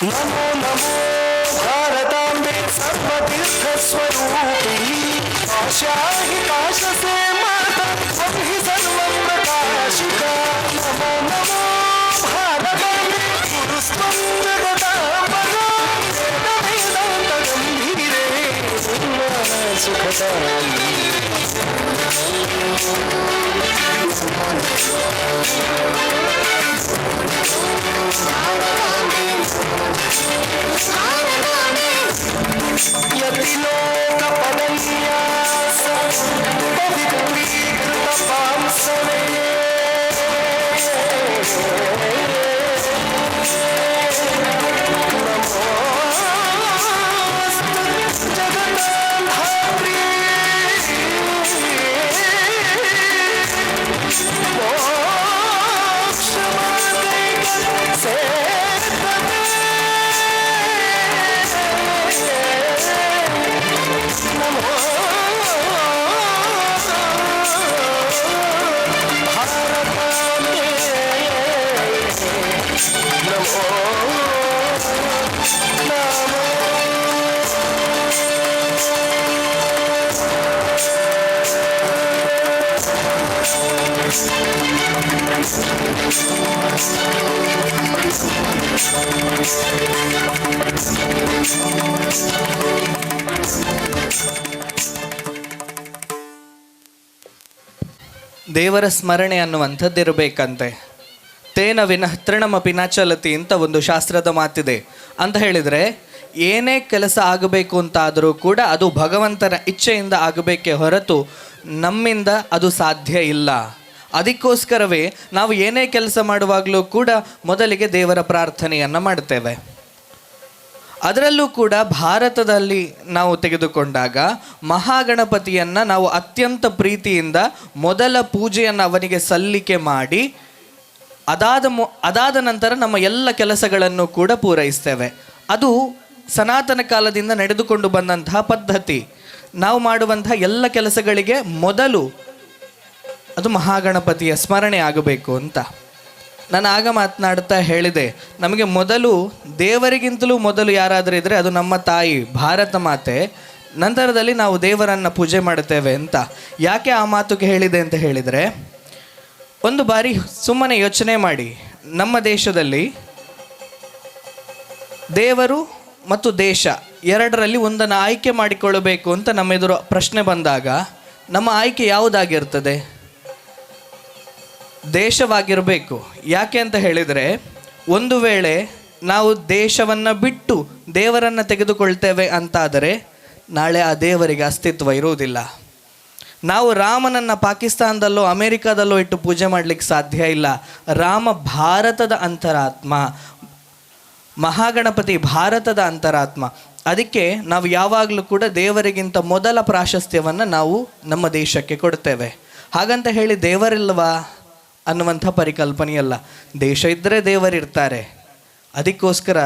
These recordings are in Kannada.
नमो नमो भारतांबे सर्वतीर्थस्वरूपिणी आशा ही काश से माता सब ही सर्व प्रकाशिका नमो नमो भारतांबे गुरुस्त्वं जगदांबगा वेद वेदांत गंभीरे सुखदायिनी यतिलोक पदन्यास पवित्रीकृत पांसवे नमोस्तु जगन्नाथात्रे मोक्षमार्गे से ದೇವರ ಸ್ಮರಣೆ ಅನ್ನುವಂಥದ್ದಿರಬೇಕಂತೆ. ತೇನ ವಿನಃ ತೃಣಮಪಿ ನ ಚಲತಿ ಅಂತ ಒಂದು ಶಾಸ್ತ್ರದ ಮಾತಿದೆ. ಅಂತ ಹೇಳಿದರೆ ಏನೇ ಕೆಲಸ ಆಗಬೇಕು ಅಂತಾದರೂ ಕೂಡ ಅದು ಭಗವಂತನ ಇಚ್ಛೆಯಿಂದ ಆಗಬೇಕೇ ಹೊರತು ನಮ್ಮಿಂದ ಅದು ಸಾಧ್ಯ ಇಲ್ಲ. ಅದಕ್ಕೋಸ್ಕರವೇ ನಾವು ಏನೇ ಕೆಲಸ ಮಾಡುವಾಗಲೂ ಕೂಡ ಮೊದಲಿಗೆ ದೇವರ ಪ್ರಾರ್ಥನೆಯನ್ನು ಮಾಡ್ತೇವೆ. ಅದರಲ್ಲೂ ಕೂಡ ಭಾರತದಲ್ಲಿ ನಾವು ತೆಗೆದುಕೊಂಡಾಗ ಮಹಾಗಣಪತಿಯನ್ನು ನಾವು ಅತ್ಯಂತ ಪ್ರೀತಿಯಿಂದ ಮೊದಲ ಪೂಜೆಯನ್ನು ಅವನಿಗೆ ಸಲ್ಲಿಕೆ ಮಾಡಿ ಅದಾದ ನಂತರ ನಮ್ಮ ಎಲ್ಲ ಕೆಲಸಗಳನ್ನು ಕೂಡ ಪೂರೈಸ್ತೇವೆ. ಅದು ಸನಾತನ ಕಾಲದಿಂದ ನಡೆದುಕೊಂಡು ಬಂದಂತಹ ಪದ್ಧತಿ. ನಾವು ಮಾಡುವಂತಹ ಎಲ್ಲ ಕೆಲಸಗಳಿಗೆ ಮೊದಲು ಅದು ಮಹಾಗಣಪತಿಯ ಸ್ಮರಣೆ ಆಗಬೇಕು ಅಂತ. ನಾನು ಆಗ ಮಾತನಾಡ್ತಾ ಹೇಳಿದೆ, ನಮಗೆ ಮೊದಲು ದೇವರಿಗಿಂತಲೂ ಮೊದಲು ಯಾರಾದರೂ ಇದ್ದರೆ ಅದು ನಮ್ಮ ತಾಯಿ ಭಾರತ ಮಾತೆ, ನಂತರದಲ್ಲಿ ನಾವು ದೇವರನ್ನು ಪೂಜೆ ಮಾಡುತ್ತೇವೆ ಅಂತ. ಯಾಕೆ ಆ ಮಾತುಗೆ ಹೇಳಿದೆ ಅಂತ ಹೇಳಿದರೆ, ಒಂದು ಬಾರಿ ಸುಮ್ಮನೆ ಯೋಚನೆ ಮಾಡಿ, ನಮ್ಮ ದೇಶದಲ್ಲಿ ದೇವರು ಮತ್ತು ದೇಶ ಎರಡರಲ್ಲಿ ಒಂದನ್ನು ಆಯ್ಕೆ ಮಾಡಿಕೊಳ್ಳಬೇಕು ಅಂತ ನಮ್ಮ ಎದುರು ಪ್ರಶ್ನೆ ಬಂದಾಗ ನಮ್ಮ ಆಯ್ಕೆ ಯಾವುದಾಗಿರ್ತದೆ? ದೇಶವಾಗಿರಬೇಕು. ಯಾಕೆ ಅಂತ ಹೇಳಿದರೆ, ಒಂದು ವೇಳೆ ನಾವು ದೇಶವನ್ನು ಬಿಟ್ಟು ದೇವರನ್ನು ತೆಗೆದುಕೊಳ್ತೇವೆ ಅಂತಾದರೆ ನಾಳೆ ಆ ದೇವರಿಗೆ ಅಸ್ತಿತ್ವ ಇರುವುದಿಲ್ಲ. ನಾವು ರಾಮನನ್ನು ಪಾಕಿಸ್ತಾನದಲ್ಲೋ ಅಮೇರಿಕಾದಲ್ಲೋ ಇಟ್ಟು ಪೂಜೆ ಮಾಡಲಿಕ್ಕೆ ಸಾಧ್ಯ ಇಲ್ಲ. ರಾಮ ಭಾರತದ ಅಂತರಾತ್ಮ, ಮಹಾಗಣಪತಿ ಭಾರತದ ಅಂತರಾತ್ಮ. ಅದಕ್ಕೆ ನಾವು ಯಾವಾಗಲೂ ಕೂಡ ದೇವರಿಗಿಂತ ಮೊದಲ ಪ್ರಾಶಸ್ತ್ಯವನ್ನು ನಾವು ನಮ್ಮ ದೇಶಕ್ಕೆ ಕೊಡ್ತೇವೆ. ಹಾಗಂತ ಹೇಳಿ ದೇವರಿಲ್ವಾ ಅನ್ನುವಂಥ ಪರಿಕಲ್ಪನೆಯಲ್ಲ. ದೇಶ ಇದ್ದರೆ ದೇವರಿರ್ತಾರೆ. ಅದಕ್ಕೋಸ್ಕರ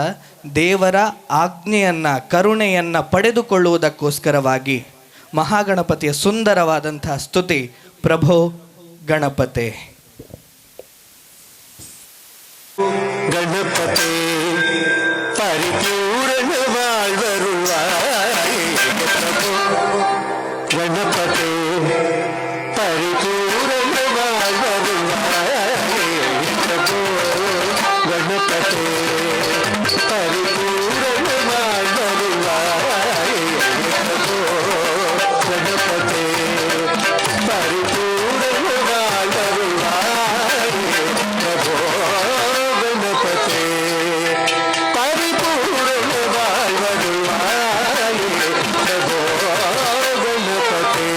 ದೇವರ ಆಜ್ಞೆಯನ್ನು ಕರುಣೆಯನ್ನು ಪಡೆದುಕೊಳ್ಳುವುದಕ್ಕೋಸ್ಕರವಾಗಿ ಮಹಾಗಣಪತಿಯ ಸುಂದರವಾದಂಥ ಸ್ತುತಿ ಪ್ರಭೋ ಗಣಪತೆ. ಗಣಪತೆ ಪರಿಪೂರ್ಣ வாழ்வருள்வாய் ಪ್ರಭೋ ಗಣಪತೆ ಪರಿಪೂರ್ಣ வாழ்வருள்வாய் ಪ್ರಭೋ ಗಣಪತೆ ಪರಿಪೂರ್ಣ வாழ்வருள்வாய் ಪ್ರಭೋ ಗಣಪತೆ ಪರಿಪೂರ್ಣ வாழ்வருள்வாய் ಪ್ರಭೋ ಗಣಪತೆ ಪರಿಪೂರ್ಣ வாழ்வருள்வாய் ಪ್ರಭೋ ಗಣಪತೆ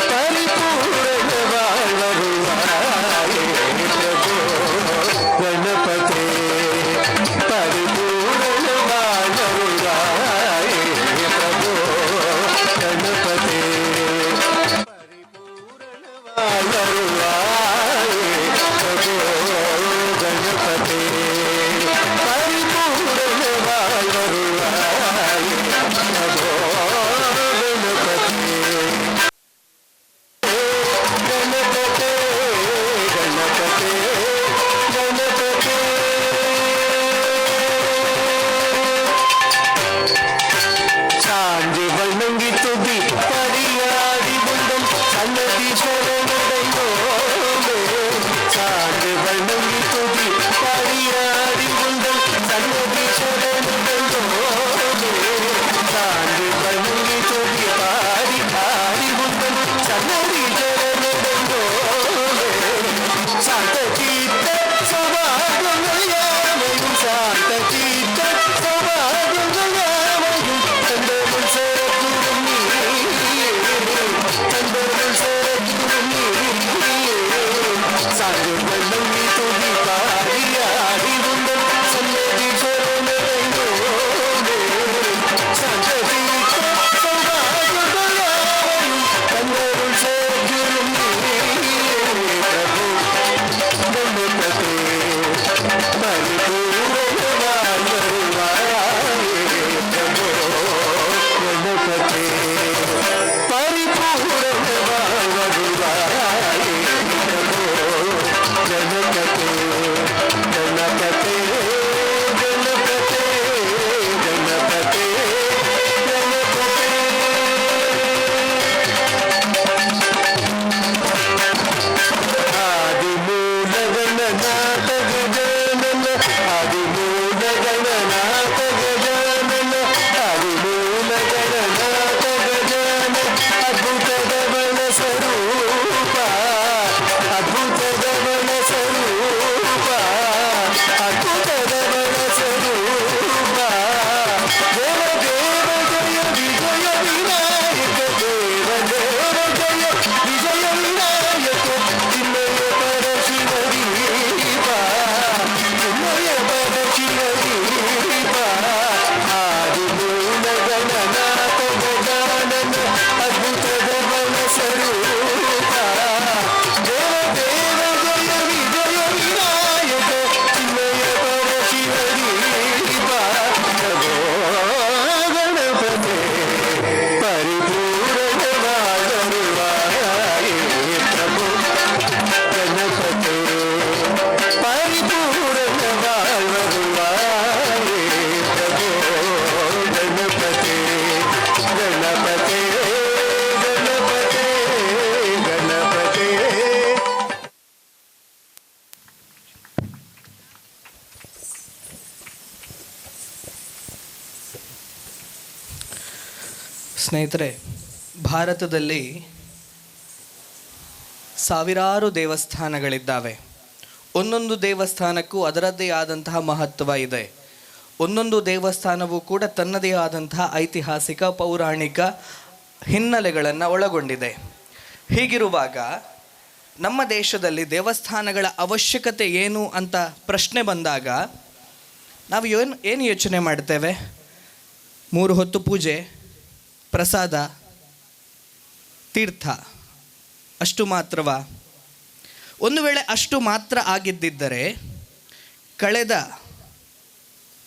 ಪರಿಪೂರ್ಣ வாழ்வருள்வாய் ಪ್ರಭೋ ಗಣಪತೆ ಪರಿಪೂರ್ಣ வாழ்வருள்வாய் ಪ್ರಭೋ ಗಣಪತೆ வாழ்வருள்வாய் ಪ್ರಭೋ ಗಣಪತೆ ಪರಿಪೂರ್ಣ வாழ்வருள்வாய் ಪ್ರಭೋ ಗಣಪತೆ ಗಣಪತೆ ಗಣಪತೆ சாந்தி வண்ணங்கி துதி பரியாடி புண்டம் சன்னதி சரணடைந்தோமே. சாந்தி வண்ணங்கி துதி பரியாடி புண்டம் சன்னதி சரணடைந்தோமே. சாந்தி வண்ணங்கி துதி பாடி ஆடி புண்டம் சன்னதி சரணடைந்தோமே. சாந்த சீத்த சௌபாகியங்கள் யாவையும் சாந்த சீத்த சௌபாகியங்கள் யாவையும் தந்தருள் சேரக்கூடும் நீ, தந்தருள் சேரக்கூடும் நீ. சாந்தி வண்ணங்கி துதி பாடி ஆடி புண்டம் சன்னதி சரணடைந்தோமே. சாந்த சீத்த சௌபாகியங்கள் யாவையும் தந்தருள் சேரக்கூடும் நீ. பிரபு ಗಣಪತೆ ಪರಿಪೂರ್ಣ வாழ்வருள்வாய் ಪ್ರಭೋ ಗಣಪತೆ ಪರಿಪೂರ್ಣ வாழ்வருள்வாய் ಪ್ರಭೋ ಗಣಪತೆ ಗಣಪತೆ ಗಣಪತೆ ಗಣಪತೆ ಗಣಪತೆ ಆದಿಮೂಲ ಗಣನಾಥ ಗಜಾನನ ಆದಿಮೂಲ ಗಣನಾಥ ಗಜಾನನ ಆದಿಮೂಲ ಗಣನಾಥ ಗಜಾನನ ಅದ್ಭುತದ ಬಲ ಸ್ವರೂಪ ಅದ್ಭುತದ ಬಲ ಸ್ವರೂಪ ಅದ್ಭುತದ ಬಲ ಸ್ವರೂಪ ದೇವ ದೇವ ಜಯ ವಿಜಯ ವಿನಾಯಕ ದೇವ ದೇವ ಜಯ ವಿಜಯ ವಿನಾಯಕ ಸ್ನೇಹಿತರೆ, ಭಾರತದಲ್ಲಿ ಸಾವಿರಾರು ದೇವಸ್ಥಾನಗಳಿದ್ದಾವೆ. ಒಂದೊಂದು ದೇವಸ್ಥಾನಕ್ಕೂ ಅದರದ್ದೇ ಆದಂತಹ ಮಹತ್ವ ಇದೆ. ಒಂದೊಂದು ದೇವಸ್ಥಾನವೂ ಕೂಡ ತನ್ನದೇ ಆದಂತಹ ಐತಿಹಾಸಿಕ ಪೌರಾಣಿಕ ಹಿನ್ನೆಲೆಗಳನ್ನು ಒಳಗೊಂಡಿದೆ. ಹೀಗಿರುವಾಗ ನಮ್ಮ ದೇಶದಲ್ಲಿ ದೇವಸ್ಥಾನಗಳ ಅವಶ್ಯಕತೆ ಏನು ಅಂತ ಪ್ರಶ್ನೆ ಬಂದಾಗ ನಾವು ಏನು ಯೋಚನೆ ಮಾಡ್ತೇವೆ? 3 ಹೊತ್ತು ಪೂಜೆ, ಪ್ರಸಾದ, ತೀರ್ಥ, ಅಷ್ಟು ಮಾತ್ರವಾ? ಒಂದು ವೇಳೆ ಅಷ್ಟು ಮಾತ್ರ ಆಗಿದ್ದಿದ್ದರೆ ಕಳೆದ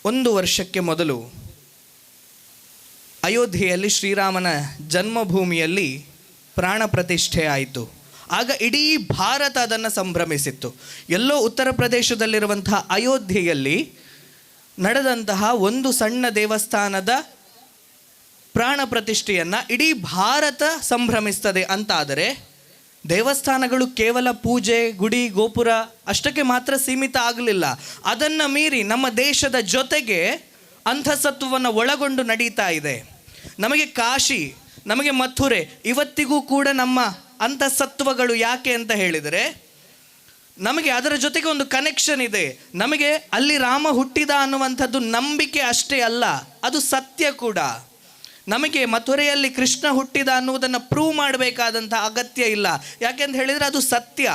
1 ವರ್ಷಕ್ಕೆ ಮೊದಲು ಅಯೋಧ್ಯೆಯಲ್ಲಿ ಶ್ರೀರಾಮನ ಜನ್ಮಭೂಮಿಯಲ್ಲಿ ಪ್ರಾಣ ಪ್ರತಿಷ್ಠೆ ಆಯಿತು. ಆಗ ಇಡೀ ಭಾರತ ಅದನ್ನು ಸಂಭ್ರಮಿಸಿತ್ತು. ಎಲ್ಲೋ ಉತ್ತರ ಪ್ರದೇಶದಲ್ಲಿರುವಂತಹ ಅಯೋಧ್ಯೆಯಲ್ಲಿ ನಡೆದಂತಹ ಒಂದು ಸಣ್ಣ ದೇವಸ್ಥಾನದ ಪ್ರಾಣ ಪ್ರತಿಷ್ಠೆಯನ್ನು ಇಡೀ ಭಾರತ ಸಂಭ್ರಮಿಸ್ತದೆ ಅಂತಾದರೆ, ದೇವಸ್ಥಾನಗಳು ಕೇವಲ ಪೂಜೆ, ಗುಡಿ, ಗೋಪುರ ಅಷ್ಟಕ್ಕೆ ಮಾತ್ರ ಸೀಮಿತ ಆಗಲಿಲ್ಲ. ಅದನ್ನು ಮೀರಿ ನಮ್ಮ ದೇಶದ ಜೊತೆಗೆ ಅಂತಃಸತ್ವವನ್ನು ಒಳಗೊಂಡು ನಡೀತಾ ಇದೆ. ನಮಗೆ ಕಾಶಿ, ನಮಗೆ ಮಥುರೆ ಇವತ್ತಿಗೂ ಕೂಡ ನಮ್ಮ ಅಂತಃಸತ್ವಗಳು ಯಾಕೆ ಅಂತ ಹೇಳಿದರೆ, ನಮಗೆ ಅದರ ಜೊತೆಗೆ ಒಂದು ಕನೆಕ್ಷನ್ ಇದೆ. ನಮಗೆ ಅಲ್ಲಿ ರಾಮ ಹುಟ್ಟಿದ ಅನ್ನುವಂಥದ್ದು ನಂಬಿಕೆ ಅಷ್ಟೇ ಅಲ್ಲ, ಅದು ಸತ್ಯ ಕೂಡ. ನಮಗೆ ಮಥುರೆಯಲ್ಲಿ ಕೃಷ್ಣ ಹುಟ್ಟಿದ ಅನ್ನುವುದನ್ನು ಪ್ರೂವ್ ಮಾಡಬೇಕಾದಂಥ ಅಗತ್ಯ ಇಲ್ಲ. ಯಾಕೆಂತ ಹೇಳಿದರೆ ಅದು ಸತ್ಯ.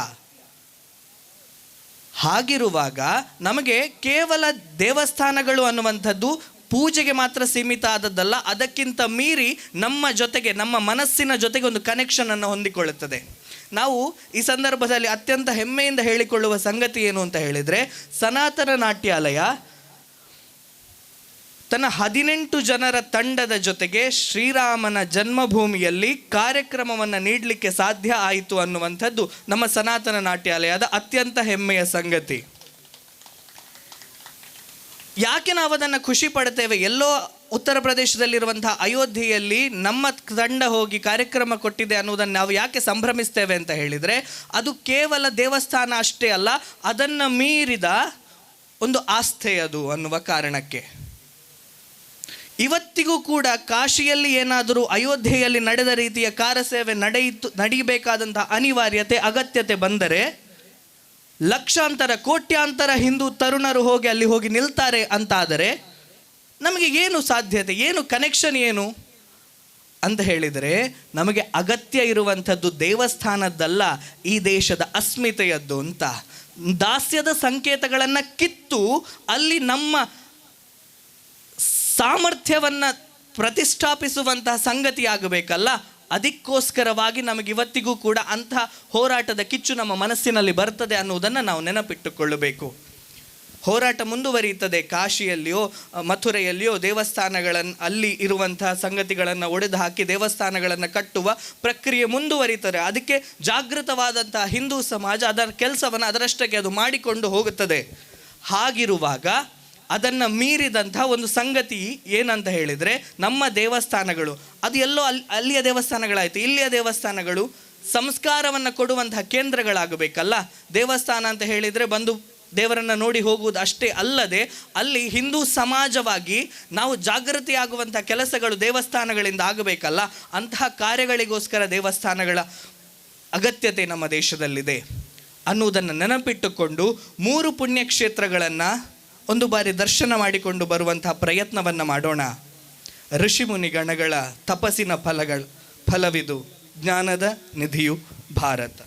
ಹಾಗಿರುವಾಗ ನಮಗೆ ಕೇವಲ ದೇವಸ್ಥಾನಗಳು ಅನ್ನುವಂಥದ್ದು ಪೂಜೆಗೆ ಮಾತ್ರ ಸೀಮಿತ ಆದದ್ದಲ್ಲ, ಅದಕ್ಕಿಂತ ಮೀರಿ ನಮ್ಮ ಜೊತೆಗೆ, ನಮ್ಮ ಮನಸ್ಸಿನ ಜೊತೆಗೆ ಒಂದು ಕನೆಕ್ಷನನ್ನು ಹೊಂದಿಕೊಳ್ಳುತ್ತದೆ. ನಾವು ಈ ಸಂದರ್ಭದಲ್ಲಿ ಅತ್ಯಂತ ಹೆಮ್ಮೆಯಿಂದ ಹೇಳಿಕೊಳ್ಳುವ ಸಂಗತಿ ಏನು ಅಂತ ಹೇಳಿದರೆ, ಸನಾತನ ನಾಟ್ಯಾಲಯ ತನ್ನ 18 ಜನರ ತಂಡದ ಜೊತೆಗೆ ಶ್ರೀರಾಮನ ಜನ್ಮಭೂಮಿಯಲ್ಲಿ ಕಾರ್ಯಕ್ರಮವನ್ನು ನೀಡಲಿಕ್ಕೆ ಸಾಧ್ಯ ಆಯಿತು ಅನ್ನುವಂಥದ್ದು ನಮ್ಮ ಸನಾತನ ನಾಟ್ಯಾಲಯದ ಅತ್ಯಂತ ಹೆಮ್ಮೆಯ ಸಂಗತಿ. ಯಾಕೆ ನಾವು ಅದನ್ನು ಖುಷಿ ಪಡ್ತೇವೆ? ಎಲ್ಲೋ ಉತ್ತರ ಪ್ರದೇಶದಲ್ಲಿರುವಂತಹ ಅಯೋಧ್ಯೆಯಲ್ಲಿ ನಮ್ಮ ತಂಡ ಹೋಗಿ ಕಾರ್ಯಕ್ರಮ ಕೊಟ್ಟಿದೆ ಅನ್ನೋದನ್ನು ನಾವು ಯಾಕೆ ಸಂಭ್ರಮಿಸ್ತೇವೆ ಅಂತ ಹೇಳಿದರೆ, ಅದು ಕೇವಲ ದೇವಸ್ಥಾನ ಅಷ್ಟೇ ಅಲ್ಲ, ಅದನ್ನು ಮೀರಿದ ಒಂದು ಆಸ್ಥೆ ಅದು ಅನ್ನುವ ಕಾರಣಕ್ಕೆ. ಇವತ್ತಿಗೂ ಕೂಡ ಕಾಶಿಯಲ್ಲಿ ಏನಾದರೂ ಅಯೋಧ್ಯೆಯಲ್ಲಿ ನಡೆದ ರೀತಿಯ ಕಾರ್ಯಸೇವೆ ನಡೀಬೇಕಾದಂತಹ ಅನಿವಾರ್ಯತೆ, ಅಗತ್ಯತೆ ಬಂದರೆ ಲಕ್ಷಾಂತರ, ಕೋಟ್ಯಾಂತರ ಹಿಂದೂ ತರುಣರು ಅಲ್ಲಿ ಹೋಗಿ ನಿಲ್ತಾರೆ ಅಂತಾದರೆ ನಮಗೆ ಏನು ಸಾಧ್ಯತೆ, ಏನು ಕನೆಕ್ಷನ್ ಏನು ಅಂತ ಹೇಳಿದರೆ, ನಮಗೆ ಅಗತ್ಯ ಇರುವಂಥದ್ದು ದೇವಸ್ಥಾನದ್ದಲ್ಲ, ಈ ದೇಶದ ಅಸ್ಮಿತೆಯದ್ದು ಅಂತ. ದಾಸ್ಯದ ಸಂಕೇತಗಳನ್ನು ಕಿತ್ತು ಅಲ್ಲಿ ನಮ್ಮ ಸಾಮರ್ಥ್ಯವನ್ನು ಪ್ರತಿಷ್ಠಾಪಿಸುವಂತಹ ಸಂಗತಿ ಆಗಬೇಕಲ್ಲ. ಅದಕ್ಕೋಸ್ಕರವಾಗಿ ನಮಗಿವತ್ತಿಗೂ ಕೂಡ ಅಂಥ ಹೋರಾಟದ ಕಿಚ್ಚು ನಮ್ಮ ಮನಸ್ಸಿನಲ್ಲಿ ಬರ್ತದೆ ಅನ್ನುವುದನ್ನು ನಾವು ನೆನಪಿಟ್ಟುಕೊಳ್ಳಬೇಕು. ಹೋರಾಟ ಮುಂದುವರಿಯುತ್ತದೆ. ಕಾಶಿಯಲ್ಲಿಯೋ ಮಥುರೆಯಲ್ಲಿಯೋ ದೇವಸ್ಥಾನಗಳನ್ನು, ಅಲ್ಲಿ ಇರುವಂತಹ ಸಂಗತಿಗಳನ್ನು ಒಡೆದು ಹಾಕಿ ದೇವಸ್ಥಾನಗಳನ್ನು ಕಟ್ಟುವ ಪ್ರಕ್ರಿಯೆ ಮುಂದುವರಿತಾರೆ. ಅದಕ್ಕೆ ಜಾಗೃತವಾದಂತಹ ಹಿಂದೂ ಸಮಾಜ ಅದರ ಕೆಲಸವನ್ನು ಅದರಷ್ಟಕ್ಕೆ ಅದು ಮಾಡಿಕೊಂಡು ಹೋಗುತ್ತದೆ. ಹಾಗಿರುವಾಗ ಅದನ್ನು ಮೀರಿದಂಥ ಒಂದು ಸಂಗತಿ ಏನಂತ ಹೇಳಿದರೆ, ನಮ್ಮ ದೇವಸ್ಥಾನಗಳು ಅದು ಎಲ್ಲೋ ಅಲ್ಲಿಯ ದೇವಸ್ಥಾನಗಳಾಯಿತು, ಇಲ್ಲಿಯ ದೇವಸ್ಥಾನಗಳು ಸಂಸ್ಕಾರವನ್ನು ಕೊಡುವಂತಹ ಕೇಂದ್ರಗಳಾಗಬೇಕಲ್ಲ. ದೇವಸ್ಥಾನ ಅಂತ ಹೇಳಿದರೆ ಬಂದು ದೇವರನ್ನು ನೋಡಿ ಹೋಗುವುದು ಅಷ್ಟೇ ಅಲ್ಲದೆ, ಅಲ್ಲಿ ಹಿಂದೂ ಸಮಾಜವಾಗಿ ನಾವು ಜಾಗೃತಿಯಾಗುವಂಥ ಕೆಲಸಗಳು ದೇವಸ್ಥಾನಗಳಿಂದ ಆಗಬೇಕಲ್ಲ. ಅಂತಹ ಕಾರ್ಯಗಳಿಗೋಸ್ಕರ ದೇವಸ್ಥಾನಗಳ ಅಗತ್ಯತೆ ನಮ್ಮ ದೇಶದಲ್ಲಿದೆ ಅನ್ನುವುದನ್ನು ನೆನಪಿಟ್ಟುಕೊಂಡು 3 ಪುಣ್ಯಕ್ಷೇತ್ರಗಳನ್ನು ಒಂದು ಬಾರಿ ದರ್ಶನ ಮಾಡಿಕೊಂಡು ಬರುವಂತಹ ಪ್ರಯತ್ನವನ್ನು ಮಾಡೋಣ. ಋಷಿಮುನಿಗಣಗಳ ತಪಸ್ಸಿನ ಫಲವಿದು, ಜ್ಞಾನದ ನಿಧಿಯು ಭಾರತ.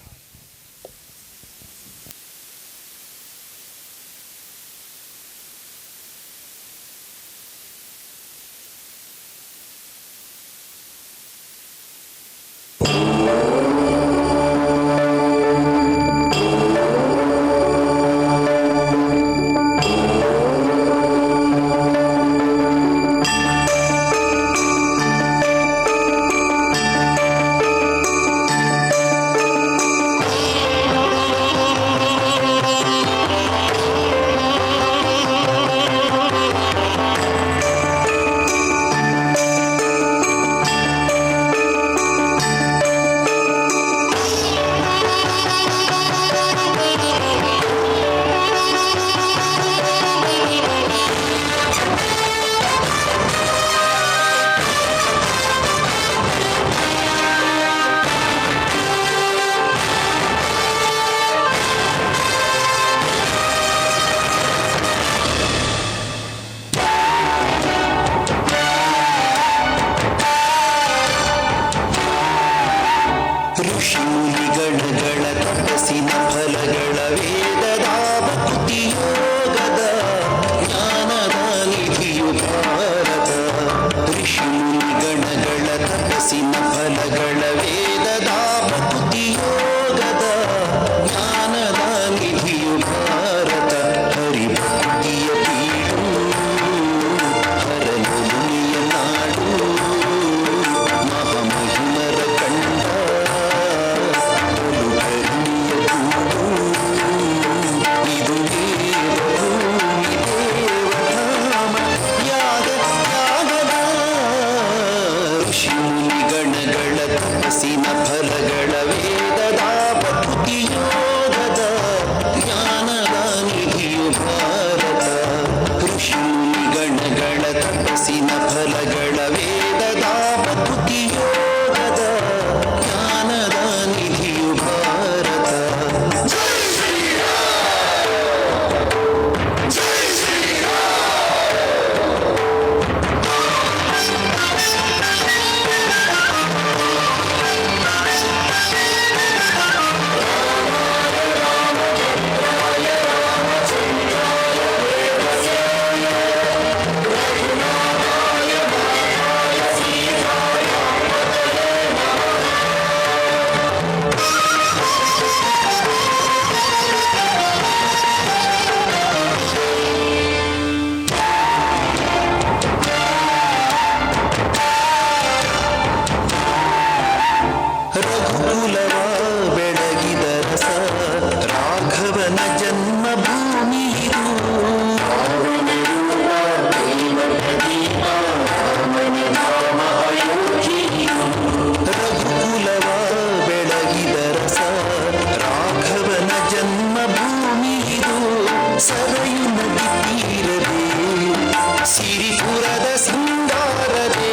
ಸಿರಿಪುರದ ಸಿಂಗಾರವೇ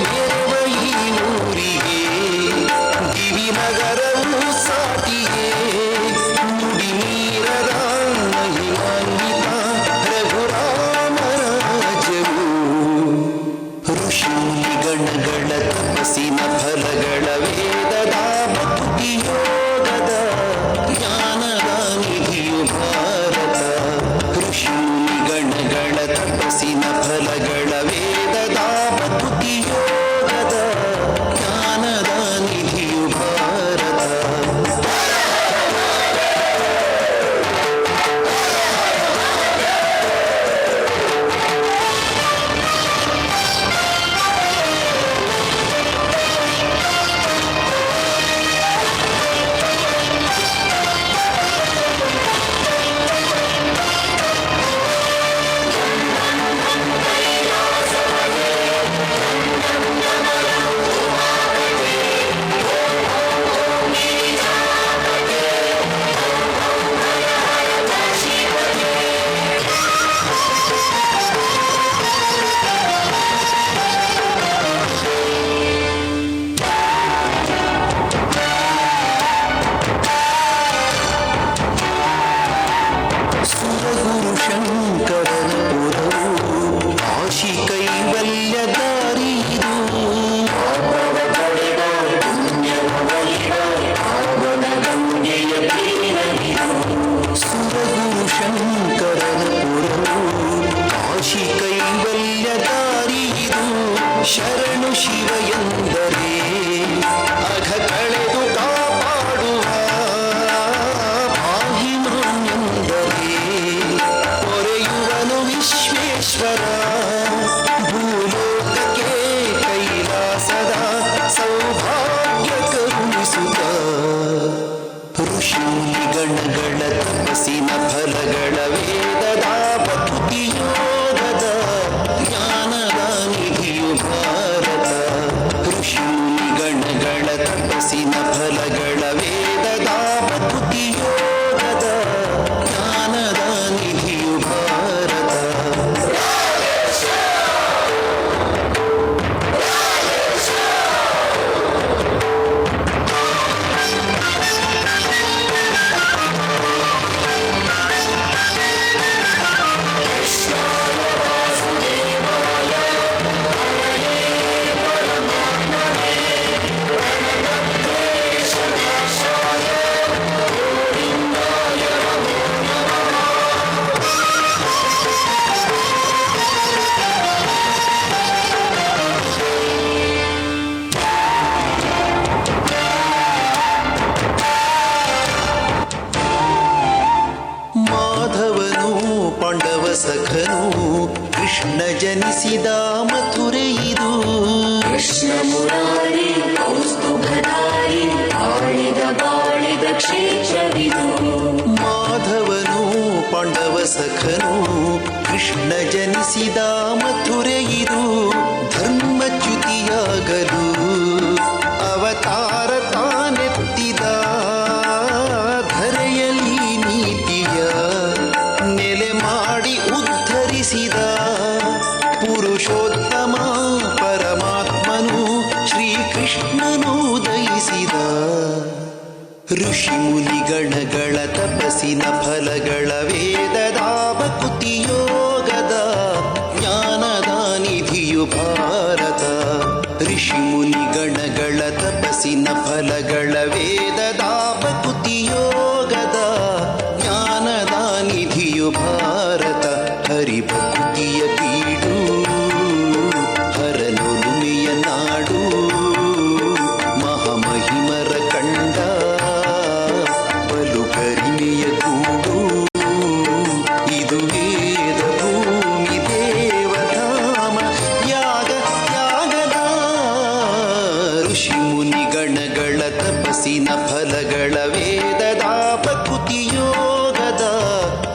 ಮೆರವ ಈ ಊರಿಗೆ ಗಿರಿನಗರವು ಸಾಟಿಯೇ ನುಡಿ ನೀರದ ಮಹಿಮಾನ್ವಿತ ರಘುರಾಮ ರಾಜವು ಋಷಿ ಗಣಗಳ ತಪಸ್ಸಿನ ಫಲಗಳ ವೇದದ ಭಕ್ತಿ ಯೋಗದ ಜ್ಞಾನದ ನಿಧಿಯು ಭಾರತ ಋಷಿ ಗಣಗಳ ತಪಸ್ಸಿನ ಫಲಗಳ ವೇದದ ಭಕ್ತಿ ಯೋಗದ ಜ್ಞಾನದ ನಿಧಿಯು ಭಾರತ ಸುರಗುರು ಶಂಕರನ ಪುರವು ಕಾಶಿ ಕೈವಲ್ಯ ದಾರಿದು ಸುರಗುರು ಶಂಕರನ ಪುರವು ಕಾಶಿ ಕೈವಲ್ಯ ದಾರಿದು ಶರಣು ಶಿವ ಎಂದರೆ ಅಘ ಕಳೆದು ಕಾಪಾಡುವ ಪಾಹಿಮಾನ್ಯಂದರೆ ಪೊರೆಯುವನು ವಿಶ್ವೇಶ್ವರ ಭೂಲೋಕಕ್ಕೆ ಕೈಲಾಸದ ಸೌಭಾಗ್ಯ ಕರುಣಿಸುತ್ತ ಋಷಿ ಗಣಗಳ ತಪಸ್ಸಿನ ಫಲಗಳ ವೇದದ ಭಕ್ತಿ ಯೋಗದ ಜ್ಞಾನದ ನಿಧಿಯು ಭಾರತ ಋಷಿ ಗಣಗಳ ತಪಸ್ಸಿನ ಫಲಗಳ ವೇದದ ಭಕ್ತಿ ಯೋಗದ ಜ್ಞಾನದ ನಿಧಿಯು ಭಾರತ ಮಾಧವನು ಪಾಂಡವ ಸಖನು ಕೃಷ್ಣ ಜನಿಸಿದ ಮಥುರೆ ಇದು ಕೃಷ್ಣ ಮುರಾರಿ ಕೌಸ್ತುಭಧಾರಿ ಬಾಳಿದ ಕ್ಷೇತ್ರವಿದು ಮಾಧವನು ಪಾಂಡವ ಸಖನು ಕೃಷ್ಣ ಜನಿಸಿದ ಮಥುರೆ ಇದು ಧರ್ಮಚ್ಯುತಿಯಾಗಲು ಅವತಾರ ತಾನೆತ್ತಿದ ಧರೆಯಲ್ಲಿ ನೀತಿಯ ನೆಲೆ ಮಾಡಿ ಉದ್ಧರಿಸಿದ ಪುರುಷೋತ್ತಮ ಪರಮಾತ್ಮನು ಶ್ರೀಕೃಷ್ಣನು ದಯಿಸಿದ ಋಷಿ ಮುನಿ ಗಣಗಳ ತಪಸ್ಸಿನ ಫಲಗಳ ವೇದದ ಭಕ್ತಿ ಯೋಗದ ಜ್ಞಾನದ ನಿಧಿಯು ಭಾರತ ಋಷಿ ಮುನಿ ಗಣಗಳ ತಪಸ್ಸಿನ ಫಲಗಳ ವೇದದ ಭಕ್ತಿ ಯೋಗದ ಜ್ಞಾನದ ನಿಧಿಯು ಭಾರತ ಹರಿಭಕ್ತಿಯ ಬೀಡು ಹರನೊಲುಮೆಯ ನಾಡು ಮಹಾಮಹಿಮರ ಕಂಡ ಬಲು ಕರಿಮೆಯ ಕೂಡು ಇದು ವೇದ ಭೂಮಿ ದೇವಧಾಮ ಯಾಗದ ಋಷಿ ಮುನಿ ಗಣಗಳ ತಪಸ್ಸಿನ ಫಲಗಳ ವೇದದ ಭಕ್ತಿ ಯೋಗದ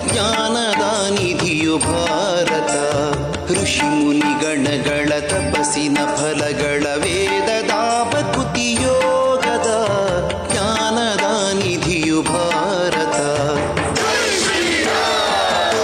ಜ್ಞಾನದ ನಿಧಿಯು ಭಾರತ ಋಷಿ ಮುನಿ ಗಣಗಳ ತಪಸ್ಸಿನ ಫಲಗಳ ವೇದದ ಭಕ್ತಿ ಯೋಗದ ಜ್ಞಾನದ ನಿಧಿಯು ಭಾರತ ಜೈ ಶ್ರೀರಾಮ್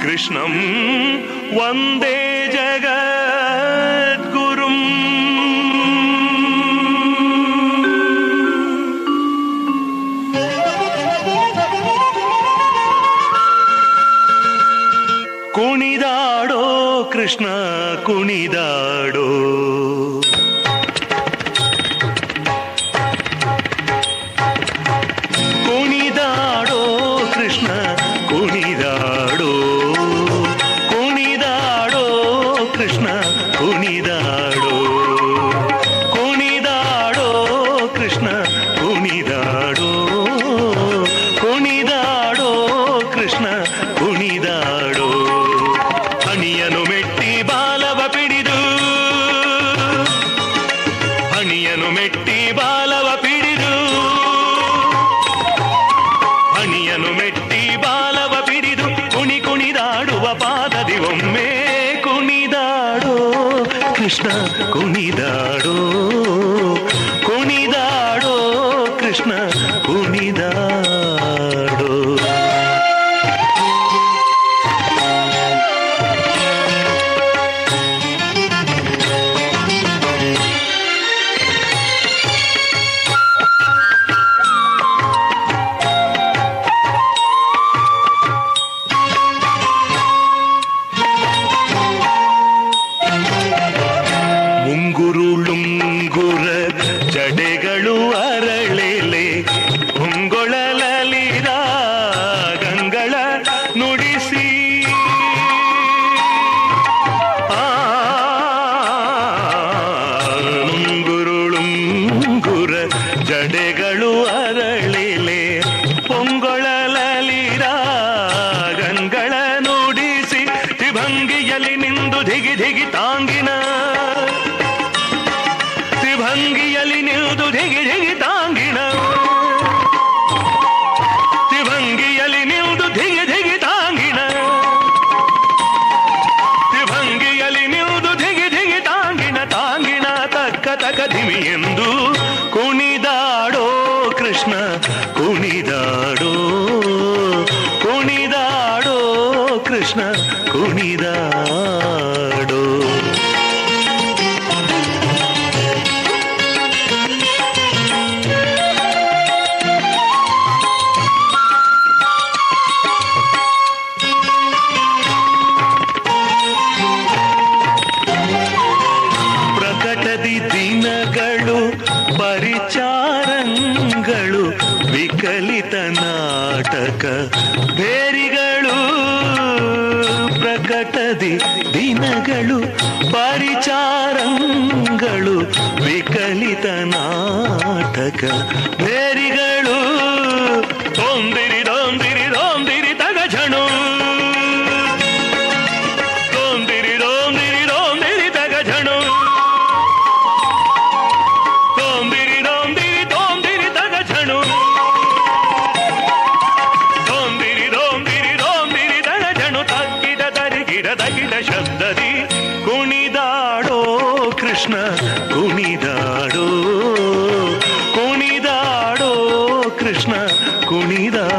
कृष्णं वन्दे जगद्गुरुम् ಕುಣಿದಾಡೋ ಕೃಷ್ಣ ಕುಣಿದಾಡೋ ಕುಣಿದಾಡೋ ಕೃಷ್ಣ ಕುಣಿದಾಡೋ ಕುಣಿದಾಡೋ ಕೃಷ್ಣ ಕುಣಿದಾಡೋ ಕುಣಿದಾಡೋ ಕೃಷ್ಣ ಕುಣಿದಾಡೋ ಕುಣಿದಾಡೋ ಕೃಷ್ಣ ಕುಣಿದಾಡೋ ಹಣಿಯನು ಮೆಟ್ಟಿ ಬಾಲವ ಪಿಡಿದು ಹಣಿಯನು ಮೆಟ್ಟಿ ಬಾಲವ ಪಿಡಿದು ಹಣಿಯನು ಮೆಟ್ಟಿ ಬಾಲವ ಪಿಡಿದು ಕುಣಿ ಕುಣಿದಾಡುವ ಪಾದದಿ ಒಮ್ಮೆ ಕುಣಿದಾಡೋ ಕೃಷ್ಣ ಕುಣಿದಾಡೋ ಕುಣಿದಾಡೋ ಕೃಷ್ಣ ಕುಣಿದಾಡೋ ಮುಂಗುರುಳುಂಗುರ ಜಡೆಗಳು ಅರಳೆಲೆ ಹೊಂಗೊಳಲಿದ ಗಂಗಳ ನುಡಿಸಿ ಮುಂಗುರುಳುಂಗುರ ಜಡೆಗಳು ಅರಳೆಲೆ ಹೊಂಗೊಳಲಿದ ಗಂಗಳ ನುಡಿಸಿ ತ್ರಿಭಂಗಿಯಲ್ಲಿ ನಿಂದು ಧಿಗಿ ಧಿಗಿ ತಾಂಗಿನ ತ್ರಿಭಂಗಿಯಲ್ಲಿ ನಿಲ್ದು ಧಿಗಿ ಧಿಗಿ ತಾಂಗಿಣ ತ್ರಿಭಂಗಿಯಲ್ಲಿ ನಿಲ್ದು ಧಿಗಿ ಧಿಗಿ ತಾಂಗಿಣ ತ್ರಿಭಂಗಿಯಲ್ಲಿ ನಿಲ್ದು ಧಿಗಿ ಧಿಗಿ ತಾಂಗಿಣ ತಾಂಗಿಣ ತಕ್ಕ ತಕ ಧಿಮಿ ಎಂದು ಕುಣಿದಾಡೋ ಕೃಷ್ಣ ಕುಣಿದಾಡೋ ಕುಣಿದಾಡೋ ಕೃಷ್ಣ ಕುಣಿದಾಡೋ ಪ್ರಕಟದಿ ದಿನಗಳು ಪರಿಚಾರಂಗಳು ವಿಕಲಿತ ನಾಟಕ ಬೇರಿಗಳು ಪ್ರಕಟದಿ ದಿನಗಳು ಪರಿಚಾರಂಗಳು ವಿಕಲಿತ ನಾಟಕ ಬೇರಿಗಳು ತೊಂದಿರಿ ದೊಂದಿರಿ ದೊಂದಿರಿ ತಗಜಣು ತೊಂದಿರಿ ದೊಂದಿರಿ ದೊಂದಿರಿ ತಗಜಣು ತೊಂದಿರಿ ದೊಂದಿರಿ ದೊಂದಿರಿ ತಗಜಣು ತೊಂದಿರಿ ದೊಂದಿರಿ ದೊಂದಿರಿ ತಗಜಣು ತಗ್ಗಿದ ತರಿಗಿಡ ತಗಿದ ಶಬ್ದದಿ ಕುಣಿದಾಡೋ ಕೃಷ್ಣ ಕುಣಿದಾಡೋ ಕುಣಿದಾಡೋ ಕೃಷ್ಣ ಕುಣಿದಾಡೋ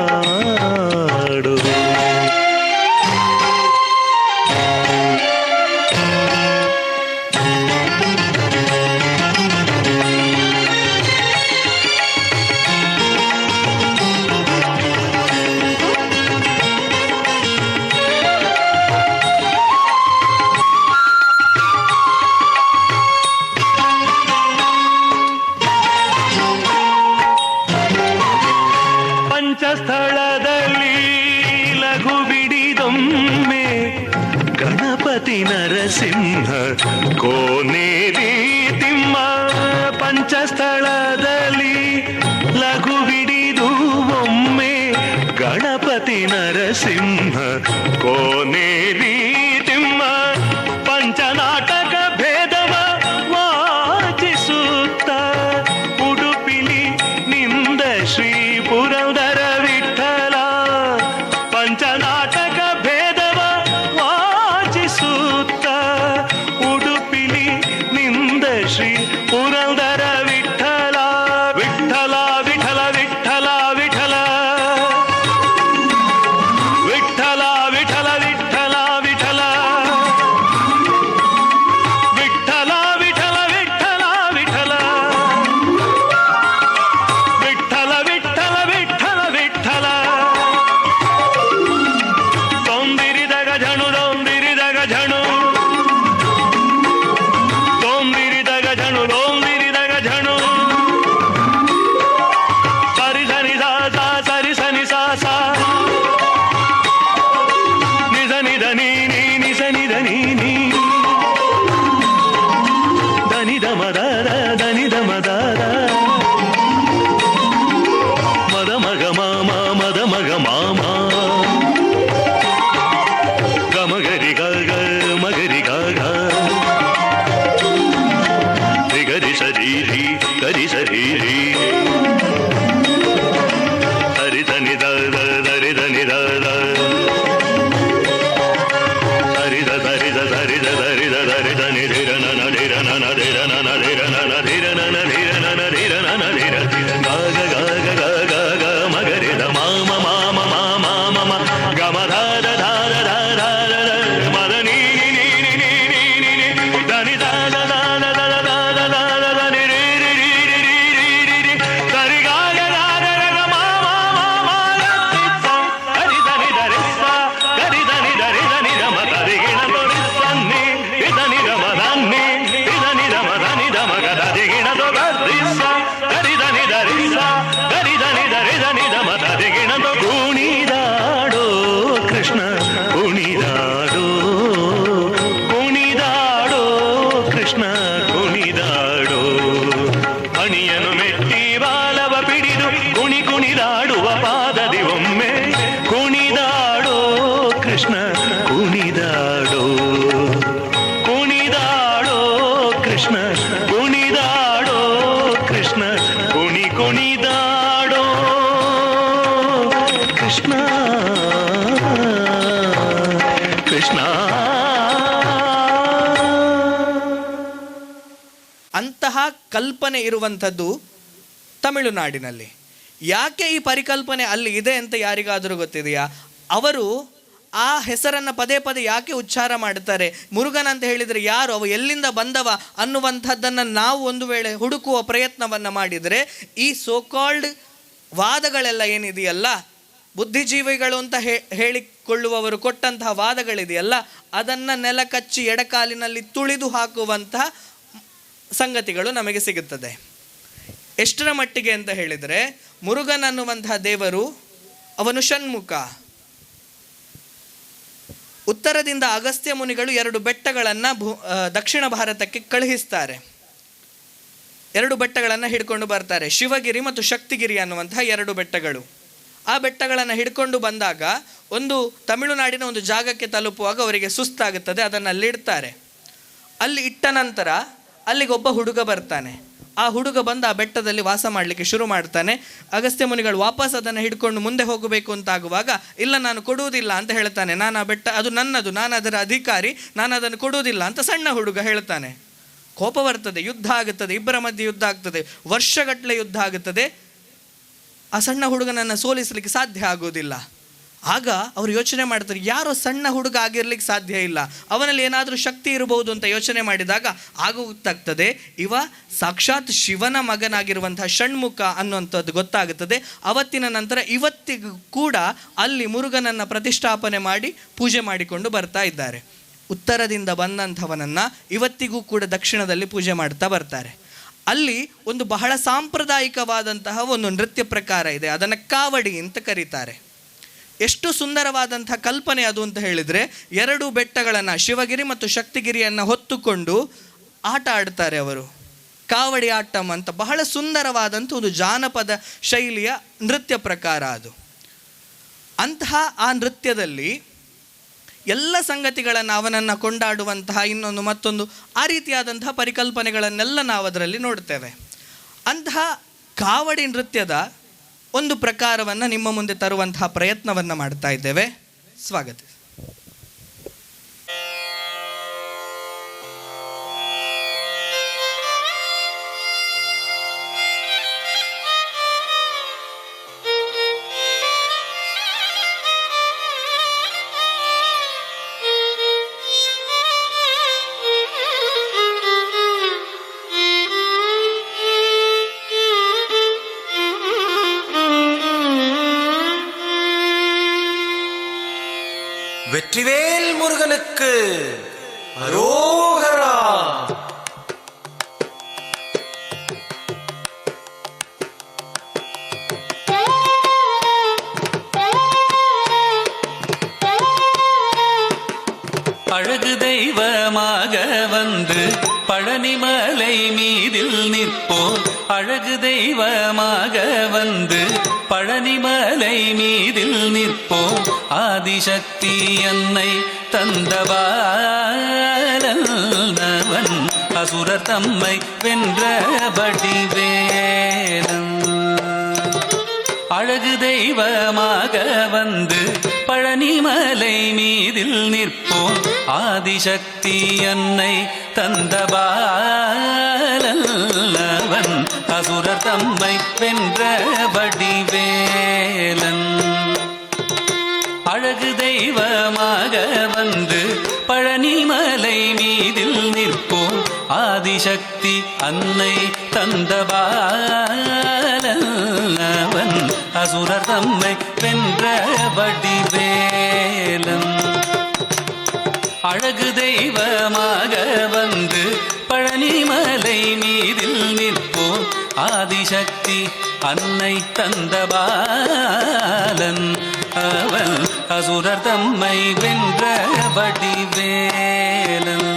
ಪಂಚಸ್ಥಳದಲ್ಲಿ ಲಘು ಬಿಡಿದೊಮ್ಮೆ ಗಣಪತಿ ನರಸಿಂಹ ಕೋನೇರಿ ತಿಮ್ಮ ಪಂಚಸ್ಥಳದಲ್ಲಿ ಲಘು ಬಿಡಿದು ಒಮ್ಮೆ ಗಣಪತಿ ನರಸಿಂಹ ಕೋನೇರಿ ತಿಮ್ಮ ಪಂಚನಾಟಕ ಭೇದವ ವಾಚಿಸುತ್ತ ಉಡುಪಿಲಿ ನಿಂದ ಶ್ರೀ ಪುರಂದರ ವಿಠಲ ಪಂಚನಾಟಕ ಭೇದವ ವಾಚಿಸುತ್ತ ಉಡುಪಿಲಿ ನಿಂದ ಶ್ರೀ ಪುರಂದರ ವಿಠಲ ವಿಠಲ ವಿಠಲ ವಿಠಲ ವಿಠಲ ವಿಠಲ ವಿಠಲ ವಿಠಲ ಕುಣಿದಾಡೋ ಕೃಷ್ಣ ಕುಣಿದಾಡೋ ಕುಣಿದಾಡೋ ಕೃಷ್ಣ ಕುಣಿದಾಡೋ ಮಣಿಯನು ಮೆಟ್ಟಿ ಬಾಲವ ಪಿಡಿದು ಕುಣಿದಾಡುವ ಪಾದದಿ ಒಮ್ಮೆ ಕುಣಿದಾಡೋ ಕೃಷ್ಣ ಕುಣಿದಾಡೋ ಕುಣಿದಾಡೋ ಕೃಷ್ಣ ಕುಣಿದಾಡೋ ಕೃಷ್ಣ ಕುಣಿದಾಡೋ ಕೃಷ್ಣ ಕೃಷ್ಣ. ಅಂತಹ ಕಲ್ಪನೆ ಇರುವಂಥದ್ದು ತಮಿಳುನಾಡಿನಲ್ಲಿ. ಯಾಕೆ ಈ ಪರಿಕಲ್ಪನೆ ಅಲ್ಲಿ ಇದೆ ಅಂತ ಯಾರಿಗಾದರೂ ಗೊತ್ತಿದೆಯಾ? ಅವರು ಆ ಹೆಸರನ್ನು ಪದೇ ಪದೇ ಯಾಕೆ ಉಚ್ಚಾರ ಮಾಡ್ತಾರೆ? ಮುರುಗನ್ ಅಂತ ಹೇಳಿದರೆ ಯಾರು, ಅವ ಎಲ್ಲಿಂದ ಬಂದವ ಅನ್ನುವಂಥದ್ದನ್ನು ನಾವು ಒಂದು ವೇಳೆ ಹುಡುಕುವ ಪ್ರಯತ್ನವನ್ನು ಮಾಡಿದರೆ ಈ ಸೋಕಾಲ್ಡ್ ವಾದಗಳೆಲ್ಲ ಏನಿದೆಯಲ್ಲ, ಬುದ್ಧಿಜೀವಿಗಳು ಅಂತ ಹೇಳಿಕೊಳ್ಳುವವರು ಕೊಟ್ಟಂತಹ ವಾದಗಳಿದೆಯಲ್ಲ, ಅದನ್ನು ನೆಲ ಕಚ್ಚಿ ಎಡಕಾಲಿನಲ್ಲಿ ತುಳಿದು ಹಾಕುವಂತಹ ಸಂಗತಿಗಳು ನಮಗೆ ಸಿಗುತ್ತದೆ. ಎಷ್ಟರ ಮಟ್ಟಿಗೆ ಅಂತ ಹೇಳಿದರೆ, ಮುರುಗನ್ ಅನ್ನುವಂತಹ ದೇವರು ಅವನು ಷಣ್ಮುಖ. ಉತ್ತರದಿಂದ ಅಗಸ್ತ್ಯ ಮುನಿಗಳು 2 ಬೆಟ್ಟಗಳನ್ನು ದಕ್ಷಿಣ ಭಾರತಕ್ಕೆ ಕಳುಹಿಸ್ತಾರೆ. 2 ಬೆಟ್ಟಗಳನ್ನು ಹಿಡ್ಕೊಂಡು ಬರ್ತಾರೆ, ಶಿವಗಿರಿ ಮತ್ತು ಶಕ್ತಿಗಿರಿ ಅನ್ನುವಂತಹ 2 ಬೆಟ್ಟಗಳು. ಆ ಬೆಟ್ಟಗಳನ್ನು ಹಿಡ್ಕೊಂಡು ಬಂದಾಗ ಒಂದು ತಮಿಳುನಾಡಿನ ಒಂದು ಜಾಗಕ್ಕೆ ತಲುಪುವಾಗ ಅವರಿಗೆ ಸುಸ್ತಾಗುತ್ತದೆ, ಅದನ್ನು ಅಲ್ಲಿಡ್ತಾರೆ. ಅಲ್ಲಿ ಇಟ್ಟ ನಂತರ ಅಲ್ಲಿಗೊಬ್ಬ ಹುಡುಗ ಬರ್ತಾನೆ. ಆ ಹುಡುಗ ಬಂದು ಆ ಬೆಟ್ಟದಲ್ಲಿ ವಾಸ ಮಾಡಲಿಕ್ಕೆ ಶುರು ಮಾಡ್ತಾನೆ. ಅಗಸ್ತ್ಯ ಮುನಿಗಳು ವಾಪಸ್ ಅದನ್ನು ಹಿಡ್ಕೊಂಡು ಮುಂದೆ ಹೋಗಬೇಕು ಅಂತಾಗುವಾಗ, ಇಲ್ಲ ನಾನು ಕೊಡುವುದಿಲ್ಲ ಅಂತ ಹೇಳ್ತಾನೆ. ನಾನು ಆ ಬೆಟ್ಟ ಅದು ನನ್ನದು, ನಾನು ಅದರ ಅಧಿಕಾರಿ, ನಾನು ಅದನ್ನು ಕೊಡುವುದಿಲ್ಲ ಅಂತ ಸಣ್ಣ ಹುಡುಗ ಹೇಳ್ತಾನೆ. ಕೋಪ ಬರ್ತದೆ, ಯುದ್ಧ ಆಗುತ್ತದೆ, ಇಬ್ಬರ ಮಧ್ಯೆ ಯುದ್ಧ ಆಗ್ತದೆ, ವರ್ಷಗಟ್ಟಲೆ ಯುದ್ಧ ಆಗುತ್ತದೆ. ಆ ಸಣ್ಣ ಹುಡುಗನನ್ನು ಸೋಲಿಸಲಿಕ್ಕೆ ಸಾಧ್ಯ ಆಗೋದಿಲ್ಲ. ಆಗ ಅವರು ಯೋಚನೆ ಮಾಡ್ತಾರೆ, ಯಾರೋ ಸಣ್ಣ ಹುಡುಗ ಆಗಿರ್ಲಿಕ್ಕೆ ಸಾಧ್ಯ ಇಲ್ಲ, ಅವನಲ್ಲಿ ಏನಾದರೂ ಶಕ್ತಿ ಇರಬಹುದು ಅಂತ ಯೋಚನೆ ಮಾಡಿದಾಗ ಆಗ ಗೊತ್ತಾಗ್ತದೆ, ಇವ ಸಾಕ್ಷಾತ್ ಶಿವನ ಮಗನಾಗಿರುವಂತಹ ಷಣ್ಮುಖ ಅನ್ನುವಂಥದ್ದು ಗೊತ್ತಾಗುತ್ತದೆ. ಅವತ್ತಿನ ನಂತರ ಇವತ್ತಿಗೂ ಕೂಡ ಅಲ್ಲಿ ಮುರುಗನನ್ನು ಪ್ರತಿಷ್ಠಾಪನೆ ಮಾಡಿ ಪೂಜೆ ಮಾಡಿಕೊಂಡು ಬರ್ತಾ ಇದ್ದಾರೆ. ಉತ್ತರದಿಂದ ಬಂದಂಥವನನ್ನು ಇವತ್ತಿಗೂ ಕೂಡ ದಕ್ಷಿಣದಲ್ಲಿ ಪೂಜೆ ಮಾಡ್ತಾ ಬರ್ತಾರೆ. ಅಲ್ಲಿ ಒಂದು ಬಹಳ ಸಾಂಪ್ರದಾಯಿಕವಾದಂತಹ ಒಂದು ನೃತ್ಯ ಪ್ರಕಾರ ಇದೆ, ಅದನ್ನು ಕಾವಡಿ ಅಂತ ಕರೀತಾರೆ. ಎಷ್ಟು ಸುಂದರವಾದಂಥ ಕಲ್ಪನೆ ಅದು ಅಂತ ಹೇಳಿದರೆ, 2 ಬೆಟ್ಟಗಳನ್ನು ಶಿವಗಿರಿ ಮತ್ತು ಶಕ್ತಿಗಿರಿಯನ್ನು ಹೊತ್ತುಕೊಂಡು ಆಟ ಆಡ್ತಾರೆ ಅವರು. ಕಾವಡಿ ಆಟಂ ಅಂತ ಬಹಳ ಸುಂದರವಾದಂಥ ಒಂದು ಜಾನಪದ ಶೈಲಿಯ ನೃತ್ಯ ಪ್ರಕಾರ ಅದು. ಅಂತಹ ಆ ನೃತ್ಯದಲ್ಲಿ ಎಲ್ಲ ಸಂಗತಿಗಳನ್ನು ಅವನನ್ನು ಕೊಂಡಾಡುವಂತಹ ಇನ್ನೊಂದು ಮತ್ತೊಂದು ಆ ರೀತಿಯಾದಂತಹ ಪರಿಕಲ್ಪನೆಗಳನ್ನೆಲ್ಲ ನಾವು ಅದರಲ್ಲಿ ನೋಡ್ತೇವೆ. ಅಂತಹ ಕಾವಡಿ ನೃತ್ಯದ ಒಂದು ಪ್ರಕಾರವನ್ನು ನಿಮ್ಮ ಮುಂದೆ ತರುವಂತಹ ಪ್ರಯತ್ನವನ್ನು ಮಾಡ್ತಾ ಇದ್ದೇವೆ. ಸ್ವಾಗತ. வெற்றிவேல் முருகனுக்கு அரோகரா. அழகு தெய்வமாக வந்து பழனிமலை மீதில் நிற்போம். அழகு தெய்வமாக வந்து பழனிமலை மீதில் நிற்போம். ஆதிசக்தி என்னை தந்தவாளவன் அசுரர் தம்மை வென்றபடி வேலன். அழகு தெய்வமாக வந்து பழனிமலை மீதில் நிற்போம். ஆதிசக்தி அன்னை தந்தபாலன் அசுரர் தம்மை வென்ற வடிவேலன் அழகு தெய்வமாக வந்து பழனிமலை மீதில் நிற்போம் ஆதிசக்தி அன்னை தந்தபாலன் அசுரர் தம்மை வென்ற வடிவேலன் அழகு தெய்வமாக வந்து பழனிமலை மீதில் நிற்போம் ஆதிசக்தி அன்னை தந்தபாலன் அவன் அசுரர் தம்மை வென்ற வடிவேலன்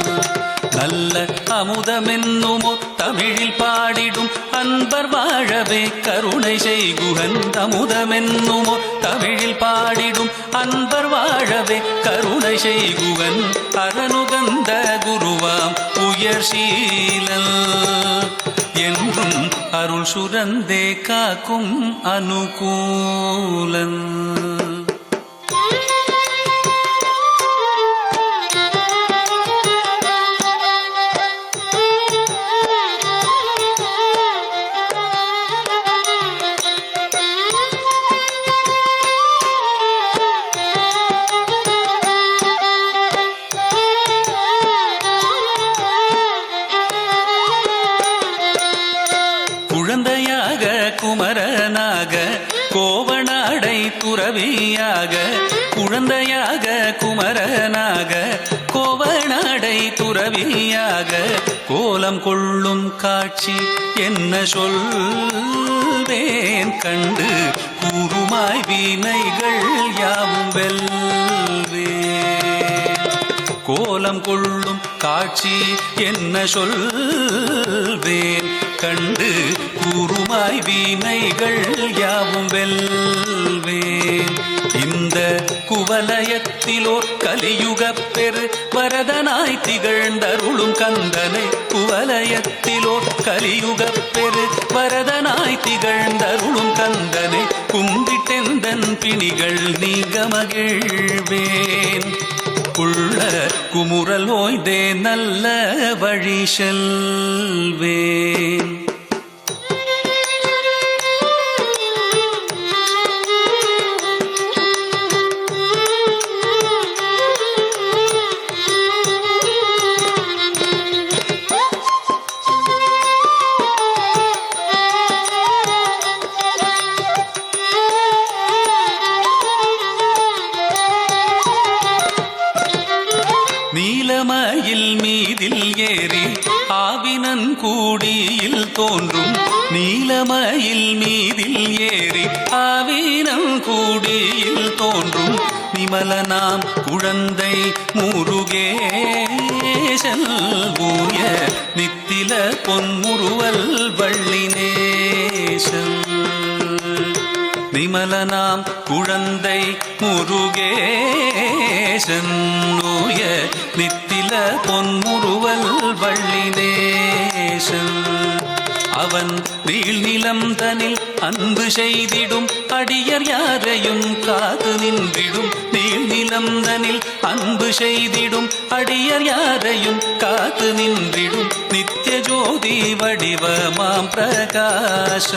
நல்ல அமுதமென்னுமோ தமிழில் பாடிடும் அன்பர் வாழவே கருணை செய்குகன் அமுதமென்னுமோ தமிழில் பாடிடும் அன்பர் வாழவே கருணை செய்குகன் அரணுகந்த குருவாம் உயர்ஷீலல் என்றும் அருள் சுரந்தே காக்கும் அனுகூலன் குழந்தையாக குமரனாக கோவணாடை துறவியாக குழந்தையாக குமரனாக கோவணாடை துறவியாக கோலம் கொள்ளும் காட்சி என்ன சொல்வேன் கண்டு கூறுமாய் வினைகள் யாவும் வெல்வேன் கோலம் கொள்ளும் காட்சி என்ன சொல்வேன் கண்டு கூறுமாய் வினைகள் யாவும் வெல்வேன் இந்த குவலயத்திலோர் கலியுகப் பெரு வரதனாய் திகழ்ந்தருளும் கந்தனை குவலயத்திலோர் கலியுகப் பெரு வரதனாய் திகழ்ந்தருளும் கந்தனை கும்பிட்டெந்தன் பிணிகள் நீங்க மகிழ்வேன் உள்ள குமுறல் ஓய்ந்தே நல்ல வழி செல்வேன் நீலமயில் மீதில் ஏறி ஆவினன் கூடியில் தோன்றும் நீலமயில் மீதில் ஏறி ஆவினன் கூடியில் தோன்றும் நிமலனாம் குழந்தை முருகேசன் ஊய நித்தில பொன்முறுவல் வள்ளினேசன் நிமலனாம் குழந்தை முருகேசன் ஊய நித்தில பொன்முறுவல் வள்ளினேசன் அவன் நீள்நிலம் தனில் அன்பு செய்திடும் அடியர் யாரையும் காத்து நின்றிடும் நீள்நிலம் தனில் அன்பு செய்திடும் அடியர் யாரையும் காத்து நின்றிடும் நித்திய ஜோதி வடிவமாம் பிரகாச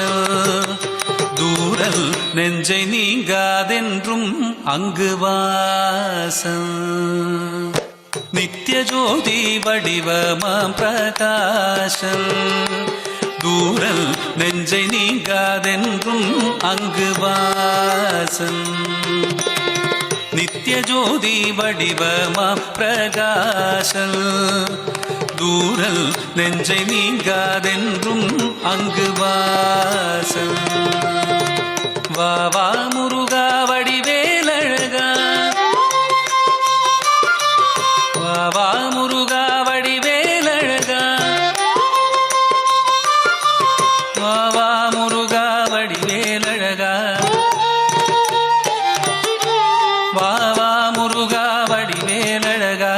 தூரல் நெஞ்சை நீங்காதென்றும் அங்கு வாசம் நித்திய ஜோதி வடிவமாம் பிரகாசம் தூரல் நெஞ்சை நீங்காதென்றும் அங்கு வாசம் நித்திய ஜோதி வடிவமாம் பிரகாசம் தூரல் நெஞ்சை நீங்காதென்றும் அங்கு வாசம் வா வா முருகா வடிவேலழகா வா வா முருகா வடிவேலழகா வா வா முருகா வடிவேலழகா வா வா முருகா வடிவேலழகா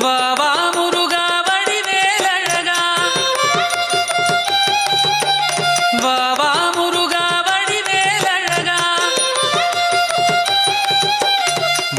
வா வா முருகா வடிவேலழகா வா வா முருகா வடி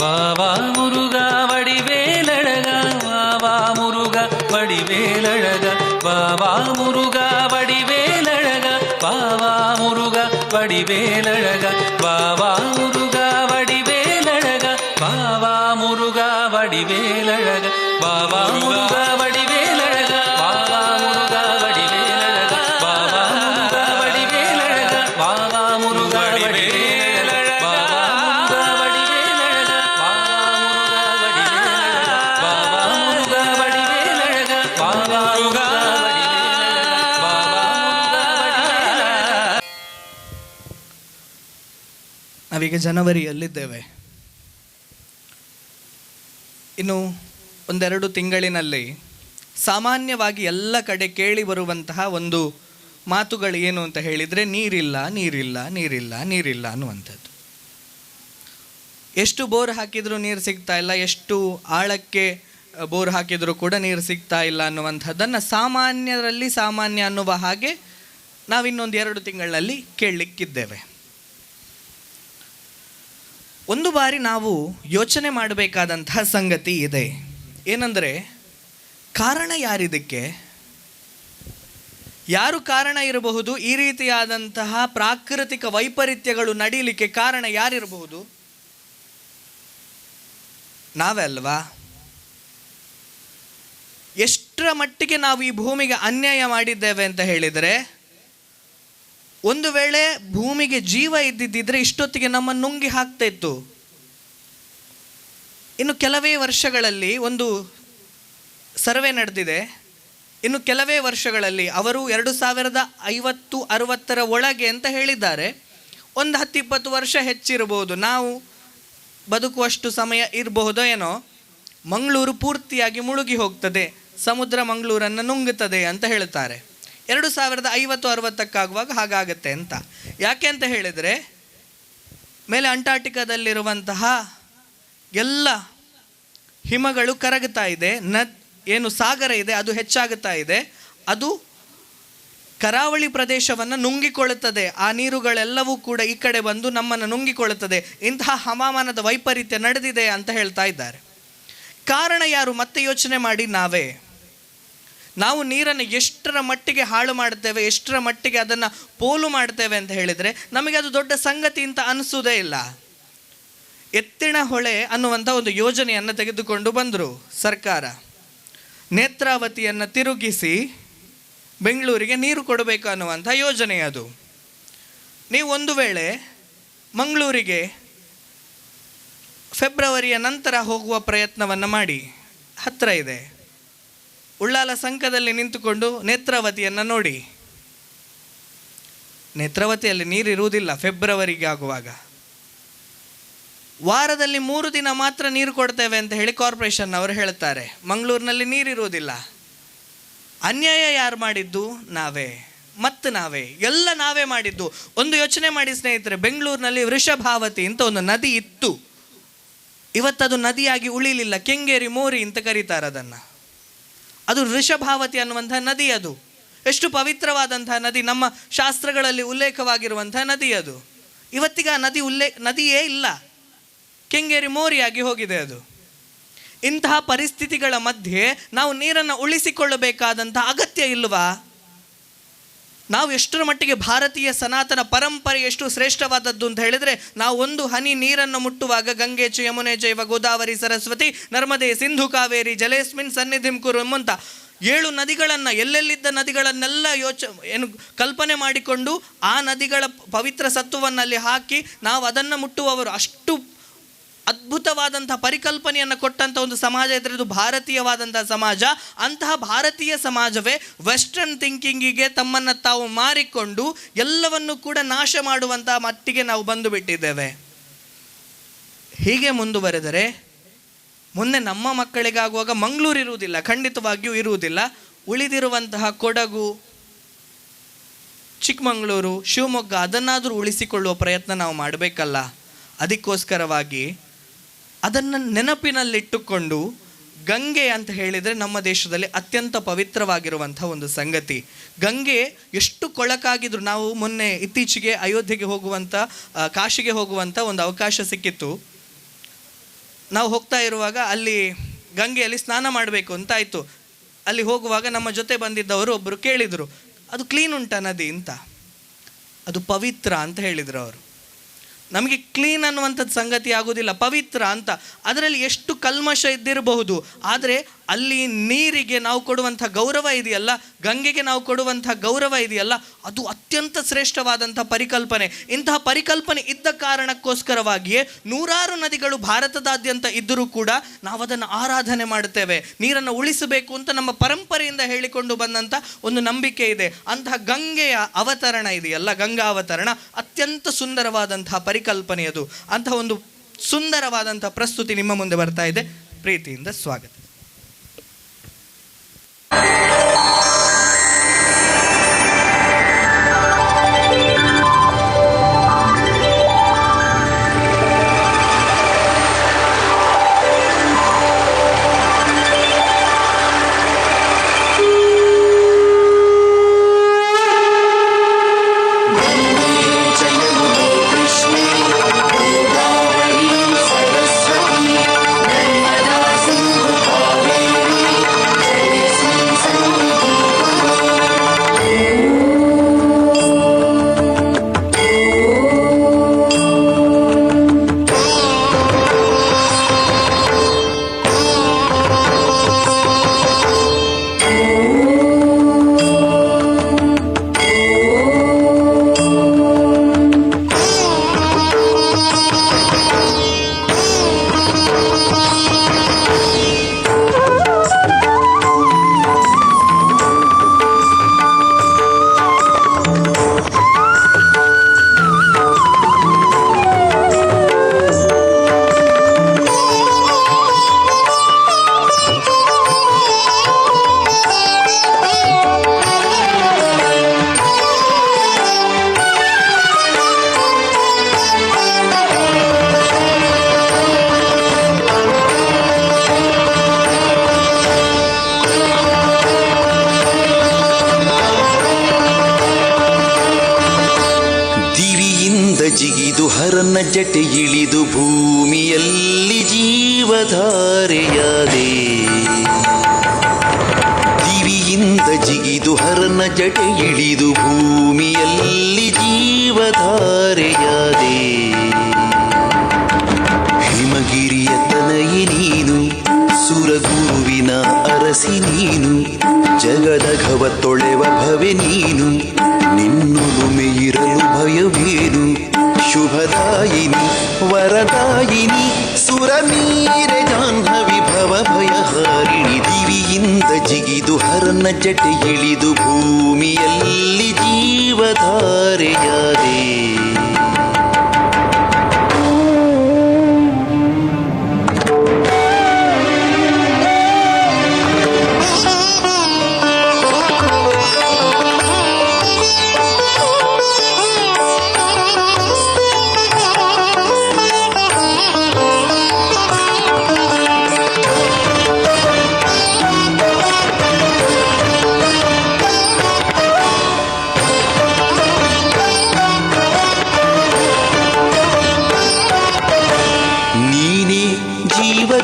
வாவா முருகா வடிவேலழகா வாவா முருகா வடிவேலழகா வாவா முருகா வடிவேலழகா வாவா முருகா வடிவேலழகா வாவா முருகா வடிவேலழகா வாவா முருகா வடிவேலழகா வாவா முருகா வடிவேலழகா வாவா முருகா வடிவேலழகா வாவா முருகா வடிவேலழகா வாவா முருகா வடிவேலழகா வாவா முருகா வடிவேலழகா வாவா முருகா வடிவேலழகா வாவா முருகா வடிவேலழகா வாவா முருகா. ನಾವೀಗ ಜನವರಿಯಲ್ಲಿದ್ದೇವೆ. ಇನ್ನು ಒಂದೆರಡು ತಿಂಗಳಿನಲ್ಲಿ ಸಾಮಾನ್ಯವಾಗಿ ಎಲ್ಲ ಕಡೆ ಕೇಳಿ ಬರುವಂತಹ ಒಂದು ಮಾತುಗಳು ಏನು ಅಂತ ಹೇಳಿದರೆ ನೀರಿಲ್ಲ ನೀರಿಲ್ಲ ನೀರಿಲ್ಲ ನೀರಿಲ್ಲ ಅನ್ನುವಂಥದ್ದು. ಎಷ್ಟು ಬೋರ್ ಹಾಕಿದರೂ ನೀರು ಸಿಗ್ತಾ ಇಲ್ಲ, ಎಷ್ಟು ಆಳಕ್ಕೆ ಬೋರ್ ಹಾಕಿದರೂ ಕೂಡ ನೀರು ಸಿಗ್ತಾ ಇಲ್ಲ ಅನ್ನುವಂಥದ್ದನ್ನು ಸಾಮಾನ್ಯರಲ್ಲಿ ಸಾಮಾನ್ಯ ಅನ್ನುವ ಹಾಗೆ ನಾವಿನ್ನೊಂದು 2 ತಿಂಗಳಲ್ಲಿ ಕೇಳಲಿಕ್ಕಿದ್ದೇವೆ. ಒಂದು ಬಾರಿ ನಾವು ಯೋಚನೆ ಮಾಡಬೇಕಾದಂತಹ ಸಂಗತಿ ಇದೆ. ಏನಂದರೆ, ಕಾರಣ ಯಾರಿದಕ್ಕೆ? ಯಾರು ಕಾರಣ ಇರಬಹುದು? ಈ ರೀತಿಯಾದಂತಹ ಪ್ರಾಕೃತಿಕ ವೈಪರೀತ್ಯಗಳು ನಡೀಲಿಕ್ಕೆ ಕಾರಣ ಯಾರಿರಬಹುದು? ನಾವೇ ಅಲ್ವಾ? ಎಷ್ಟರ ಮಟ್ಟಿಗೆ ನಾವು ಈ ಭೂಮಿಗೆ ಅನ್ಯಾಯ ಮಾಡಿದ್ದೇವೆ ಅಂತ ಹೇಳಿದರೆ, ಒಂದು ವೇಳೆ ಭೂಮಿಗೆ ಜೀವ ಇದ್ದಿದ್ದರೆ ಇಷ್ಟೊತ್ತಿಗೆ ನಮ್ಮನ್ನು ನುಂಗಿ ಹಾಕ್ತಾ ಇತ್ತು. ಇನ್ನು ಕೆಲವೇ ವರ್ಷಗಳಲ್ಲಿ ಒಂದು ಸರ್ವೆ ನಡೆದಿದೆ. ಇನ್ನು ಕೆಲವೇ ವರ್ಷಗಳಲ್ಲಿ ಅವರು 2050-60 ಒಳಗೆ ಅಂತ ಹೇಳಿದ್ದಾರೆ. ಒಂದು 10-20 ವರ್ಷ ಹೆಚ್ಚಿರಬಹುದು, ನಾವು ಬದುಕುವಷ್ಟು ಸಮಯ ಇರಬಹುದೋ ಏನೋ. ಮಂಗಳೂರು ಪೂರ್ತಿಯಾಗಿ ಮುಳುಗಿ ಹೋಗ್ತದೆ, ಸಮುದ್ರ ಮಂಗಳೂರನ್ನು ನುಂಗುತ್ತದೆ ಅಂತ ಹೇಳ್ತಾರೆ. 2050-60 ಹಾಗಾಗತ್ತೆ ಅಂತ. ಯಾಕೆ ಅಂತ ಹೇಳಿದರೆ, ಮೇಲೆ ಅಂಟಾರ್ಟಿಕಾದಲ್ಲಿರುವಂತಹ ಎಲ್ಲ ಹಿಮಗಳು ಕರಗುತ್ತಾ ಇದೆ, ಏನು ಸಾಗರ ಇದೆ ಅದು ಹೆಚ್ಚಾಗುತ್ತಾ ಇದೆ, ಅದು ಕರಾವಳಿ ಪ್ರದೇಶವನ್ನು ನುಂಗಿಕೊಳ್ಳುತ್ತದೆ. ಆ ನೀರುಗಳೆಲ್ಲವೂ ಕೂಡ ಈ ಕಡೆ ಬಂದು ನಮ್ಮನ್ನು ನುಂಗಿಕೊಳ್ಳುತ್ತದೆ. ಇಂತಹ ಹವಾಮಾನದ ವೈಪರೀತ್ಯ ನಡೆದಿದೆ ಅಂತ ಹೇಳ್ತಾ ಇದ್ದಾರೆ. ಕಾರಣ ಯಾರು? ಮತ್ತೆ ಯೋಚನೆ ಮಾಡಿ. ನಾವು ನೀರನ್ನು ಎಷ್ಟರ ಮಟ್ಟಿಗೆ ಹಾಳು ಮಾಡ್ತೇವೆ, ಎಷ್ಟರ ಮಟ್ಟಿಗೆ ಅದನ್ನು ಪೋಲು ಮಾಡ್ತೇವೆ ಅಂತ ಹೇಳಿದರೆ ನಮಗೆ ಅದು ದೊಡ್ಡ ಸಂಗತಿ ಅಂತ ಅನಿಸೋದೇ ಇಲ್ಲ. ಎತ್ತಿನ ಹೊಳೆ ಅನ್ನುವಂಥ ಒಂದು ಯೋಜನೆಯನ್ನು ತೆಗೆದುಕೊಂಡು ಬಂದರು ಸರ್ಕಾರ. ನೇತ್ರಾವತಿಯನ್ನು ತಿರುಗಿಸಿ ಬೆಂಗಳೂರಿಗೆ ನೀರು ಕೊಡಬೇಕು ಅನ್ನುವಂಥ ಯೋಜನೆ ಅದು. ನೀವು ಒಂದು ವೇಳೆ ಮಂಗಳೂರಿಗೆ ಫೆಬ್ರವರಿಯ ನಂತರ ಹೋಗುವ ಪ್ರಯತ್ನವನ್ನು ಮಾಡಿ, ಹತ್ತಿರ ಇದೆ. ಉಳ್ಳಾಲ ಸಂಕದಲ್ಲಿ ನಿಂತುಕೊಂಡು ನೇತ್ರಾವತಿಯನ್ನು ನೋಡಿ. ನೇತ್ರಾವತಿಯಲ್ಲಿ ನೀರಿರುವುದಿಲ್ಲ ಫೆಬ್ರವರಿಗೆ ಆಗುವಾಗ. ವಾರದಲ್ಲಿ 3 ದಿನ ಮಾತ್ರ ನೀರು ಕೊಡ್ತೇವೆ ಅಂತ ಹೇಳಿ ಕಾರ್ಪೊರೇಷನ್ ಅವರು ಹೇಳ್ತಾರೆ. ಮಂಗಳೂರಿನಲ್ಲಿ ನೀರಿರುವುದಿಲ್ಲ. ಅನ್ಯಾಯ ಯಾರು ಮಾಡಿದ್ದು? ನಾವೇ. ಮತ್ತು ಎಲ್ಲ ನಾವೇ ಮಾಡಿದ್ದು. ಒಂದು ಯೋಚನೆ ಮಾಡಿ ಸ್ನೇಹಿತರೆ, ಬೆಂಗಳೂರಿನಲ್ಲಿ ವೃಷಭಾವತಿ ಅಂತ ಒಂದು ನದಿ ಇತ್ತು. ಇವತ್ತದು ನದಿಯಾಗಿ ಉಳಿಲಿಲ್ಲ. ಕೆಂಗೇರಿ ಮೋರಿ ಅಂತ ಕರೀತಾರೆ ಅದನ್ನು. ಅದು ವೃಷಭಾವತಿ ಅನ್ನುವಂಥ ನದಿ. ಅದು ಎಷ್ಟು ಪವಿತ್ರವಾದಂತಹ ನದಿ, ನಮ್ಮ ಶಾಸ್ತ್ರಗಳಲ್ಲಿ ಉಲ್ಲೇಖವಾಗಿರುವಂಥ ನದಿ ಅದು. ಇವತ್ತಿಗೆ ಆ ನದಿಯೇ ಇಲ್ಲ, ಕೆಂಗೇರಿ ಮೋರಿಯಾಗಿ ಹೋಗಿದೆ ಅದು. ಇಂತಹ ಪರಿಸ್ಥಿತಿಗಳ ಮಧ್ಯೆ ನಾವು ನೀರನ್ನು ಉಳಿಸಿಕೊಳ್ಳಬೇಕಾದಂಥ ಅಗತ್ಯ ಇಲ್ವಾ? ನಾವು ಎಷ್ಟರ ಮಟ್ಟಿಗೆ ಭಾರತೀಯ ಸನಾತನ ಪರಂಪರೆ ಎಷ್ಟು ಶ್ರೇಷ್ಠವಾದದ್ದು ಅಂತ ಹೇಳಿದರೆ, ನಾವು ಒಂದು ಹನಿ ನೀರನ್ನು ಮುಟ್ಟುವಾಗ ಗಂಗೆ ಚ ಯಮುನೆ ಚೈವ ಗೋದಾವರಿ ಸರಸ್ವತಿ ನರ್ಮದೆ ಸಿಂಧು ಕಾವೇರಿ ಜಲೇಸ್ಮಿನ್ ಸನ್ನಿಧಿಂ ಕುರು ಎಂಬಂಥ 7 ನದಿಗಳನ್ನು, ಎಲ್ಲೆಲ್ಲಿದ್ದ ನದಿಗಳನ್ನೆಲ್ಲ ಕಲ್ಪನೆ ಮಾಡಿಕೊಂಡು ಆ ನದಿಗಳ ಪವಿತ್ರ ಸತ್ವವನ್ನು ಅಲ್ಲಿ ಹಾಕಿ ನಾವು ಅದನ್ನು ಮುಟ್ಟುವವರು. ಅಷ್ಟು ಅದ್ಭುತವಾದಂಥ ಪರಿಕಲ್ಪನೆಯನ್ನು ಕೊಟ್ಟಂಥ ಒಂದು ಸಮಾಜ ಇದ್ದರೆ ಇದು ಭಾರತೀಯವಾದಂಥ ಸಮಾಜ. ಅಂತಹ ಭಾರತೀಯ ಸಮಾಜವೇ ವೆಸ್ಟರ್ನ್ ಥಿಂಕಿಂಗಿಗೆ ತಮ್ಮನ್ನು ತಾವು ಮಾರಿಕೊಂಡು ಎಲ್ಲವನ್ನು ಕೂಡ ನಾಶ ಮಾಡುವಂಥ ಮಟ್ಟಿಗೆ ನಾವು ಬಂದು ಬಿಟ್ಟಿದ್ದೇವೆ. ಹೀಗೆ ಮುಂದುವರೆದರೆ ಮುಂದೆ ನಮ್ಮ ಮಕ್ಕಳಿಗಾಗುವಾಗ ಮಂಗಳೂರು ಇರುವುದಿಲ್ಲ, ಖಂಡಿತವಾಗಿಯೂ ಇರುವುದಿಲ್ಲ. ಉಳಿದಿರುವಂತಹ ಕೊಡಗು, ಚಿಕ್ಕಮಗಳೂರು, ಶಿವಮೊಗ್ಗ ಅದನ್ನಾದರೂ ಉಳಿಸಿಕೊಳ್ಳುವ ಪ್ರಯತ್ನ ನಾವು ಮಾಡಬೇಕಲ್ಲ. ಅದಕ್ಕೋಸ್ಕರವಾಗಿ ಅದನ್ನು ನೆನಪಿನಲ್ಲಿಟ್ಟುಕೊಂಡು ಗಂಗೆ ಅಂತ ಹೇಳಿದರೆ ನಮ್ಮ ದೇಶದಲ್ಲಿ ಅತ್ಯಂತ ಪವಿತ್ರವಾಗಿರುವಂಥ ಒಂದು ಸಂಗತಿ. ಗಂಗೆ ಎಷ್ಟು ಕೊಳಕಾಗಿದ್ರು, ನಾವು ಮೊನ್ನೆ ಇತ್ತೀಚೆಗೆ ಅಯೋಧ್ಯೆಗೆ ಹೋಗುವಂಥ, ಕಾಶಿಗೆ ಹೋಗುವಂಥ ಒಂದು ಅವಕಾಶ ಸಿಕ್ಕಿತ್ತು. ನಾವು ಹೋಗ್ತಾ ಇರುವಾಗ ಅಲ್ಲಿ ಗಂಗೆಯಲ್ಲಿ ಸ್ನಾನ ಮಾಡಬೇಕು ಅಂತ ಆಯಿತು. ಅಲ್ಲಿ ಹೋಗುವಾಗ ನಮ್ಮ ಜೊತೆ ಬಂದಿದ್ದವರು ಒಬ್ಬರು ಕೇಳಿದರು, ಅದು ಕ್ಲೀನ್ ಉಂಟಾ ನದಿ ಅಂತ? ಅದು ಪವಿತ್ರ ಅಂತ ಹೇಳಿದರು ಅವರು. ನಮಗೆ ಕ್ಲೀನ್ ಅನ್ನುವಂಥದ್ದು ಸಂಗತಿ ಆಗೋದಿಲ್ಲ, ಪವಿತ್ರ ಅಂತ. ಅದರಲ್ಲಿ ಎಷ್ಟು ಕಲ್ಮಶ ಇದ್ದಿರಬಹುದು, ಆದರೆ ಅಲ್ಲಿ ನೀರಿಗೆ ನಾವು ಕೊಡುವಂಥ ಗೌರವ ಇದೆಯಲ್ಲ, ಗಂಗೆಗೆ ನಾವು ಕೊಡುವಂಥ ಗೌರವ ಇದೆಯಲ್ಲ, ಅದು ಅತ್ಯಂತ ಶ್ರೇಷ್ಠವಾದಂಥ ಪರಿಕಲ್ಪನೆ. ಇಂತಹ ಪರಿಕಲ್ಪನೆ ಇದ್ದ ಕಾರಣಕ್ಕೋಸ್ಕರವಾಗಿಯೇ ನೂರಾರು ನದಿಗಳು ಭಾರತದಾದ್ಯಂತ ಇದ್ದರೂ ಕೂಡ ನಾವು ಅದನ್ನು ಆರಾಧನೆ ಮಾಡುತ್ತೇವೆ. ನೀರನ್ನು ಉಳಿಸಬೇಕು ಅಂತ ನಮ್ಮ ಪರಂಪರೆಯಿಂದ ಹೇಳಿಕೊಂಡು ಬಂದಂಥ ಒಂದು ನಂಬಿಕೆ ಇದೆ. ಅಂತಹ ಗಂಗೆಯ ಅವತರಣ ಇದೆಯಲ್ಲ, ಗಂಗಾ ಅವತರಣ ಅತ್ಯಂತ ಸುಂದರವಾದಂತಹ ಪರಿಕಲ್ಪನೆ. ಅದು ಅಂತಹ ಒಂದು ಸುಂದರವಾದಂಥ ಪ್ರಸ್ತುತಿ ನಿಮ್ಮ ಮುಂದೆ ಬರ್ತಾ ಇದೆ. ಪ್ರೀತಿಯಿಂದ ಸ್ವಾಗತ. ಜಿಗಿದು ಹರನ ಜಟೆ ಇಳಿದು ಭೂಮಿಯಲ್ಲಿ ಜೀವಧಾರೆಯಾದೆ. ದಿವಿಯಿಂದ ಜಿಗಿದು ಹರನ ಜಟೆ ಇಳಿದು ಭೂಮಿಯಲ್ಲಿ ಜೀವಧಾರೆಯಾದೆ. ಹಿಮಗಿರಿಯ ತನಯಿ ನೀನು, ಸುರಗುರುವಿನ ಅರಸಿ ನೀನು, ಜಗದ ಘವ ತೊಳೆವ ಭವೆ ನೀನು, ನಿನ್ನುಲುಮೆ ಇರಲು ಭಯವೇನು. ಶುಭದಾಯಿನಿ ವರದಾಯಿನಿ ಸುರಮೀರೆ ಜಾಹ್ನವಿ ಭವ ಭಯಹಾರಿಣಿ. ದಿವಿಯಿಂದ ಜಿಗಿದು ಹರನ ಜಟೆ ಇಳಿದು ಭೂಮಿಯಲ್ಲಿ ಜೀವಧಾರೆಯಾದೆ.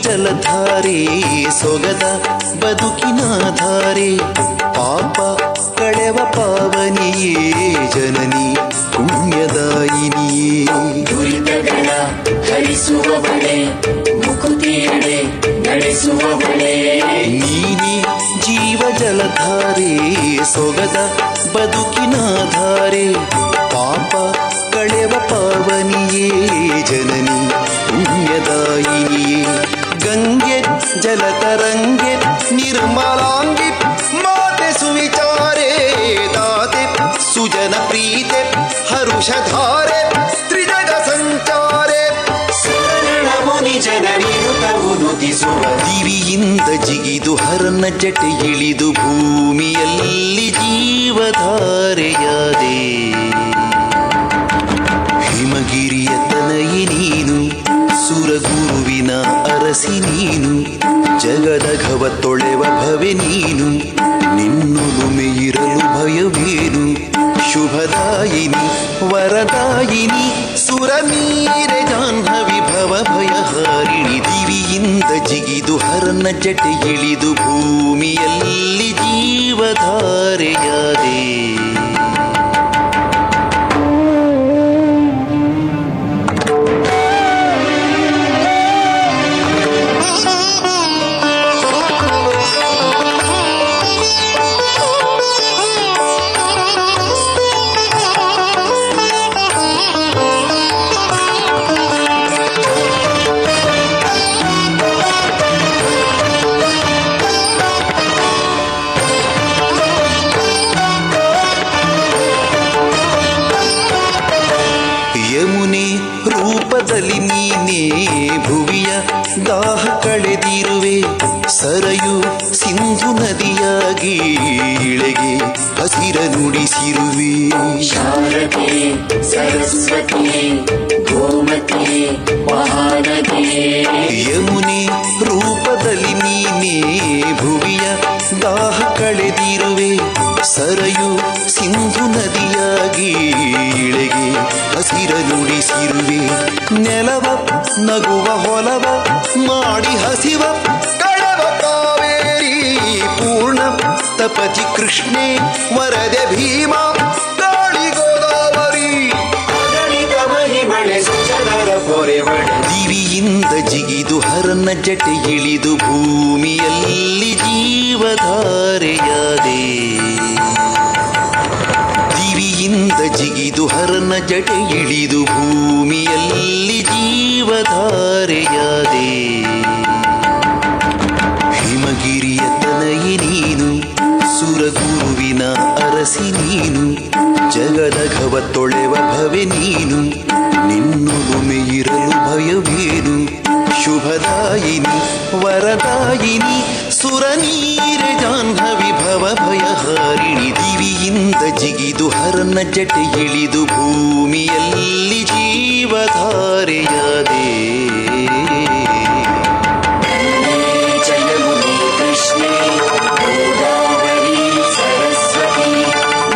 ಜಲಧಾರೆ ಸೊಗದ ಬದುಕಿನ ಧಾರೆ, ಪಾಪ ಕಳೆವ ಪಾವನಿಯೇ ಜನನಿ ಪುಣ್ಯದಾಯಿನಿಯೇ. ದುರಿತಗಳ ಹರಿಸುವವಳೆ, ಮುಕುತಿಯಡೆ ನಡೆಸುವವಳೆ. ನೀನೇ ಜೀವ ಜಲಧಾರೆ ಸೊಗದ ಬದುಕಿನ ಧಾರೆ, ಪಾಪ ಕಳೆವ ಪಾವನಿಯೇ ಜನನಿ ಪುಣ್ಯದಾಯಿನಿಯೇ. ಗಂಗೆ ಜಲತರಂಗೆ ನಿರ್ಮಲಾಂಗಿ ಮಾತೆ ಸುವಿಚಾರೆ, ದಾತೆ ಸುಜನ ಪ್ರೀತೆ ಹರುಷಧಾರೆ ತ್ರಿಜಗ ಸಂಚಾರೆ. ಸರಳ ಮುನಿ ಜನರಿರುತ್ತವು ನುತಿಸುವ. ದಿವಿಯಿಂದ ಜಿಗಿದು ಹರನ ಜಟೆ ಇಳಿದು ಭೂಮಿಯಲ್ಲಿ ಜೀವಧಾರೆಯಾದೆ. ಹಿಮಗಿರಿಯ ತನಯಿ ನೀನು, ಸುರಗುರುವಿನ ಅರಸಿ ನೀನು, ಜಗದ ಘವ ತೊಳೆವ ಭವೆ ನೀನು, ನಿನ್ನುಲುಮೆ ಇರಲು ಭಯವೇನು. ಶುಭದಾಯಿನಿ ವರದಾಯಿನಿ ಸುರನೀರೆ ಜಾಹ್ನವಿ ಭವ ಭಯಹಾರಿಣಿ ದಿವಿಯಿಂದ ಜಿಗಿದು ಹರನ ಜಟೆ ಇಳಿದು ಭೂಮಿಯಲ್ಲಿ ಜೀವಧಾರೆಯಾದೆ. ಯಮುನೆ ರೂಪದಲ್ಲಿ ನೀನೇ ಭುವಿಯ ದಾಹ ಕಳೆದಿರುವೆ. ಸರಯು ಸಿಂಧು ನದಿಯಾಗಿ ಇಳೆಗೆ ಹಸಿರ ನುಡಿಸಿರುವೆ. ಶಾರದೆ ಸರಸ್ವತಿ ಗೋಮತಿ ಮಹಾನದಿ. ಯಮುನೆ ರೂಪದಲ್ಲಿ ನೀನೇ ಭುವಿಯ ದಾಹ ಕಳೆದಿರುವೆ. ಸರಯು ಸಿಂಧು ನದಿಯಾಗಿ ಇಳೆಗೆ ಹಸಿರ ನುಡಿಸಿರುವೆ. ನೆಲವ ನಗುವ ಹೊಲವ ಮಾಡಿ ಹಸಿವ ಕಳವ ಕಾವೇರಿ ಪೂರ್ಣ ತಪತಿ ಕೃಷ್ಣೆ ವರದೆ ಭೀಮ ಗಾಳಿ ಗೋದಾವರಿ. ಅಗಣಿತ ಮಹಿಮಳೆ ಸುಜನರ ಪೊರೆವಳೆ. ದಿವಿಯಿಂದ ಜಿಗಿದು ಹರನ ಜಟೆ ಇಳಿದು ಭೂಮಿಯಲ್ಲಿ ಜೀವಧಾರೆಯಾದೆ. ದಿವಿಯಿಂದ ಜಿಗಿದು ಹರನ ಜಟೆ ಇಳಿದು ಭೂಮಿಯಲ್ಲಿ ಜೀವಧಾರೆಯಾದೆ. ಹಿಮಗಿರಿಯ ತನಯಿ ನೀನು ಸುರಗುರುವಿನ ಅರಸಿ ನೀನು. ಜಗದಘವ ತೊಳೆವ ಭವೆ ನೀನು ನಿನ್ನೊಲುಮೆ ಇರಲು ಭಯವೇನು. ಶುಭದಾಯಿನಿ ವರದಾಯಿನಿ ಸುರನೀರೆ ಜಾಹ್ನವಿ ಭವ ಭಯಹಾರಿಣಿ ದಿವಿಯಿಂದ ಜಿಗಿದು ಹರನ ಜಟೆ ಇಳಿದು ಭೂಮಿಯಲ್ಲಿ ಜೀವಧಾರೆಯಾದೆ. ಜಯಮುನಿ ಕೃಷ್ಣೆ ಗೋದಾವರಿ ಸರಸ್ವತಿ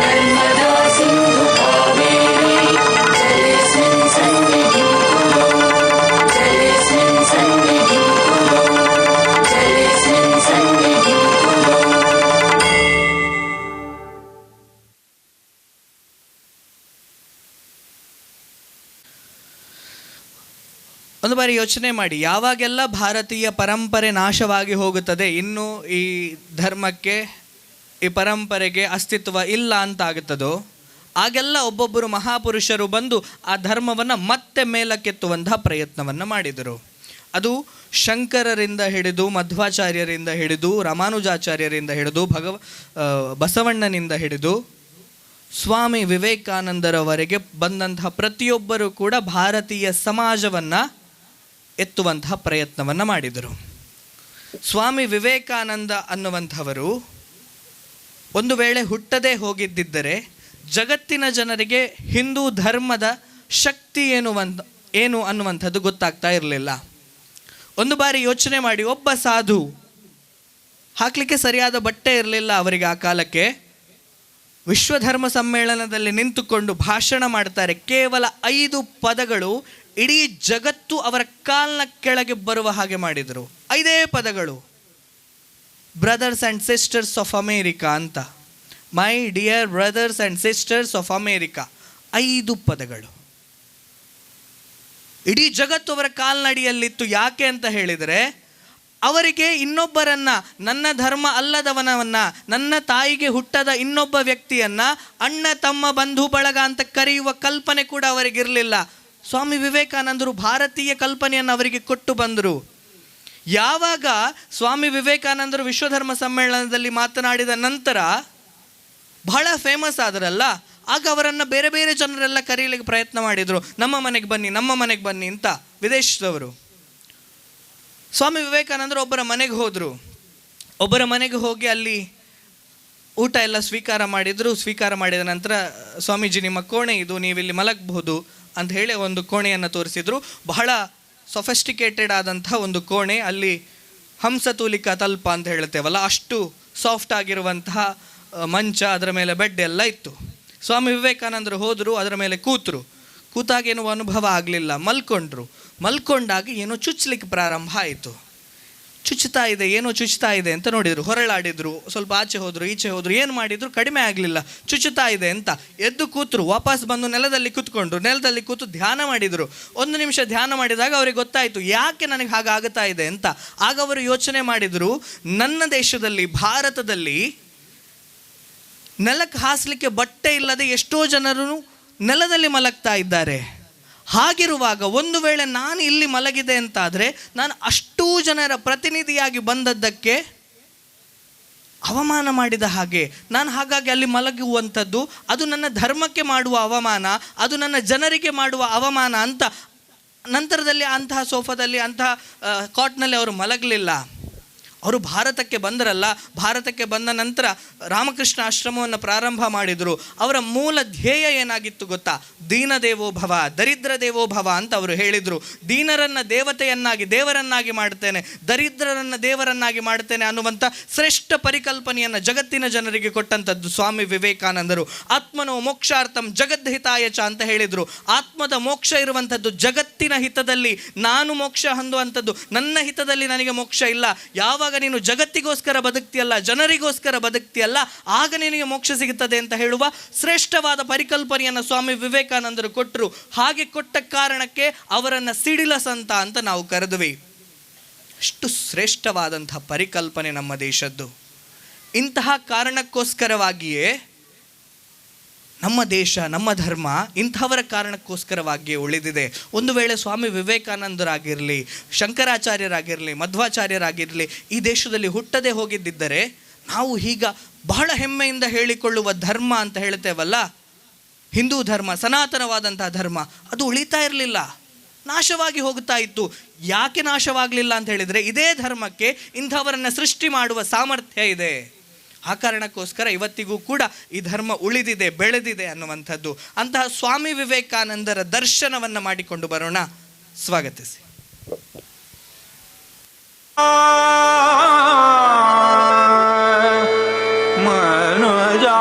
ನರ್ಮದಾ ಸಿಂಧು ಕಾವೇರಿ. ಜಯಸ್ಮಿನ್ ಸನ್ನಿಧಿಂ ಕುರು ಜಯಸ್ಮಿನ್ ಸನ್ನಿಧಿಂ ಕುರು ಜಯಸ್ಮಿನ್ ಸನ್ನಿಧಿಂ ಕುರು. ಒಂದು ಬಾರಿ ಯೋಚನೆ ಮಾಡಿ, ಯಾವಾಗೆಲ್ಲ ಭಾರತೀಯ ಪರಂಪರೆ ನಾಶವಾಗಿ ಹೋಗುತ್ತದೆ, ಇನ್ನು ಈ ಧರ್ಮಕ್ಕೆ ಈ ಪರಂಪರೆಗೆ ಅಸ್ತಿತ್ವ ಇಲ್ಲ ಅಂತ ಆಗುತ್ತದೋ, ಆಗೆಲ್ಲ ಒಬ್ಬೊಬ್ಬರು ಮಹಾಪುರುಷರು ಬಂದು ಆ ಧರ್ಮವನ್ನು ಮತ್ತೆ ಮೇಲಕ್ಕೆತ್ತುವಂತಹ ಪ್ರಯತ್ನವನ್ನು ಮಾಡಿದರು. ಅದು ಶಂಕರರಿಂದ ಹಿಡಿದು ಮಧ್ವಾಚಾರ್ಯರಿಂದ ಹಿಡಿದು ರಾಮಾನುಜಾಚಾರ್ಯರಿಂದ ಹಿಡಿದು ಬಸವಣ್ಣನಿಂದ ಹಿಡಿದು ಸ್ವಾಮಿ ವಿವೇಕಾನಂದರವರೆಗೆ ಬಂದಂತಹ ಪ್ರತಿಯೊಬ್ಬರೂ ಕೂಡ ಭಾರತೀಯ ಸಮಾಜವನ್ನು ಎತ್ತುವಂತಹ ಪ್ರಯತ್ನವನ್ನು ಮಾಡಿದರು. ಸ್ವಾಮಿ ವಿವೇಕಾನಂದ ಅನ್ನುವಂಥವರು ಒಂದು ವೇಳೆ ಹುಟ್ಟದೇ ಹೋಗಿದ್ದಿದ್ದರೆ ಜಗತ್ತಿನ ಜನರಿಗೆ ಹಿಂದೂ ಧರ್ಮದ ಶಕ್ತಿ ಏನು ಅನ್ನುವಂಥದ್ದು ಗೊತ್ತಾಗ್ತಾ ಇರಲಿಲ್ಲ. ಒಂದು ಬಾರಿ ಯೋಚನೆ ಮಾಡಿ, ಒಬ್ಬ ಸಾಧು, ಹಾಕಲಿಕ್ಕೆ ಸರಿಯಾದ ಬಟ್ಟೆ ಇರಲಿಲ್ಲ ಅವರಿಗೆ ಆ ಕಾಲಕ್ಕೆ, ವಿಶ್ವಧರ್ಮ ಸಮ್ಮೇಳನದಲ್ಲಿ ನಿಂತುಕೊಂಡು ಭಾಷಣ ಮಾಡ್ತಾರೆ. ಕೇವಲ 5 ಪದಗಳು ಇಡೀ ಜಗತ್ತು ಅವರ ಕಾಲಿನ ಕೆಳಗೆ ಬರುವ ಹಾಗೆ ಮಾಡಿದರು. 5 ಪದಗಳು, brothers and sisters of America ಅಂತ. My dear brothers and sisters of America, 5 ಪದಗಳು. ಇಡೀ ಜಗತ್ತು ಅವರ ಕಾಲ್ನಡಿಯಲ್ಲಿತ್ತು. ಯಾಕೆ ಅಂತ ಹೇಳಿದರೆ, ಅವರಿಗೆ ಇನ್ನೊಬ್ಬರನ್ನ, ನನ್ನ ಧರ್ಮ ಅಲ್ಲದವನವನ್ನ, ನನ್ನ ತಾಯಿಗೆ ಹುಟ್ಟದ ಇನ್ನೊಬ್ಬ ವ್ಯಕ್ತಿಯನ್ನ ಅಣ್ಣ ತಮ್ಮ ಬಂಧು ಬಳಗ ಅಂತ ಕರೆಯುವ ಕಲ್ಪನೆ ಕೂಡ ಅವರಿಗಿರಲಿಲ್ಲ. ಸ್ವಾಮಿ ವಿವೇಕಾನಂದರು ಭಾರತೀಯ ಕಲ್ಪನೆಯನ್ನು ಅವರಿಗೆ ಕೊಟ್ಟು ಬಂದರು. ಯಾವಾಗ ಸ್ವಾಮಿ ವಿವೇಕಾನಂದರು ವಿಶ್ವಧರ್ಮ ಸಮ್ಮೇಳನದಲ್ಲಿ ಮಾತನಾಡಿದ ನಂತರ ಬಹಳ ಫೇಮಸ್ ಆದರಲ್ಲ, ಆಗ ಅವರನ್ನು ಬೇರೆ ಬೇರೆ ಜನರೆಲ್ಲ ಕರೀಲಿಕ್ಕೆ ಪ್ರಯತ್ನ ಮಾಡಿದರು. ನಮ್ಮ ಮನೆಗೆ ಬನ್ನಿ ಅಂತ ವಿದೇಶದವರು. ಸ್ವಾಮಿ ವಿವೇಕಾನಂದರು ಒಬ್ಬರ ಮನೆಗೆ ಹೋದರು. ಒಬ್ಬರ ಮನೆಗೆ ಹೋಗಿ ಅಲ್ಲಿ ಊಟ ಎಲ್ಲ ಸ್ವೀಕಾರ ಮಾಡಿದರು. ಸ್ವೀಕಾರ ಮಾಡಿದ ನಂತರ, ಸ್ವಾಮೀಜಿ ನಿಮ್ಮ ಕೋಣೆ ಇದು, ನೀವಿಲ್ಲಿ ಮಲಗಬಹುದು ಅಂತ ಹೇಳಿ ಒಂದು ಕೋಣೆಯನ್ನು ತೋರಿಸಿದರು. ಬಹಳ ಸೊಫೆಸ್ಟಿಕೇಟೆಡ್ ಆದಂಥ ಒಂದು ಕೋಣೆ. ಅಲ್ಲಿ ಹಂಸತೂಲಿಕಾ ತಲ್ಪ ಅಂತ ಹೇಳ್ತೇವಲ್ಲ, ಅಷ್ಟು ಸಾಫ್ಟ್ ಆಗಿರುವಂತಹ ಮಂಚ, ಅದರ ಮೇಲೆ ಬೆಡ್ ಎಲ್ಲ ಇತ್ತು. ಸ್ವಾಮಿ ವಿವೇಕಾನಂದರು ಹೋದರು, ಅದರ ಮೇಲೆ ಕೂತಾಗ ಏನೋ ಅನುಭವ ಆಗಲಿಲ್ಲ, ಮಲ್ಕೊಂಡಾಗ ಏನೋ ಚುಚ್ಚಲಿಕ್ಕೆ ಪ್ರಾರಂಭ ಆಯಿತು. ಚುಚ್ಚುತ್ತಾ ಇದೆ ಅಂತ ನೋಡಿದರು, ಹೊರಳಾಡಿದ್ರು, ಸ್ವಲ್ಪ ಆಚೆ ಹೋದರು ಈಚೆ ಹೋದರು, ಏನು ಮಾಡಿದ್ರು ಕಡಿಮೆ ಆಗಲಿಲ್ಲ, ಚುಚ್ಚುತ್ತಾ ಇದೆ ಅಂತ ಎದ್ದು ಕೂತರು. ವಾಪಸ್ ಬಂದು ನೆಲದಲ್ಲಿ ಕೂತು ಧ್ಯಾನ ಮಾಡಿದರು. 1 ನಿಮಿಷ ಧ್ಯಾನ ಮಾಡಿದಾಗ ಅವರಿಗೆ ಗೊತ್ತಾಯಿತು ಯಾಕೆ ನನಗೆ ಹಾಗಾಗುತ್ತಾ ಇದೆ ಅಂತ. ಆಗ ಅವರು ಯೋಚನೆ ಮಾಡಿದರು, ನನ್ನ ದೇಶದಲ್ಲಿ ಭಾರತದಲ್ಲಿ ನೆಲಕ್ಕೆ ಹಾಸಲಿಕ್ಕೆ ಬಟ್ಟೆ ಇಲ್ಲದೆ ಎಷ್ಟೋ ಜನರು ನೆಲದಲ್ಲಿ ಮಲಗ್ತಾ ಇದ್ದಾರೆ. ಹಾಗಿರುವಾಗ ಒಂದು ವೇಳೆ ನಾನು ಇಲ್ಲಿ ಮಲಗಿದೆ ಅಂತಾದರೆ ನಾನು ಅಷ್ಟೂ ಜನರ ಪ್ರತಿನಿಧಿಯಾಗಿ ಬಂದದ್ದಕ್ಕೆ ಅವಮಾನ ಮಾಡಿದ ಹಾಗೆ. ನಾನು ಹಾಗಾಗಿ ಅಲ್ಲಿ ಮಲಗುವಂಥದ್ದು ಅದು ನನ್ನ ಧರ್ಮಕ್ಕೆ ಮಾಡುವ ಅವಮಾನ, ಅದು ನನ್ನ ಜನರಿಗೆ ಮಾಡುವ ಅವಮಾನ ಅಂತ ನಂತರದಲ್ಲಿ ಅಂತಹ ಸೋಫಾದಲ್ಲಿ ಅಂತಹ ಕಾಟ್ನಲ್ಲಿ ಅವರು ಮಲಗಲಿಲ್ಲ. ಅವರು ಭಾರತಕ್ಕೆ ಬಂದರಲ್ಲ, ಭಾರತಕ್ಕೆ ಬಂದ ನಂತರ ರಾಮಕೃಷ್ಣ ಆಶ್ರಮವನ್ನು ಪ್ರಾರಂಭ ಮಾಡಿದರು. ಅವರ ಮೂಲ ಧ್ಯೇಯ ಏನಾಗಿತ್ತು ಗೊತ್ತಾ? ದೀನದೇವೋ ಭವ, ದರಿದ್ರ ದೇವೋ ಭವ ಅಂತ ಅವರು ಹೇಳಿದರು. ದೀನರನ್ನು ದೇವರನ್ನಾಗಿ ಮಾಡ್ತೇನೆ, ದರಿದ್ರರನ್ನು ದೇವರನ್ನಾಗಿ ಮಾಡ್ತೇನೆ ಅನ್ನುವಂಥ ಶ್ರೇಷ್ಠ ಪರಿಕಲ್ಪನೆಯನ್ನು ಜಗತ್ತಿನ ಜನರಿಗೆ ಕೊಟ್ಟಂಥದ್ದು ಸ್ವಾಮಿ ವಿವೇಕಾನಂದರು. ಆತ್ಮನೋ ಮೋಕ್ಷಾರ್ಥಂ ಜಗದ್ಹಿತಾಯ ಚ ಅಂತ ಹೇಳಿದರು. ಆತ್ಮದ ಮೋಕ್ಷ ಇರುವಂಥದ್ದು ಜಗತ್ತಿನ ಹಿತದಲ್ಲಿ. ನಾನು ಮೋಕ್ಷ ಹೊಂದುವಂಥದ್ದು ನನ್ನ ಹಿತದಲ್ಲಿ ನನಗೆ ಮೋಕ್ಷ ಇಲ್ಲ. ಯಾವಾಗ ನೀನು ಜಗತ್ತಿಗೋಸ್ಕರ ಬದುಕ್ತಿಯಲ್ಲ, ಜನರಿಗೋಸ್ಕರ ಬದುಕ್ತಿಯಲ್ಲ, ಆಗ ನಿನಗೆ ಮೋಕ್ಷ ಸಿಗುತ್ತದೆ ಅಂತ ಹೇಳುವ ಶ್ರೇಷ್ಠವಾದ ಪರಿಕಲ್ಪನೆಯನ್ನು ಸ್ವಾಮಿ ವಿವೇಕಾನಂದರು ಕೊಟ್ಟರು. ಹಾಗೆ ಕೊಟ್ಟ ಕಾರಣಕ್ಕೆ ಅವರನ್ನು ಸಿಡಿಲ ಸಂತ ಅಂತ ನಾವು ಕರೆದ್ವಿ. ಅಷ್ಟು ಶ್ರೇಷ್ಠವಾದಂತಹ ಪರಿಕಲ್ಪನೆ ನಮ್ಮ ದೇಶದ್ದು. ಇಂತಹ ಕಾರಣಕ್ಕೋಸ್ಕರವಾಗಿಯೇ ನಮ್ಮ ದೇಶ, ನಮ್ಮ ಧರ್ಮ ಇಂಥವರ ಕಾರಣಕ್ಕೋಸ್ಕರವಾಗಿಯೇ ಉಳಿದಿದೆ. ಒಂದು ವೇಳೆ ಸ್ವಾಮಿ ವಿವೇಕಾನಂದರಾಗಿರಲಿ, ಶಂಕರಾಚಾರ್ಯರಾಗಿರಲಿ, ಮಧ್ವಾಚಾರ್ಯರಾಗಿರಲಿ ಈ ದೇಶದಲ್ಲಿ ಹುಟ್ಟದೇ ಹೋಗಿದ್ದರೆ ನಾವು ಈಗ ಬಹಳ ಹೆಮ್ಮೆಯಿಂದ ಹೇಳಿಕೊಳ್ಳುವ ಧರ್ಮ ಅಂತ ಹೇಳ್ತೇವಲ್ಲ, ಹಿಂದೂ ಧರ್ಮ, ಸನಾತನವಾದಂತಹ ಧರ್ಮ, ಅದು ಉಳಿತಾ ಇರಲಿಲ್ಲ, ನಾಶವಾಗಿ ಹೋಗ್ತಾ ಇತ್ತು. ಯಾಕೆ ನಾಶವಾಗಲಿಲ್ಲ ಅಂತ ಹೇಳಿದರೆ ಇದೇ ಧರ್ಮಕ್ಕೆ ಇಂಥವರನ್ನು ಸೃಷ್ಟಿ ಮಾಡುವ ಸಾಮರ್ಥ್ಯ ಇದೆ. ಆ ಕಾರಣಕ್ಕೋಸ್ಕರ ಇವತ್ತಿಗೂ ಕೂಡ ಈ ಧರ್ಮ ಉಳಿದಿದೆ, ಬೆಳೆದಿದೆ ಅನ್ನುವಂಥದ್ದು. ಅಂತಹ ಸ್ವಾಮಿ ವಿವೇಕಾನಂದರ ದರ್ಶನವನ್ನು ಮಾಡಿಕೊಂಡು ಬರೋಣ. ಸ್ವಾಗತಿಸಿ. ಮನೋಜಾ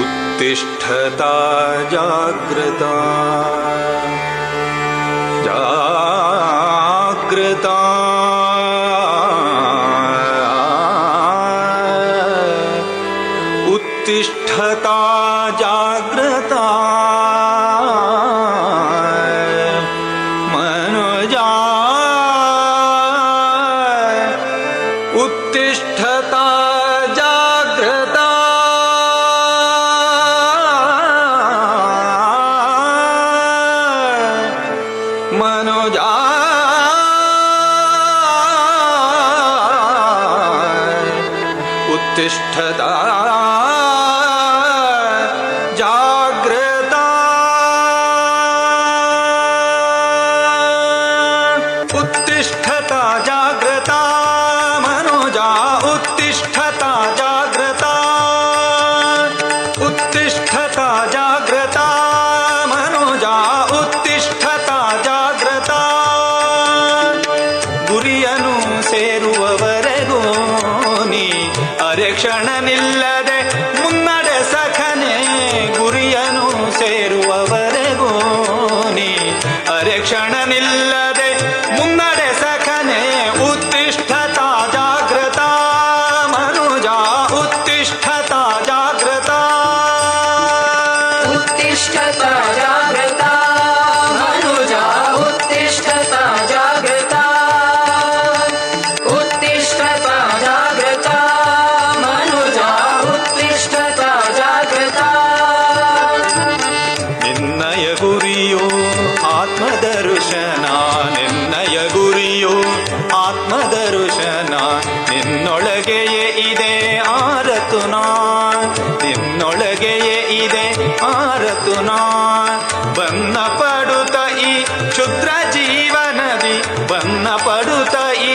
ಉತ್ತಿಷ್ಠತಾ ಜಾಗೃತಾ उत्तिष्ठता जाग्रता मनोजा उत्तिष्ठता जाग्रता मनोजा उत्तिष्ठता जाग्रता उत्तिष्ठता जाग्रता मनोजा उत्तिष्ठता जाग्रता उत्तिष्ठता जाग्रता मनोजा उत्तिष्ठता जाग्रता ಗುರಿಯನ್ನು ಸೇರುವವರೆಗೂ ನೀ ಅರೆಕ್ಷಣ ನಿಲ್ಲದೆ ಮುನ್ನಡೆ ಸಖನೆ. ಗುರಿಯನ್ನು ಸೇರುವವರೆಗೂ ನೀ ಅರೆಕ್ಷಣ ನಿಲ್ಲದೆ ಮುನ್ನಡೆ ಸಖನೆ. ಉತ್ತಿಷ್ಠತಾ ಜಾಗೃತಾ ಮನುಜ ಉತ್ತಿಷ್ಠತಾ ಜಾಗೃತಾ उत्तिष्ठता जागृता मनुजा उत्तिष्ठता जागृता उत्तिष्ठता जागृता मनुजा उत्तिष्ठता जागृता. ನಿನ್ನಯ ಗುರಿಯೋ ಆತ್ಮದರ್ಶನ, ನಿನ್ನಯ ಗುರಿಯೋ ಆತ್ಮದರ್ಶನ. ನಿನ್ನೊಳಗೆಯೇ ಇದೆ ಆರತುನಾ, ನಿನ್ನೊಳಗೆಯೇ ಇದೆ ಆರತುನಾ. ಬನ್ನ ಪಡುತ್ತ ಈ ಕ್ಷುದ್ರ ಜೀವನದಿ, ಬನ್ನ ಪಡುತ್ತ ಈ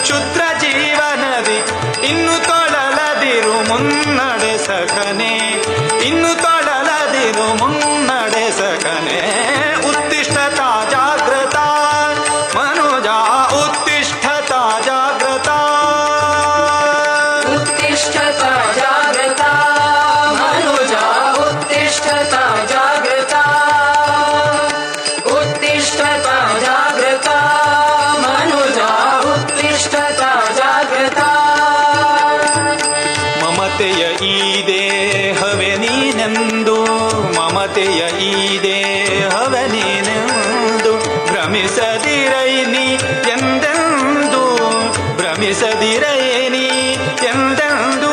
ಕ್ಷುದ್ರ ಜೀವನದಿ. ಇನ್ನು ತೊಳಲದಿರು ಮುನ್ನಡೆ ಸಖನೆ, ಇನ್ನು ತೊಳಲದಿರು ಮುನ್ನಡೆ ಸಖನೆ. ಉತ್ತಿಷ್ಠತಾ ಜಾಗೃತಾ ಮನುಜ ಉತ್ತಿಷ್ಠತಾ ಜಾಗೃತಾ ದೇಹವೇ ನೀನೆಂದು ಭ್ರಮಿಸದಿರೈ ನೀ ಎಂದೆಂದು ಭ್ರಮಿಸದಿರೈ ನೀ ಎಂದೆಂದು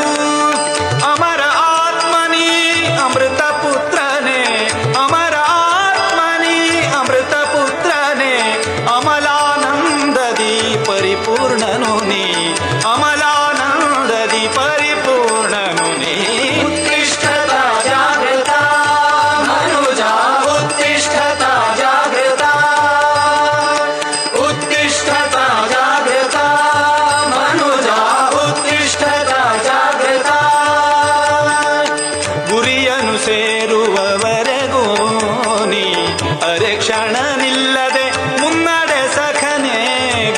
ಅಮರ ಆತ್ಮನಿ ಅಮೃತ ಪುತ್ರನೇ ಅಮರ ಆತ್ಮನಿ ಅಮೃತ ಪುತ್ರನೇ ಅಮಲಾನಂದದಿ ಪರಿಪೂರ್ಣನು ನೀ ಅಮಲಾನಂದದಿ ಪರಿಪೂರ್ಣನು ನೀ उत्तिष्ठत जागृत मनुजा उत्तिष्ठत जागृत उत्तिष्ठत जागृत मनुजा उत्तिष्ठत जागृत ಗುರಿಯನ್ನು ಸೇರುವವರೆಗೂ ನೀ ಅರೆ ಕ್ಷಣ ನಿಲ್ಲದೆ ಮುನ್ನಡೆ ಸಖನೆ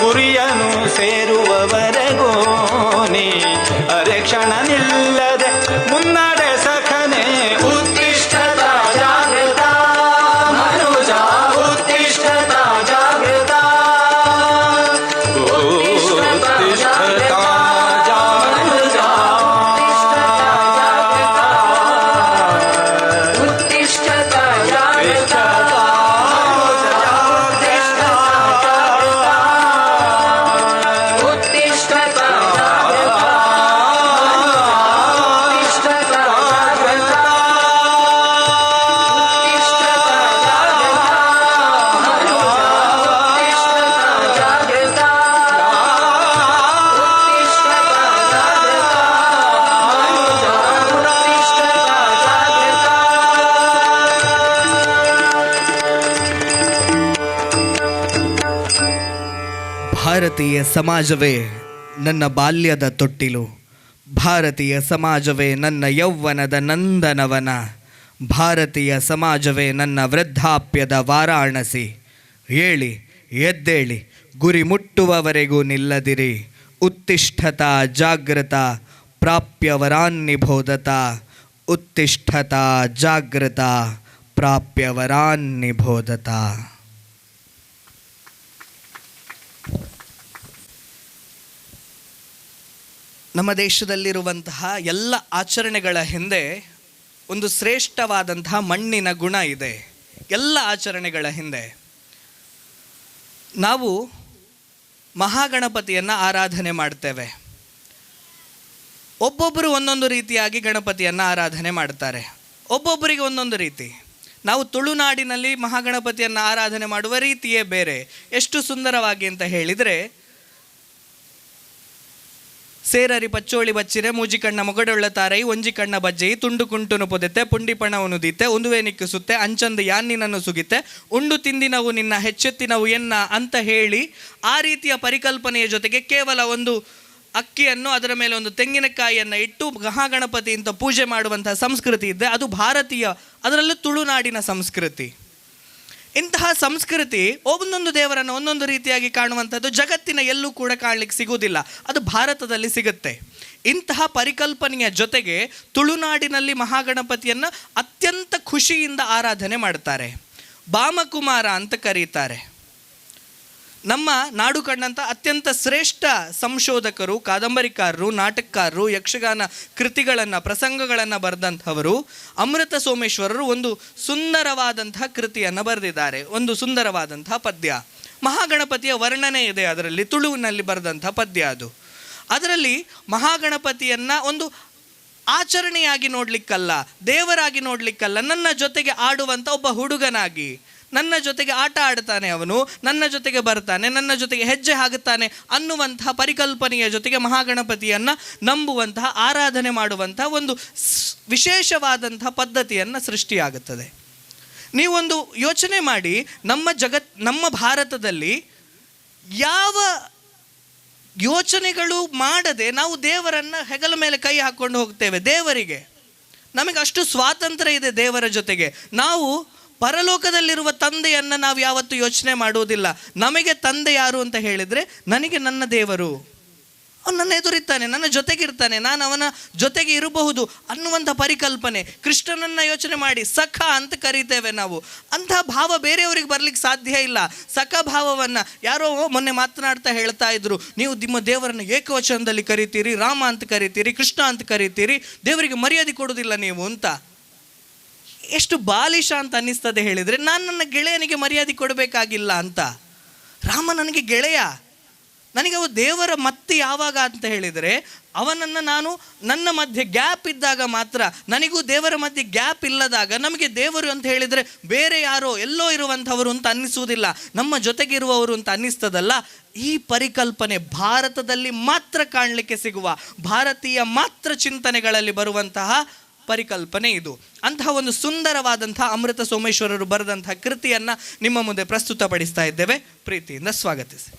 ಗುರಿಯನ್ನು ಸೇರುವವರೆಗೂ ನೀ ಅರೆ ಕ್ಷಣ ನಿಲ್ಲದೆ ಮುನ್ನಡೆ ಸಖನೆ उत्तिष्ठत जागृत मनुजा उत्तिष्ठत जागृत उत्तिष्ठत मनुजा उत्तिष्ठत जागृत उत्तिष्ठत जागृत उत्तिष्ठत जागृत ಭಾರತೀಯ ಸಮಾಜವೇ ನನ್ನ ಬಾಲ್ಯದ ತೊಟ್ಟಿಲು, ಭಾರತೀಯ ಸಮಾಜವೇ ನನ್ನ ಯೌವನದ ನಂದನವನ, ಭಾರತೀಯ ಸಮಾಜವೇ ನನ್ನ ವೃದ್ಧಾಪ್ಯದ ವಾರಾಣಸಿ. ಏಳಿ ಎದ್ದೇಳಿ ಗುರಿ ಮುಟ್ಟುವವರೆಗೂ ನಿಲ್ಲದಿರಿ. ಉತ್ತಿಷ್ಠತ ಜಾಗೃತ ಪ್ರಾಪ್ಯವರಾನ್ನಿಬೋಧತ. ಉತ್ತಿಷ್ಠತ ಜಾಗೃತ ಪ್ರಾಪ್ಯವರಾನ್ನಿಬೋಧತ. ನಮ್ಮ ದೇಶದಲ್ಲಿರುವಂತಹ ಎಲ್ಲ ಆಚರಣೆಗಳ ಹಿಂದೆ ಒಂದು ಶ್ರೇಷ್ಠವಾದಂತಹ ಮಣ್ಣಿನ ಗುಣ ಇದೆ. ಎಲ್ಲ ಆಚರಣೆಗಳ ಹಿಂದೆ ನಾವು ಮಹಾಗಣಪತಿಯನ್ನು ಆರಾಧನೆ ಮಾಡ್ತೇವೆ. ಒಬ್ಬೊಬ್ಬರು ಒಂದೊಂದು ರೀತಿಯಾಗಿ ಗಣಪತಿಯನ್ನು ಆರಾಧನೆ ಮಾಡ್ತಾರೆ, ಒಬ್ಬೊಬ್ಬರಿಗೆ ಒಂದೊಂದು ರೀತಿ. ನಾವು ತುಳುನಾಡಿನಲ್ಲಿ ಮಹಾಗಣಪತಿಯನ್ನು ಆರಾಧನೆ ಮಾಡುವ ರೀತಿಯೇ ಬೇರೆ. ಎಷ್ಟು ಸುಂದರವಾಗಿ ಅಂತ ಹೇಳಿದರೆ, ಸೇರರಿ ಪಚ್ಚೋಳಿ ಬಚ್ಚಿರೆ ಮೂಜಿ ಕಣ್ಣ ಮೊಗಡೊಳ್ಳ ತಾರೈ ಒಂಜಿ ಕಣ್ಣ ಬಜ್ಜೆಯಿ ತುಂಡು ಕುಂಟುನು ಪೊದೆತೆ ಪುಂಡಿ ಪಣವನು ದೀತೆ ಒಂದುವೆ ನಿಕ್ಕಿಸುತ್ತೆ ಅಂಚಂದು ಯಾನಿನನ್ನು ಸುಗಿತೆ ಉಂಡು ತಿಂದಿನವು ನಿನ್ನ ಹೆಚ್ಚೆತ್ತಿನವು ಎನ್ನ ಅಂತ ಹೇಳಿ ಆ ರೀತಿಯ ಪರಿಕಲ್ಪನೆಯ ಜೊತೆಗೆ ಕೇವಲ ಒಂದು ಅಕ್ಕಿಯನ್ನು ಅದರ ಮೇಲೆ ಒಂದು ತೆಂಗಿನಕಾಯಿಯನ್ನು ಇಟ್ಟು ಮಹಾಗಣಪತಿ ಅಂತ ಪೂಜೆ ಮಾಡುವಂತಹ ಸಂಸ್ಕೃತಿ ಇದೆ. ಅದು ಭಾರತೀಯ, ಅದರಲ್ಲೂ ತುಳುನಾಡಿನ ಸಂಸ್ಕೃತಿ. ಇಂತಹ ಸಂಸ್ಕೃತಿ ಒಂದೊಂದು ದೇವರನ್ನು ಒಂದೊಂದು ರೀತಿಯಾಗಿ ಕಾಣುವಂಥದ್ದು ಜಗತ್ತಿನ ಎಲ್ಲೂ ಕೂಡ ಕಾಣಲಿಕ್ಕೆ ಸಿಗುವುದಿಲ್ಲ, ಅದು ಭಾರತದಲ್ಲಿ ಸಿಗುತ್ತೆ. ಇಂತಹ ಪರಿಕಲ್ಪನೆಯ ಜೊತೆಗೆ ತುಳುನಾಡಿನಲ್ಲಿ ಮಹಾಗಣಪತಿಯನ್ನು ಅತ್ಯಂತ ಖುಷಿಯಿಂದ ಆರಾಧನೆ ಮಾಡ್ತಾರೆ. ಬಾಮಕುಮಾರ ಅಂತ ಕರೀತಾರೆ. ನಮ್ಮ ನಾಡು ಕಂಡಂಥ ಅತ್ಯಂತ ಶ್ರೇಷ್ಠ ಸಂಶೋಧಕರು, ಕಾದಂಬರಿಕಾರರು, ನಾಟಕಕಾರರು, ಯಕ್ಷಗಾನ ಕೃತಿಗಳನ್ನು, ಪ್ರಸಂಗಗಳನ್ನು ಬರೆದಂಥವರು ಅಮೃತ ಸೋಮೇಶ್ವರರು ಒಂದು ಸುಂದರವಾದಂತಹ ಕೃತಿಯನ್ನು ಬರೆದಿದ್ದಾರೆ. ಒಂದು ಸುಂದರವಾದಂತಹ ಪದ್ಯ, ಮಹಾಗಣಪತಿಯ ವರ್ಣನೆ ಇದೆ ಅದರಲ್ಲಿ, ತುಳುವಿನಲ್ಲಿ ಬರೆದಂಥ ಪದ್ಯ ಅದು. ಅದರಲ್ಲಿ ಮಹಾಗಣಪತಿಯನ್ನು ಒಂದು ಆಚರಣೆಯಾಗಿ ನೋಡಲಿಕ್ಕಲ್ಲ, ದೇವರಾಗಿ ನೋಡಲಿಕ್ಕಲ್ಲ, ನನ್ನ ಜೊತೆಗೆ ಆಡುವಂಥ ಒಬ್ಬ ಹುಡುಗನಾಗಿ, ನನ್ನ ಜೊತೆಗೆ ಆಟ ಆಡ್ತಾನೆ ಅವನು, ನನ್ನ ಜೊತೆಗೆ ಬರ್ತಾನೆ, ನನ್ನ ಜೊತೆಗೆ ಹೆಜ್ಜೆ ಹಾಕುತ್ತಾನೆ ಅನ್ನುವಂತಹ ಪರಿಕಲ್ಪನೆಯ ಜೊತೆಗೆ ಮಹಾಗಣಪತಿಯನ್ನು ನಂಬುವಂತಹ, ಆರಾಧನೆ ಮಾಡುವಂತಹ ಒಂದು ವಿಶೇಷವಾದಂತಹ ಪದ್ಧತಿಯನ್ನು ಸೃಷ್ಟಿಯಾಗುತ್ತದೆ. ನೀವೊಂದು ಯೋಚನೆ ಮಾಡಿ, ನಮ್ಮ ಭಾರತದಲ್ಲಿ ಯಾವ ಯೋಚನೆಗಳು ಮಾಡದೆ ನಾವು ದೇವರನ್ನು ಹೆಗಲ ಮೇಲೆ ಕೈ ಹಾಕ್ಕೊಂಡು ಹೋಗ್ತೇವೆ. ದೇವರಿಗೆ ನಮಗೆ ಅಷ್ಟು ಸ್ವಾತಂತ್ರ್ಯ ಇದೆ. ದೇವರ ಜೊತೆಗೆ ನಾವು ಪರಲೋಕದಲ್ಲಿರುವ ತಂದೆಯನ್ನು ನಾವು ಯಾವತ್ತೂ ಯೋಚನೆ ಮಾಡುವುದಿಲ್ಲ. ನಮಗೆ ತಂದೆ ಯಾರು ಅಂತ ಹೇಳಿದರೆ, ನನಗೆ ನನ್ನ ದೇವರು, ಅವನು ನನ್ನ ಎದುರಿರ್ತಾನೆ, ನನ್ನ ಜೊತೆಗಿರ್ತಾನೆ, ನಾನು ಅವನ ಜೊತೆಗೆ ಇರಬಹುದು ಅನ್ನುವಂಥ ಪರಿಕಲ್ಪನೆ. ಕೃಷ್ಣನನ್ನು ಯೋಚನೆ ಮಾಡಿ ಸಖ ಅಂತ ಕರೀತೇವೆ ನಾವು. ಅಂತಹ ಭಾವ ಬೇರೆಯವರಿಗೆ ಬರಲಿಕ್ಕೆ ಸಾಧ್ಯ ಇಲ್ಲ. ಸಖ ಭಾವವನ್ನು ಯಾರೋ ಮೊನ್ನೆ ಮಾತನಾಡ್ತಾ ಹೇಳ್ತಾ ಇದ್ರು, ನೀವು ನಿಮ್ಮ ದೇವರನ್ನು ಏಕವಚನದಲ್ಲಿ ಕರಿತೀರಿ, ರಾಮ ಅಂತ ಕರಿತೀರಿ, ಕೃಷ್ಣ ಅಂತ ಕರಿತೀರಿ, ದೇವರಿಗೆ ಮರ್ಯಾದೆ ಕೊಡೋದಿಲ್ಲ ನೀವು ಅಂತ. ಎಷ್ಟು ಬಾಲಿಶ ಅಂತ ಅನ್ನಿಸ್ತದೆ ಹೇಳಿದರೆ, ನಾನು ನನ್ನ ಗೆಳೆಯನಿಗೆ ಮರ್ಯಾದೆ ಕೊಡಬೇಕಾಗಿಲ್ಲ ಅಂತ. ರಾಮ ನನಗೆ ಗೆಳೆಯ, ನನಗೆ ಅವ ದೇವರ ಮತ್ತೆ ಯಾವಾಗ ಅಂತ ಹೇಳಿದರೆ, ಅವನನ್ನು ನಾನು ನನ್ನ ಮಧ್ಯೆ ಗ್ಯಾಪ್ ಇದ್ದಾಗ ಮಾತ್ರ, ನನಗೂ ದೇವರ ಮಧ್ಯೆ ಗ್ಯಾಪ್ ಇಲ್ಲದಾಗ ನಮಗೆ ದೇವರು ಅಂತ ಹೇಳಿದರೆ ಬೇರೆ ಯಾರೋ ಎಲ್ಲೋ ಇರುವಂಥವರು ಅಂತ ಅನ್ನಿಸುವುದಿಲ್ಲ, ನಮ್ಮ ಜೊತೆಗಿರುವವರು ಅಂತ ಅನ್ನಿಸ್ತದಲ್ಲ. ಈ ಪರಿಕಲ್ಪನೆ ಭಾರತದಲ್ಲಿ ಮಾತ್ರ ಕಾಣಲಿಕ್ಕೆ ಸಿಗುವ, ಭಾರತೀಯ ಮಾತ್ರ ಚಿಂತನೆಗಳಲ್ಲಿ ಬರುವಂತಹ ಪರಿಕಲ್ಪನೆ ಇದು. ಅಂತಹ ಒಂದು ಸುಂದರವಾದಂತಹ ಅಮೃತ ಸೋಮೇಶ್ವರರು ಬರೆದಂತಹ ಕೃತಿಯನ್ನು ನಿಮ್ಮ ಮುಂದೆ ಪ್ರಸ್ತುತಪಡಿಸ್ತಾ ಇದ್ದೇವೆ. ಪ್ರೀತಿಯಿಂದ ಸ್ವಾಗತಿಸಿ.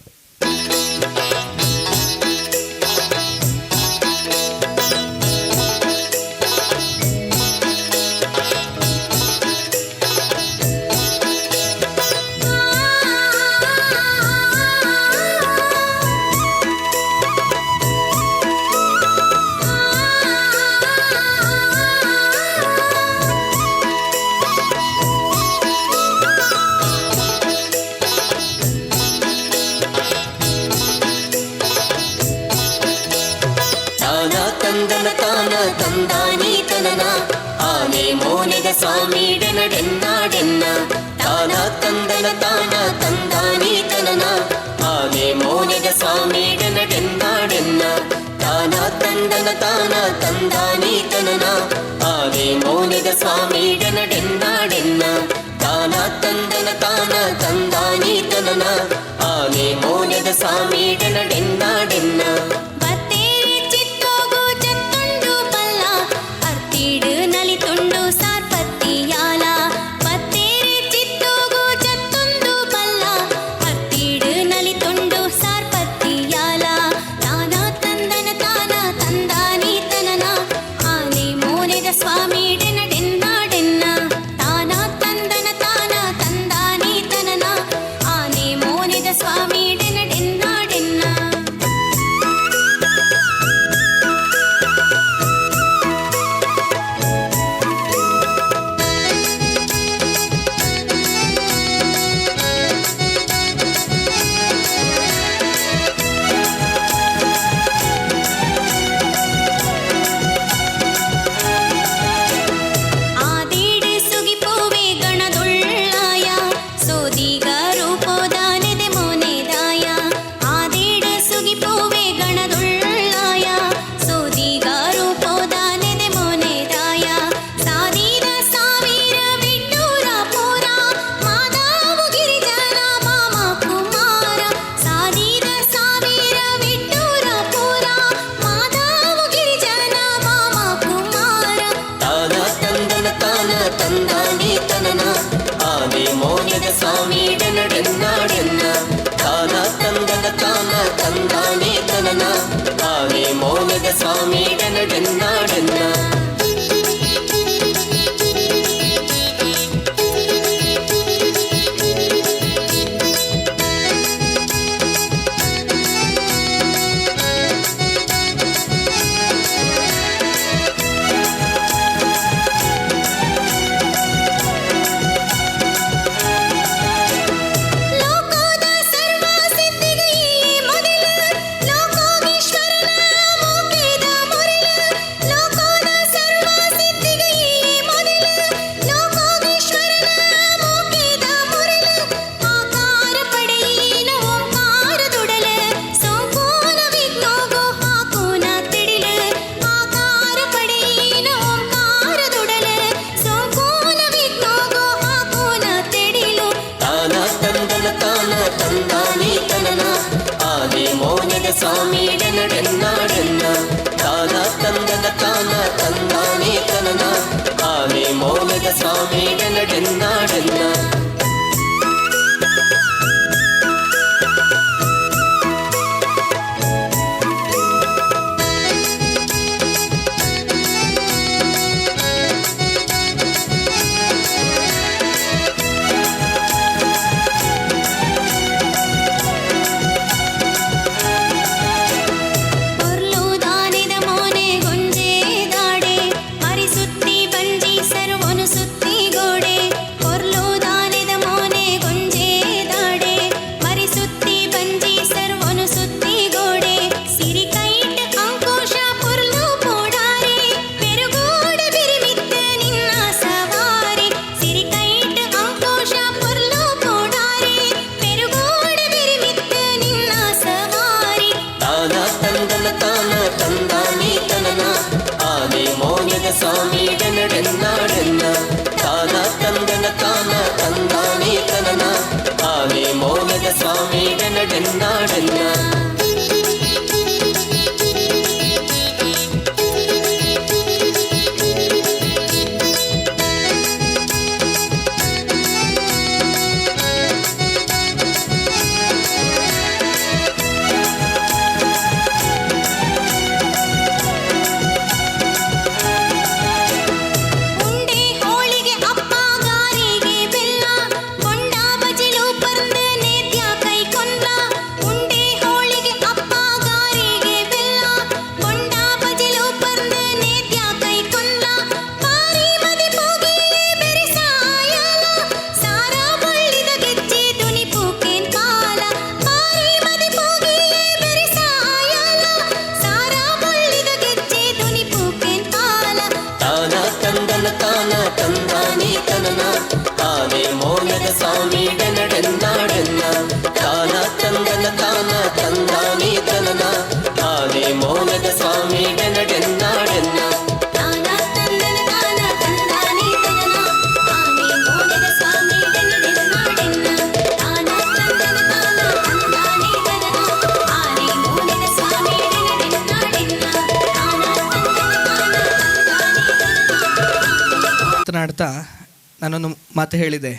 ತಂದನ ತಾನ ತಂದಾನಿ ತನನ ಆನೆ ಮೋನೆದ ಸ್ವಾಮಿಡೆನ ಡೆನ್ನ ಡೆನ್ನ ತಾನ ತಂದನ ತಾನ ತಂದಾನಿ ತನನ ಆನೆ ಮೋನೆದ ಸ್ವಾಮಿಡೆನ ಡೆನ್ನ ಡೆನ್ನ ತಾನ ತಂದನ ತಾನ ತಂದಾನಿ ತನನ ಆನೆ ಮೋನೆದ ಸ್ವಾಮಿಡೆನ ಡೆನ್ನ ಡೆನ್ನ ತಾನ ತಂದನ ತಾನ ತಂದಾನಿ ತನನ ಆನೆ ಮೋನೆದ ಸ್ವಾಮಿಡೆನ ಡೆನ್ನ ಡೆನ್ನ ತಂದಾನಿ ತನನ ಆನೆ ಮೋನೆದ ಸ್ವಾಮಿಡೆನ ಡೆನ್ನ ಡೆನ್ನ ತಾನ ತಂದನ ತಾನ ತಂದಾನಿ ತನನ ಆನೆ ಮೋನೆದ ಸ್ವಾಮಿಡೆನ ಡೆನ್ನ ಡೆನ್ನ ಲೋಕೋಗೀಶ್ವರನ ಮೋಕೆದ ಮುರಿಲ ಸ್ವಾಮಿ ಡೆನ್ನ ತಾನ ತಂದನ ತಾನ ತಂದಾನೆ ತನನ ಆನೆ ಮೌನದ ಸ್ವಾಮಿ ಡೆನ್ನ ಉಂಡೆ ಹೋಳಿಗೆ ಅಪ್ಪ ಗಾರಿಗೆ ಬೆಲ್ಲ ಕೊಂಡ ಬಜಿಲು ಪರ್ದು ನೇತ್ಯ ಕೈ ಕೊಂದ ಉಂಡೆ ಹೋಳಿಗೆ ಅಪ್ಪ ಗಾರಿಗೆ ಬೆಲ್ಲ ಕೊಂಡ ಬಜಿಲು ಪರ್ದು ನೇತ್ಯ ಕೈ ಕೊಂದ ಪಾರಿ ಮದಿ ಪೋಗಿ ಬೆರಿಸಾಯಲ ಸಾರ ಬಳ್ಳಿದ ಗೆಜ್ಜೆ ದುನಿ ಪೂಕೇನ್ ಕಾಲ ಪಾರಿ ಮದಿ ಪೋಗಿ ಬೆರಿಸಾಯಲ ಸಾರ ಬಳ್ಳಿದ ಗೆಜ್ಜೆ ದುನಿ ಪೂಕೇನ್ ಕಾಲ ತಾನ ತಂದನ ತಾನ ತಂದಾನೆ ತನನ ಆನೆ ಮೌನದ ಸ್ವಾಮಿ ಡೆನ್ನ ತಾನ ತಂದನ ತಾನ ತಂದಾನೆ ತನನ ಆನೆ ಮೌನದ ಸ್ವಾಮಿ ಡೆನ್ನ ತಾನ ತಂದನ ತಾನ ತಂದಾನೆ ತನನ ಆನೆ ಮೌನದ ಸ್ವಾಮಿ ಡೆನ್ನ ತಾನ ತಂದನ ತಾನ ತಂದಾನೆ ತನನ ಆನೆ ಮೌನದ ಸ್ವಾಮಿ ಡೆನ್ನ ತಾನ ತಂದನ ತಾನ ಮಾತನಾಡ್ತಾ ನಾನೊಂದು ಮಾತು ಹೇಳಿದೆ,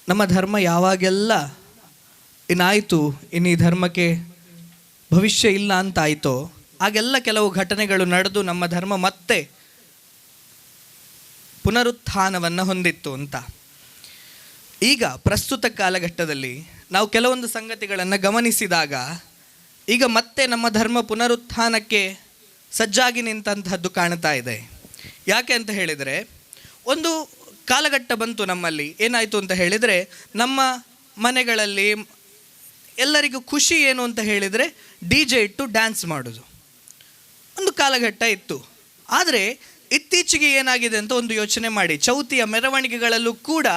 ನಮ್ಮ ಧರ್ಮ ಯಾವಾಗೆಲ್ಲ ಇನ್ನಾಯಿತು ಇನ್ನು ಈ ಧರ್ಮಕ್ಕೆ ಭವಿಷ್ಯ ಇಲ್ಲ ಅಂತಾಯಿತೋ ಆಗೆಲ್ಲ ಕೆಲವು ಘಟನೆಗಳು ನಡೆದು ನಮ್ಮ ಧರ್ಮ ಮತ್ತೆ ಪುನರುತ್ಥಾನವನ್ನು ಹೊಂದಿತ್ತು ಅಂತ. ಈಗ ಪ್ರಸ್ತುತ ಕಾಲಘಟ್ಟದಲ್ಲಿ ನಾವು ಕೆಲವೊಂದು ಸಂಗತಿಗಳನ್ನು ಗಮನಿಸಿದಾಗ ಈಗ ಮತ್ತೆ ನಮ್ಮ ಧರ್ಮ ಪುನರುತ್ಥಾನಕ್ಕೆ ಸಜ್ಜಾಗಿ ನಿಂತಂತಹದ್ದು ಕಾಣ್ತಾ ಇದೆ. ಯಾಕೆ ಅಂತ ಹೇಳಿದರೆ, ಒಂದು ಕಾಲಘಟ್ಟ ಬಂತು ನಮ್ಮಲ್ಲಿ, ಏನಾಯಿತು ಅಂತ ಹೇಳಿದರೆ ನಮ್ಮ ಮನೆಗಳಲ್ಲಿ ಎಲ್ಲರಿಗೂ ಖುಷಿ ಏನು ಅಂತ ಹೇಳಿದರೆ DJ ಇಟ್ಟು ಡ್ಯಾನ್ಸ್ ಮಾಡೋದು ಒಂದು ಕಾಲಘಟ್ಟ ಇತ್ತು. ಆದರೆ ಇತ್ತೀಚೆಗೆ ಏನಾಗಿದೆ ಅಂತ ಒಂದು ಯೋಚನೆ ಮಾಡಿ, ಚೌತಿಯ ಮೆರವಣಿಗೆಗಳಲ್ಲೂ ಕೂಡ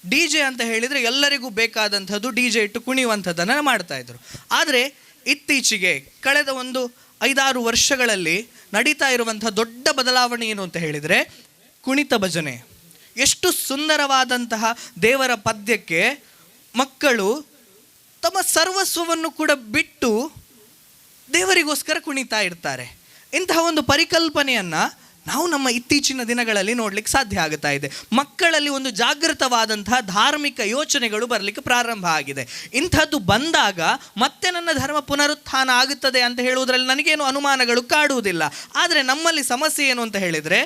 DJ ಅಂತ ಹೇಳಿದರೆ ಎಲ್ಲರಿಗೂ ಬೇಕಾದಂಥದ್ದು DJ ಇಟ್ಟು ಕುಣಿಯುವಂಥದ್ದನ್ನು ಮಾಡ್ತಾಯಿದ್ರು. ಆದರೆ ಇತ್ತೀಚೆಗೆ ಕಳೆದ ಒಂದು 5-6 ವರ್ಷಗಳಲ್ಲಿ ನಡೀತಾ ಇರುವಂಥ ದೊಡ್ಡ ಬದಲಾವಣೆ ಏನು ಅಂತ ಹೇಳಿದರೆ ಕುಣಿತ ಭಜನೆ. ಎಷ್ಟು ಸುಂದರವಾದಂತಹ ದೇವರ ಪದ್ಯಕ್ಕೆ ಮಕ್ಕಳು ತಮ್ಮ ಸರ್ವಸ್ವವನ್ನು ಕೂಡ ಬಿಟ್ಟು ದೇವರಿಗೋಸ್ಕರ ಕುಣಿತಾ ಇರ್ತಾರೆ. ಇಂತಹ ಒಂದು ಪರಿಕಲ್ಪನೆಯನ್ನು ನಾವು ನಮ್ಮ ಇತ್ತೀಚಿನ ದಿನಗಳಲ್ಲಿ ನೋಡಲಿಕ್ಕೆ ಸಾಧ್ಯ ಆಗುತ್ತಾ ಇದೆ. ಮಕ್ಕಳಲ್ಲಿ ಒಂದು ಜಾಗೃತವಾದಂತಹ ಧಾರ್ಮಿಕ ಯೋಚನೆಗಳು ಬರಲಿಕ್ಕೆ ಪ್ರಾರಂಭ ಆಗಿದೆ. ಇಂಥದ್ದು ಬಂದಾಗ ಮತ್ತೆ ನನ್ನ ಧರ್ಮ ಪುನರುತ್ಥಾನ ಆಗುತ್ತದೆ ಅಂತ ಹೇಳುವುದರಲ್ಲಿ ನನಗೇನು ಅನುಮಾನಗಳು ಕಾಡುವುದಿಲ್ಲ. ಆದರೆ ನಮ್ಮಲ್ಲಿ ಸಮಸ್ಯೆ ಏನು ಅಂತ ಹೇಳಿದರೆ,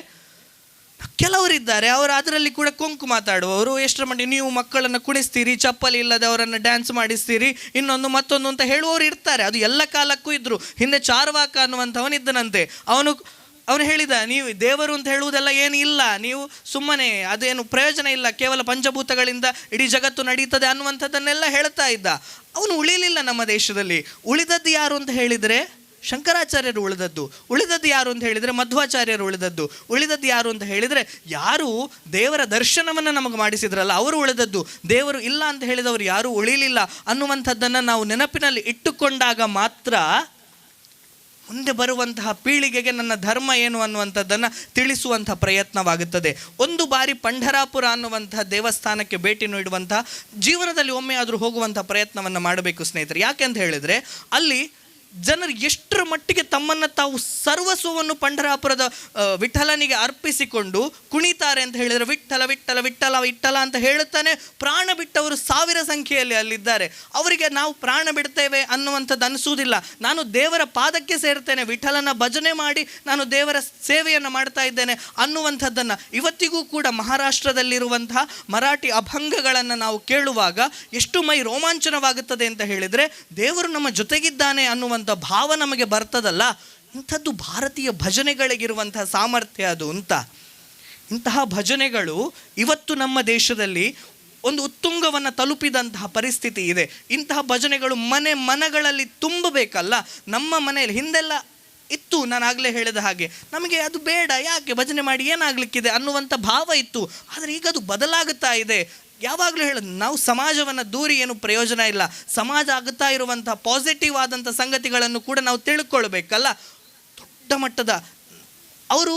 ಕೆಲವರಿದ್ದಾರೆ ಅವರು ಅದರಲ್ಲಿ ಕೂಡ ಕೊಂಕು ಮಾತಾಡುವವರು. ಎಷ್ಟರ ಮಟ್ಟಿಗೆ ನೀವು ಮಕ್ಕಳನ್ನು ಕುಣಿಸ್ತೀರಿ, ಚಪ್ಪಲಿ ಇಲ್ಲದೆ ಅವರನ್ನು ಡ್ಯಾನ್ಸ್ ಮಾಡಿಸ್ತೀರಿ, ಇನ್ನೊಂದು ಮತ್ತೊಂದು ಅಂತ ಹೇಳುವವರು ಇರ್ತಾರೆ. ಅದು ಎಲ್ಲ ಕಾಲಕ್ಕೂ ಇದ್ದರು. ಹಿಂದೆ ಚಾರ್ವಾಕ ಅನ್ನುವಂಥವನಿದ್ದನಂತೆ. ಅವನು ಹೇಳಿದ, ನೀವು ದೇವರು ಅಂತ ಹೇಳುವುದೆಲ್ಲ ಏನು ಇಲ್ಲ, ನೀವು ಸುಮ್ಮನೆ ಅದೇನು ಪ್ರಯೋಜನ ಇಲ್ಲ, ಕೇವಲ ಪಂಚಭೂತಗಳಿಂದ ಇಡೀ ಜಗತ್ತು ನಡೀತದೆ ಅನ್ನುವಂಥದ್ದನ್ನೆಲ್ಲ ಹೇಳ್ತಾ ಇದ್ದ. ಅವನು ಉಳಿಲಿಲ್ಲ ನಮ್ಮ ದೇಶದಲ್ಲಿ. ಉಳಿದದ್ದು ಯಾರು ಅಂತ ಹೇಳಿದರೆ ಶಂಕರಾಚಾರ್ಯರು ಉಳಿದದ್ದು ಯಾರು ಅಂತ ಹೇಳಿದರೆ ಮಧ್ವಾಚಾರ್ಯರು ಉಳಿದದ್ದು ಯಾರು ಅಂತ ಹೇಳಿದರೆ ಯಾರು ದೇವರ ದರ್ಶನವನ್ನು ನಮಗೆ ಮಾಡಿಸಿದ್ರಲ್ಲ ಅವರು ಉಳಿದದ್ದು. ದೇವರು ಇಲ್ಲ ಅಂತ ಹೇಳಿದವರು ಯಾರೂ ಉಳಿಲಿಲ್ಲ ಅನ್ನುವಂಥದ್ದನ್ನು ನಾವು ನೆನಪಿನಲ್ಲಿ ಇಟ್ಟುಕೊಂಡಾಗ ಮಾತ್ರ ಮುಂದೆ ಬರುವಂತಹ ಪೀಳಿಗೆಗೆ ನನ್ನ ಧರ್ಮ ಏನು ಅನ್ನುವಂಥದ್ದನ್ನು ತಿಳಿಸುವಂಥ ಪ್ರಯತ್ನವಾಗುತ್ತದೆ. ಒಂದು ಬಾರಿ ಪಂಢರಾಪುರ ಅನ್ನುವಂತಹ ದೇವಸ್ಥಾನಕ್ಕೆ ಭೇಟಿ ನೀಡುವಂತಹ, ಜೀವನದಲ್ಲಿ ಒಮ್ಮೆ ಆದರೂ ಹೋಗುವಂಥ ಪ್ರಯತ್ನವನ್ನು ಮಾಡಬೇಕು ಸ್ನೇಹಿತರೆ. ಯಾಕೆ ಅಂತ ಹೇಳಿದರೆ ಅಲ್ಲಿ ಜನರು ಎಷ್ಟರ ಮಟ್ಟಿಗೆ ತಮ್ಮನ್ನು ತಾವು ಸರ್ವಸ್ವವನ್ನು ಪಂಢರಾಪುರದ ವಿಠಲನಿಗೆ ಅರ್ಪಿಸಿಕೊಂಡು ಕುಣಿತಾರೆ ಅಂತ ಹೇಳಿದರೆ, ವಿಠಲ ವಿಠಲ ವಿಠಲ ವಿಠಲ ಅಂತ ಹೇಳುತ್ತಾನೆ ಪ್ರಾಣ ಬಿಟ್ಟವರು 1000 ಸಂಖ್ಯೆಯಲ್ಲಿ ಅಲ್ಲಿದ್ದಾರೆ. ಅವರಿಗೆ ನಾವು ಪ್ರಾಣ ಬಿಡ್ತೇವೆ ಅನ್ನುವಂಥದ್ದು ಅನಿಸುವುದಿಲ್ಲ. ನಾನು ದೇವರ ಪಾದಕ್ಕೆ ಸೇರ್ತೇನೆ, ವಿಠಲನ ಭಜನೆ ಮಾಡಿ ನಾನು ದೇವರ ಸೇವೆಯನ್ನು ಮಾಡ್ತಾ ಇದ್ದೇನೆ ಅನ್ನುವಂಥದ್ದನ್ನು ಇವತ್ತಿಗೂ ಕೂಡ ಮಹಾರಾಷ್ಟ್ರದಲ್ಲಿರುವಂತಹ ಮರಾಠಿ ಅಭಂಗಗಳನ್ನು ನಾವು ಕೇಳುವಾಗ ಎಷ್ಟು ಮೈ ರೋಮಾಂಚನವಾಗುತ್ತದೆ ಅಂತ ಹೇಳಿದರೆ, ದೇವರು ನಮ್ಮ ಜೊತೆಗಿದ್ದಾನೆ ಅನ್ನುವಂಥ ಭಾವ ನಮಗೆ ಬರ್ತದಲ್ಲ. ಇಂಥದ್ದು ಭಾರತೀಯ ಭಜನೆಗಳಿಗಿರುವಂತಹ ಸಾಮರ್ಥ್ಯ ಅದು ಅಂತ. ಇಂತಹ ಭಜನೆಗಳು ಇವತ್ತು ನಮ್ಮ ದೇಶದಲ್ಲಿ ಒಂದು ಉತ್ತುಂಗವನ್ನು ತಲುಪಿದಂತಹ ಪರಿಸ್ಥಿತಿ ಇದೆ. ಇಂತಹ ಭಜನೆಗಳು ಮನೆಗಳಲ್ಲಿ ತುಂಬಬೇಕಲ್ಲ. ನಮ್ಮ ಮನೆಯಲ್ಲಿ ಹಿಂದೆಲ್ಲ ಇತ್ತು, ನಾನು ಆಗಲೇ ಹೇಳಿದ ಹಾಗೆ, ನಮಗೆ ಅದು ಬೇಡ, ಯಾಕೆ ಭಜನೆ ಮಾಡಿ ಏನಾಗಲಿಕ್ಕಿದೆ ಅನ್ನುವಂಥ ಭಾವ ಇತ್ತು. ಆದರೆ ಈಗ ಅದು ಬದಲಾಗುತ್ತಾ ಇದೆ. ಯಾವಾಗಲೂ ಹೇಳೋದು, ನಾವು ಸಮಾಜವನ್ನು ದೂರಿ ಏನು ಪ್ರಯೋಜನ ಇಲ್ಲ. ಸಮಾಜ ಆಗುತ್ತಾ ಇರುವಂಥ ಪಾಸಿಟಿವ್ ಆದಂಥ ಸಂಗತಿಗಳನ್ನು ಕೂಡ ನಾವು ತಿಳ್ಕೊಳ್ಬೇಕಲ್ಲ. ದೊಡ್ಡ ಮಟ್ಟದ ಅವರು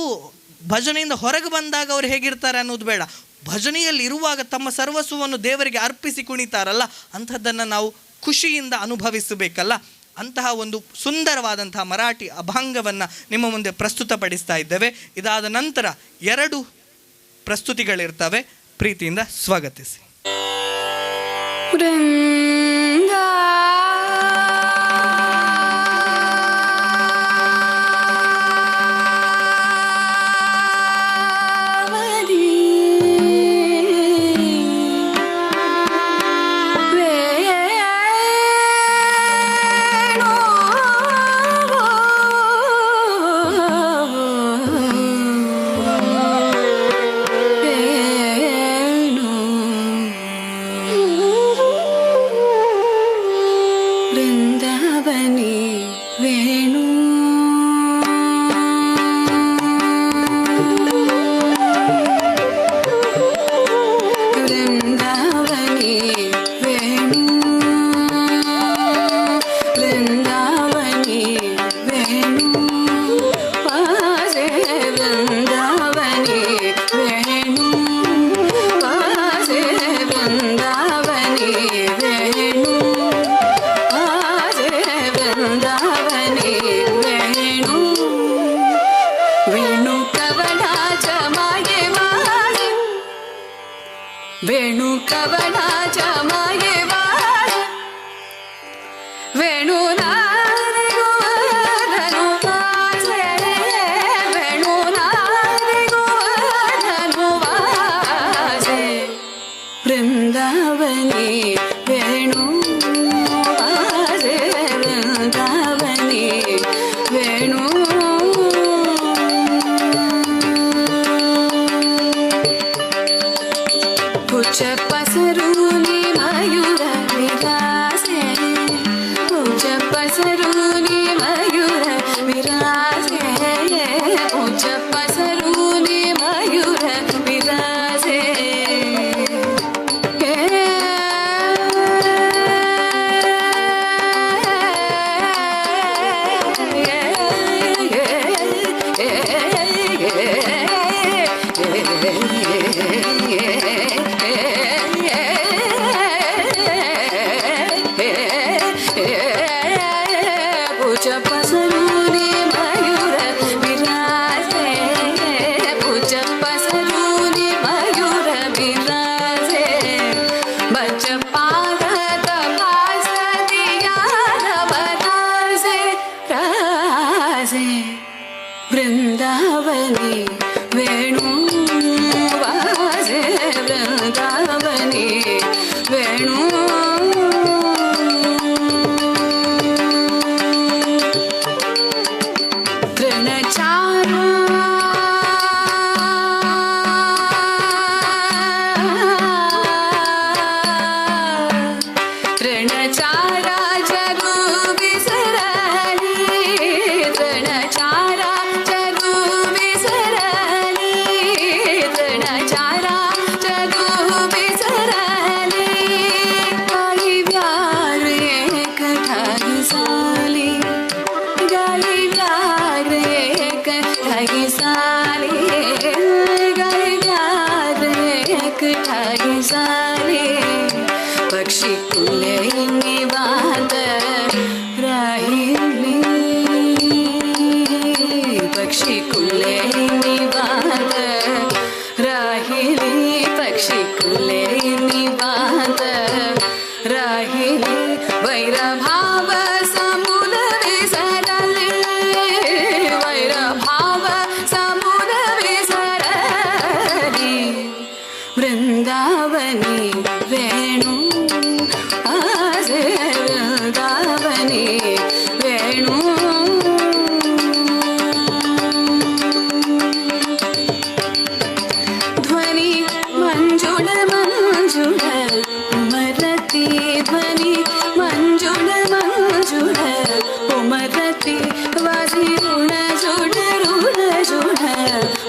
ಭಜನೆಯಿಂದ ಹೊರಗೆ ಬಂದಾಗ ಅವ್ರು ಹೇಗಿರ್ತಾರೆ ಅನ್ನೋದು ಬೇಡ, ಭಜನೆಯಲ್ಲಿ ಇರುವಾಗ ತಮ್ಮ ಸರ್ವಸ್ವವನ್ನು ದೇವರಿಗೆ ಅರ್ಪಿಸಿ ಕುಣಿತಾರಲ್ಲ, ಅಂಥದ್ದನ್ನು ನಾವು ಖುಷಿಯಿಂದ ಅನುಭವಿಸಬೇಕಲ್ಲ. ಅಂತಹ ಒಂದು ಸುಂದರವಾದಂತಹ ಮರಾಠಿ ಅಭಂಗವನ್ನು ನಿಮ್ಮ ಮುಂದೆ ಪ್ರಸ್ತುತಪಡಿಸ್ತಾ ಇದ್ದೇವೆ. ಇದಾದ ನಂತರ 2 ಪ್ರಸ್ತುತಿಗಳಿರ್ತವೆ, ಪ್ರೀತಿಯಿಂದ ಸ್ವಾಗತಿಸಿ.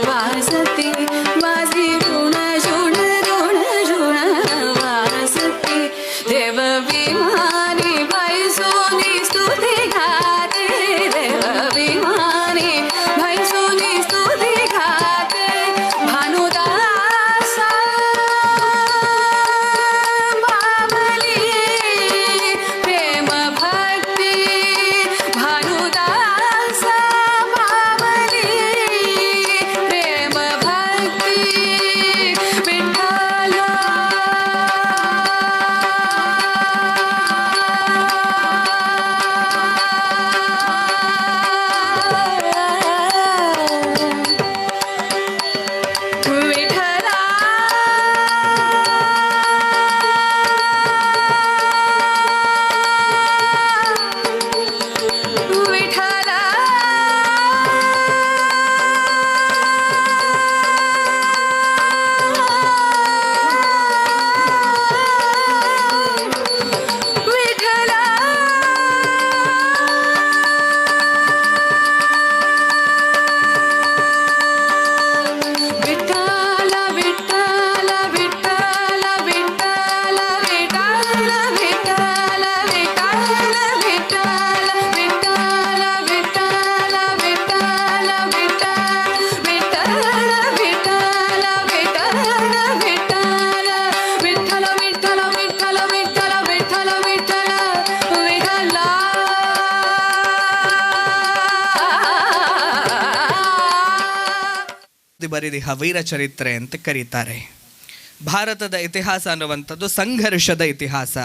वासती वासी ऋण ऋण ऋण ऋण ಓದಿ ಬರೆದಿಹ ವೀರ ಚರಿತ್ರೆ ಅಂತ ಕರೀತಾರೆ. ಭಾರತದ ಇತಿಹಾಸ ಅನ್ನುವಂಥದ್ದು ಸಂಘರ್ಷದ ಇತಿಹಾಸ.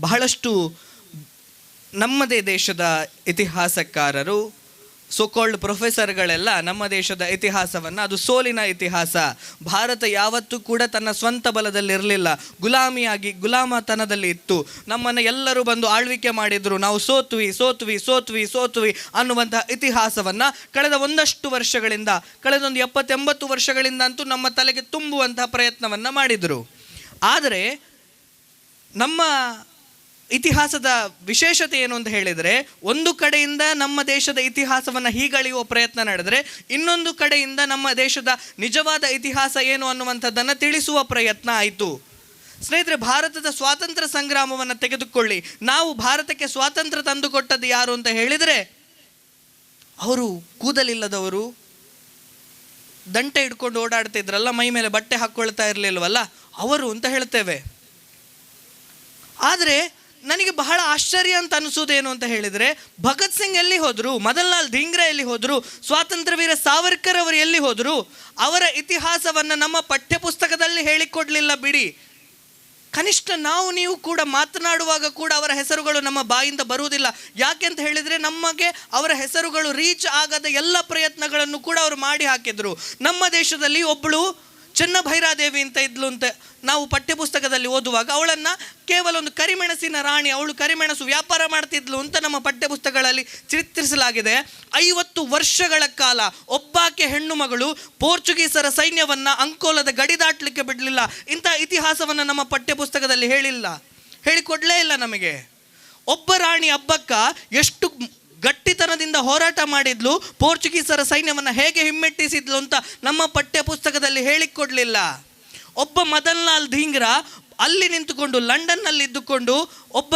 ಬಹಳಷ್ಟು ನಮ್ಮದೇ ದೇಶದ ಇತಿಹಾಸಕಾರರು, ಸೋಕಾಲ್ಡ್ ಪ್ರೊಫೆಸರ್ಗಳೆಲ್ಲ ನಮ್ಮ ದೇಶದ ಇತಿಹಾಸವನ್ನು ಅದು ಸೋಲಿನ ಇತಿಹಾಸ, ಭಾರತ ಯಾವತ್ತೂ ಕೂಡ ತನ್ನ ಸ್ವಂತ ಬಲದಲ್ಲಿರಲಿಲ್ಲ, ಗುಲಾಮತನದಲ್ಲಿ ಇತ್ತು, ನಮ್ಮನ್ನು ಎಲ್ಲರೂ ಬಂದು ಆಳ್ವಿಕೆ ಮಾಡಿದರು, ನಾವು ಸೋತ್ವಿ ಅನ್ನುವಂತಹ ಇತಿಹಾಸವನ್ನು ಕಳೆದ ಒಂದಷ್ಟು ವರ್ಷಗಳಿಂದ, ಕಳೆದೊಂದು 70-80 ವರ್ಷಗಳಿಂದ ಅಂತೂ ನಮ್ಮ ತಲೆಗೆ ತುಂಬುವಂತಹ ಪ್ರಯತ್ನವನ್ನು ಮಾಡಿದರು. ಆದರೆ ನಮ್ಮ ಇತಿಹಾಸದ ವಿಶೇಷತೆ ಏನು ಅಂತ ಹೇಳಿದರೆ, ಒಂದು ಕಡೆಯಿಂದ ನಮ್ಮ ದೇಶದ ಇತಿಹಾಸವನ್ನು ಹೀಗಳೆಯುವ ಪ್ರಯತ್ನ ನಡೆದರೆ, ಇನ್ನೊಂದು ಕಡೆಯಿಂದ ನಮ್ಮ ದೇಶದ ನಿಜವಾದ ಇತಿಹಾಸ ಏನು ಅನ್ನುವಂಥದ್ದನ್ನು ತಿಳಿಸುವ ಪ್ರಯತ್ನ ಆಯಿತು. ಸ್ನೇಹಿತರೆ, ಭಾರತದ ಸ್ವಾತಂತ್ರ್ಯ ಸಂಗ್ರಾಮವನ್ನು ತೆಗೆದುಕೊಳ್ಳಿ. ನಾವು ಭಾರತಕ್ಕೆ ಸ್ವಾತಂತ್ರ್ಯ ತಂದುಕೊಟ್ಟದ್ದು ಯಾರು ಅಂತ ಹೇಳಿದರೆ, ಅವರು ಕೂದಲಿಲ್ಲದವರು, ದಂಟೆ ಹಿಡ್ಕೊಂಡು ಓಡಾಡ್ತಿದ್ರಲ್ಲ, ಮೈ ಮೇಲೆ ಬಟ್ಟೆ ಹಾಕ್ಕೊಳ್ತಾ ಇರಲಿಲ್ವಲ್ಲ, ಅವರು ಅಂತ ಹೇಳ್ತೇವೆ. ಆದರೆ ನನಗೆ ಬಹಳ ಆಶ್ಚರ್ಯ ಅಂತ ಅನಿಸೋದೇನು ಅಂತ ಹೇಳಿದರೆ, ಭಗತ್ ಸಿಂಗ್ ಎಲ್ಲಿ ಹೋದರು, ಮದನ್ಲಾಲ್ ಧೀಂಗ್ರಾ ಎಲ್ಲಿ ಹೋದರು, ಸ್ವಾತಂತ್ರ್ಯ ವೀರ ಸಾವರ್ಕರ್ ಅವರು ಎಲ್ಲಿ ಹೋದರು? ಅವರ ಇತಿಹಾಸವನ್ನು ನಮ್ಮ ಪಠ್ಯಪುಸ್ತಕದಲ್ಲಿ ಹೇಳಿಕೊಡಲಿಲ್ಲ ಬಿಡಿ, ಕನಿಷ್ಠ ನೀವು ಕೂಡ ಮಾತನಾಡುವಾಗ ಕೂಡ ಅವರ ಹೆಸರುಗಳು ನಮ್ಮ ಬಾಯಿಂದ ಬರುವುದಿಲ್ಲ. ಯಾಕೆ ಅಂತ ಹೇಳಿದರೆ, ನಮಗೆ ಅವರ ಹೆಸರುಗಳು ರೀಚ್ ಆಗದ ಎಲ್ಲ ಪ್ರಯತ್ನಗಳನ್ನು ಕೂಡ ಅವರು ಮಾಡಿ ಹಾಕಿದರು. ನಮ್ಮ ದೇಶದಲ್ಲಿ ಒಬ್ಬಳು ಚೆನ್ನಭೈರಾದೇವಿ ಅಂತ ಇದ್ಲು ಅಂತ ನಾವು ಪಠ್ಯಪುಸ್ತಕದಲ್ಲಿ ಓದುವಾಗ, ಅವಳನ್ನು ಕೇವಲ ಒಂದು ಕರಿಮೆಣಸಿನ ರಾಣಿ, ಅವಳು ಕರಿಮೆಣಸು ವ್ಯಾಪಾರ ಮಾಡ್ತಿದ್ಲು ಅಂತ ನಮ್ಮ ಪಠ್ಯಪುಸ್ತಕಗಳಲ್ಲಿ ಚಿತ್ರಿಸಲಾಗಿದೆ. 50 ವರ್ಷಗಳ ಕಾಲ ಒಬ್ಬಾಕೆ ಹೆಣ್ಣು ಮಗಳು ಪೋರ್ಚುಗೀಸರ ಸೈನ್ಯವನ್ನು ಅಂಕೋಲದ ಗಡಿ ದಾಟಲಿಕ್ಕೆ ಬಿಡಲಿಲ್ಲ. ಇಂಥ ಇತಿಹಾಸವನ್ನು ನಮ್ಮ ಪಠ್ಯಪುಸ್ತಕದಲ್ಲಿ ಹೇಳಿಕೊಡಲೇ ಇಲ್ಲ ನಮಗೆ. ಒಬ್ಬ ರಾಣಿ ಅಬ್ಬಕ್ಕ ಎಷ್ಟು ಗಟ್ಟಿತನದಿಂದ ಹೋರಾಟ ಮಾಡಿದ್ಲು, ಪೋರ್ಚುಗೀಸರ ಸೈನ್ಯವನ್ನು ಹೇಗೆ ಹಿಮ್ಮೆಟ್ಟಿಸಿದ್ಲು ಅಂತ ನಮ್ಮ ಪಠ್ಯಪುಸ್ತಕದಲ್ಲಿ ಹೇಳಿಕೊಡಲಿಲ್ಲ. ಒಬ್ಬ ಮದನ್ಲಾಲ್ ಧೀಂಗ್ರಾ ಅಲ್ಲಿ ನಿಂತುಕೊಂಡು, ಲಂಡನ್ನಲ್ಲಿ ಇದ್ದುಕೊಂಡು ಒಬ್ಬ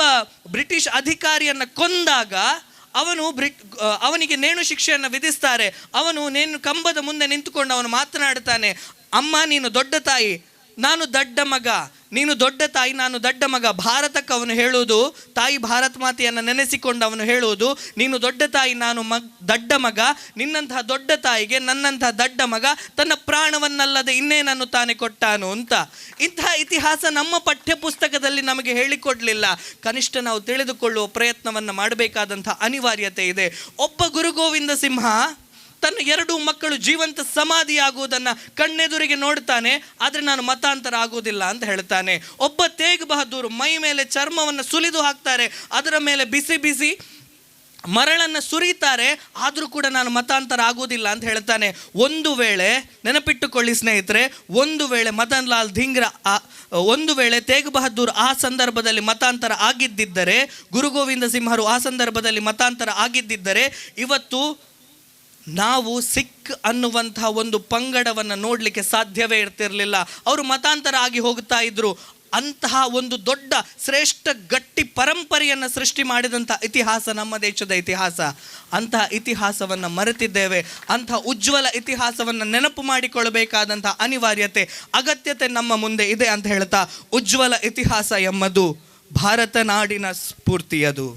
ಬ್ರಿಟಿಷ್ ಅಧಿಕಾರಿಯನ್ನು ಕೊಂದಾಗ ಅವನಿಗೆ ನೇಣು ಶಿಕ್ಷೆಯನ್ನು ವಿಧಿಸ್ತಾರೆ. ಅವನು ಕಂಬದ ಮುಂದೆ ನಿಂತುಕೊಂಡು ಅವನು ಮಾತನಾಡ್ತಾನೆ, ಅಮ್ಮ ನೀನು ದೊಡ್ಡ ತಾಯಿ, ನಾನು ದಡ್ಡ ಮಗ, ನೀನು ದೊಡ್ಡ ತಾಯಿ, ನಾನು ದಡ್ಡ ಮಗ. ಭಾರತಕ್ಕೆ ಅವನು ಹೇಳುವುದು, ತಾಯಿ ಭಾರತ ಮಾತೆಯನ್ನು ನೆನೆಸಿಕೊಂಡು ಅವನು ಹೇಳುವುದು, ನೀನು ದೊಡ್ಡ ತಾಯಿ, ನಾನು ದಡ್ಡ ಮಗ, ನಿನ್ನಂತಹ ದೊಡ್ಡ ತಾಯಿಗೆ ನನ್ನಂತಹ ದಡ್ಡ ಮಗ ತನ್ನ ಪ್ರಾಣವನ್ನಲ್ಲದೆ ಇನ್ನೇನನ್ನು ತಾನೇ ಕೊಟ್ಟಾನು ಅಂತ. ಇಂತಹ ಇತಿಹಾಸ ನಮ್ಮ ಪಠ್ಯಪುಸ್ತಕದಲ್ಲಿ ನಮಗೆ ಹೇಳಿಕೊಡಲಿಲ್ಲ. ಕನಿಷ್ಠ ನಾವು ತಿಳಿದುಕೊಳ್ಳುವ ಪ್ರಯತ್ನವನ್ನು ಮಾಡಬೇಕಾದಂಥ ಅನಿವಾರ್ಯತೆ ಇದೆ. ಒಬ್ಬ ಗುರು ಗೋವಿಂದ ಸಿಂಹ ತನ್ನ 2 ಮಕ್ಕಳು ಜೀವಂತ ಸಮಾಧಿಯಾಗುವುದನ್ನು ಕಣ್ಣೆದುರಿಗೆ ನೋಡ್ತಾನೆ, ಆದರೆ ನಾನು ಮತಾಂತರ ಆಗುವುದಿಲ್ಲ ಅಂತ ಹೇಳ್ತಾನೆ. ಒಬ್ಬ ತೇಗ್ ಬಹದ್ದೂರ್ ಮೈ ಮೇಲೆ ಚರ್ಮವನ್ನು ಸುಲಿದು ಹಾಕ್ತಾರೆ, ಅದರ ಮೇಲೆ ಬಿಸಿ ಮರಳನ್ನು ಸುರಿತಾರೆ, ಆದರೂ ಕೂಡ ನಾನು ಮತಾಂತರ ಆಗುವುದಿಲ್ಲ ಅಂತ ಹೇಳ್ತಾನೆ. ಒಂದು ವೇಳೆ ನೆನಪಿಟ್ಟುಕೊಳ್ಳಿ ಸ್ನೇಹಿತರೆ, ಒಂದು ವೇಳೆ ಮದನ್ಲಾಲ್ ಧೀಂಗ್ರಾ, ಒಂದು ವೇಳೆ ತೇಗ್ ಬಹದ್ದೂರ್ ಆ ಸಂದರ್ಭದಲ್ಲಿ ಮತಾಂತರ ಆಗಿದ್ದಿದ್ದರೆ, ಗುರು ಗೋವಿಂದ ಸಿಂಹರು ಆ ಸಂದರ್ಭದಲ್ಲಿ ಮತಾಂತರ ಆಗಿದ್ದಿದ್ದರೆ, ಇವತ್ತು ನಾವು ಸಿಖ್ ಅನ್ನುವಂತಹ ಒಂದು ಪಂಗಡವನ್ನು ನೋಡಲಿಕ್ಕೆ ಸಾಧ್ಯವೇ ಇರ್ತಿರಲಿಲ್ಲ. ಅವರು ಮತಾಂತರ ಆಗಿ ಹೋಗ್ತಾ ಇದ್ರು. ಅಂತಹ ಒಂದು ದೊಡ್ಡ ಶ್ರೇಷ್ಠ ಗಟ್ಟಿ ಪರಂಪರೆಯನ್ನು ಸೃಷ್ಟಿ ಮಾಡಿದಂಥ ಇತಿಹಾಸ ನಮ್ಮ ದೇಶದ ಇತಿಹಾಸ. ಅಂತಹ ಇತಿಹಾಸವನ್ನು ಮರೆತಿದ್ದೇವೆ. ಅಂತಹ ಉಜ್ವಲ ಇತಿಹಾಸವನ್ನು ನೆನಪು ಮಾಡಿಕೊಳ್ಳಬೇಕಾದಂಥ ಅನಿವಾರ್ಯತೆ, ಅಗತ್ಯತೆ ನಮ್ಮ ಮುಂದೆ ಇದೆ ಅಂತ ಹೇಳ್ತಾ, ಉಜ್ವಲ ಇತಿಹಾಸ ಎಂಬುದು ಭಾರತ ನಾಡಿನ ಸ್ಫೂರ್ತಿಯದು.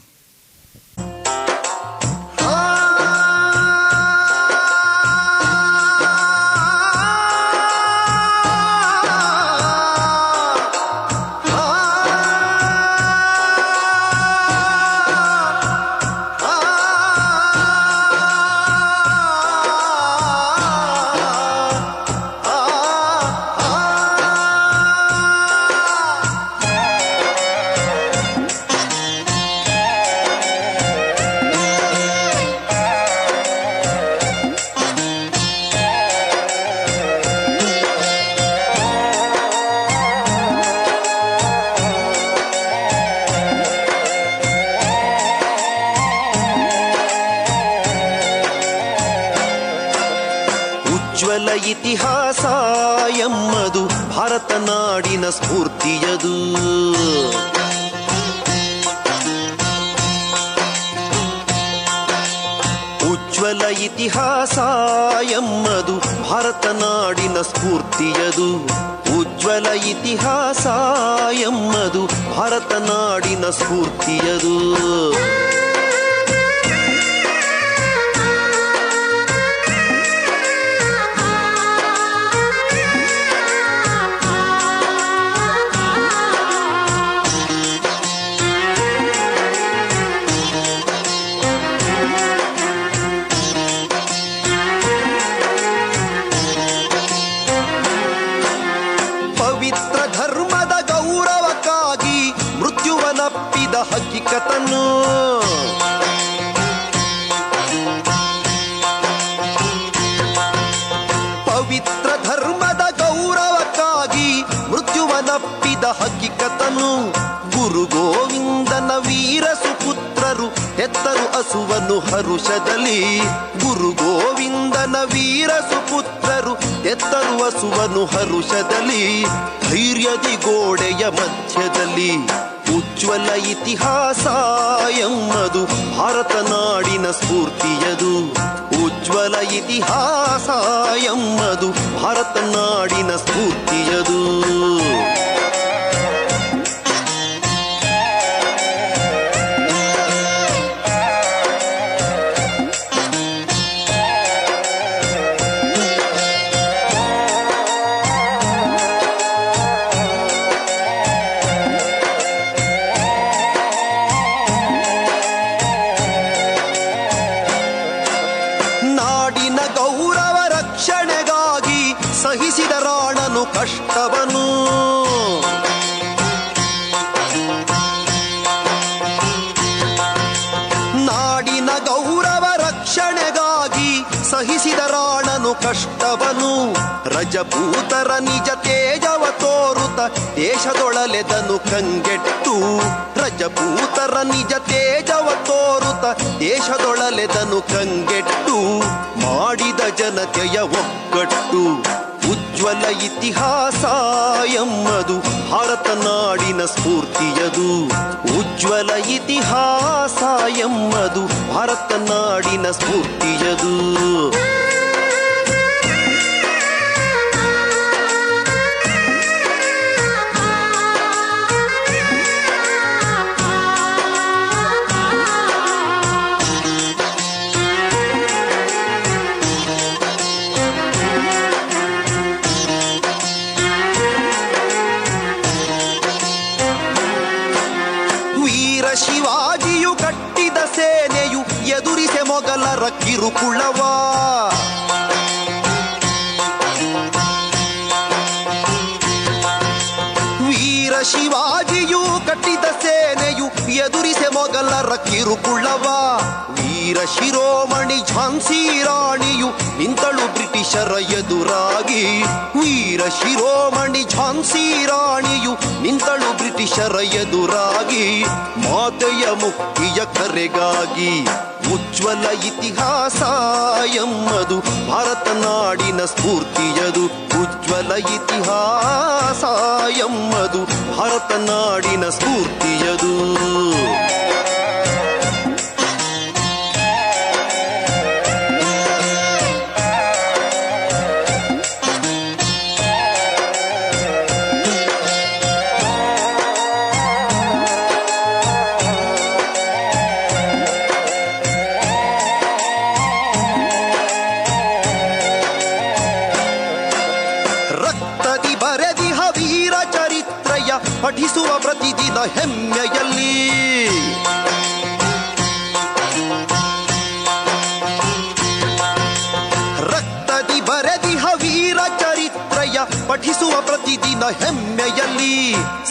ಉಜ್ವಲ ಇತಿಹಾಸ ಎಮ್ಮದು ಭಾರತ ನಾಡಿನ ಸ್ಫೂರ್ತಿಯದು. ಉಜ್ವಲ ಇತಿಹಾಸ ಎಮ್ಮದು ಭಾರತ ನಾಡಿನ ಸ್ಫೂರ್ತಿಯದು. ಉಜ್ವಲ ಇತಿಹಾಸ ಎಮ್ಮದು ಭಾರತ ನಾಡಿನ ಸ್ಫೂರ್ತಿಯದು. ನಪ್ಪಿದ ಹಕ್ಕಿಕತನ್ನು ಪವಿತ್ರ ಧರ್ಮದ ಗೌರವಕ್ಕಾಗಿ ಮೃತ್ಯುವನಪ್ಪಿದ ಹಕ್ಕಿಕತನು ಗುರು ಗೋವಿಂದನ ವೀರ ಸುಪುತ್ರರು ಎತ್ತರು ಹಸುವನ್ನು ಹರುಷದಲ್ಲಿ ಗುರು ಗೋವಿಂದನ ವೀರ ಸುಪುತ್ರರು ಎತ್ತರು ಹಸುವನ್ನು ಹರುಷದಲ್ಲಿ ಧೈರ್ಯದಿ ಗೋಡೆಯ ಮಧ್ಯದಲ್ಲಿ ಉಜ್ವಲ ಇತಿಹಾಸ ಎಮ್ಮದು ಭಾರತ ನಾಡಿನ ಸ್ಫೂರ್ತಿಯದು ಉಜ್ವಲ ಇತಿಹಾಸ ಎಮ್ಮದು ಭಾರತ ನಾಡಿನ ಸ್ಫೂರ್ತಿಯದು ನಾಡಿನ ಗೌರವ ರಕ್ಷಣೆಗಾಗಿ ಸಹಿಸಿದ ರಾಣನು ಕಷ್ಟವನು ನಾಡಿನ ಗೌರವ ರಕ್ಷಣೆಗಾಗಿ ಸಹಿಸಿದ ರಾಣನು ಕಷ್ಟವನು ರಜಪೂತರ ನಿಜ ತೇಜವ ತೋರುತ್ತ ದೇಶದೊಳಲೆದನು ಕಂಗೆಟ್ಟು ರಜಪೂತರ ನಿಜ ತೇಜವ ತೋರುತ್ತ ದೇಶದೊಳಲೆದನು ಕಂಗೆಟ್ಟು ಮಾಡಿದ ಜನತೆಯ ಒಗ್ಗಟ್ಟು ಉಜ್ವಲ ಇತಿಹಾಸ ಎಮ್ಮದು ಭಾರತ ನಾಡಿನ ಸ್ಫೂರ್ತಿಯದು ಉಜ್ವಲ ಇತಿಹಾಸ ಎಮ್ಮದು ಭಾರತ ನಾಡಿನ ಸ್ಫೂರ್ತಿಯದು ವೀರ ಶಿವಾಜಿಯು ಕಟ್ಟಿದ ಸೇನೆಯು ಎದುರಿಸೆ ಮೊಘಲರ ಕಿರುಕುಳವ ವೀರ ಶಿವಾಜಿಯು ಕಟ್ಟಿದ ಸೇನೆಯು ಎದುರಿಸೆ ಮೊಘಲರ ಕಿರುಕುಳವ ವೀರ ಶಿರೋಮಣಿ ಝಾನ್ಸಿ ರಾಣಿಯು ನಿಂತಳು ಬ್ರಿಟಿಷರ ಎದುರಾಗಿ ವೀರ ಶಿರೋಮಣಿ ಝಾನ್ಸಿ ರಾಣಿಯು ನಿಂತಳು ಬ್ರಿಟಿಷರ ಎದುರಾಗಿ ಮಾತೆಯ ಮುಕ್ತಿಯ ಕರೆಗಾಗಿ ಉಜ್ವಲ ಇತಿಹಾಸ ಎಮ್ಮದು ಭಾರತ ನಾಡಿನ ಸ್ಫೂರ್ತಿಯದು ಉಜ್ವಲ ಇತಿಹಾಸ ಎಮ್ಮದು ಭಾರತ ನಾಡಿನ ಸ್ಫೂರ್ತಿಯದು ರಕ್ತದಿ ಬರೆದಿಹ ವೀರ ಚರಿತ್ರೆಯ ಪಠಿಸುವ ಪ್ರತಿದಿನ ಹೆಮ್ಮೆಯಲ್ಲಿ ರಕ್ತದಿ ಬರೆದಿಹ ವೀರ ಚರಿತ್ರೆಯ ಪಠಿಸುವ ಪ್ರತಿದಿನ ಹೆಮ್ಮೆಯಲ್ಲಿ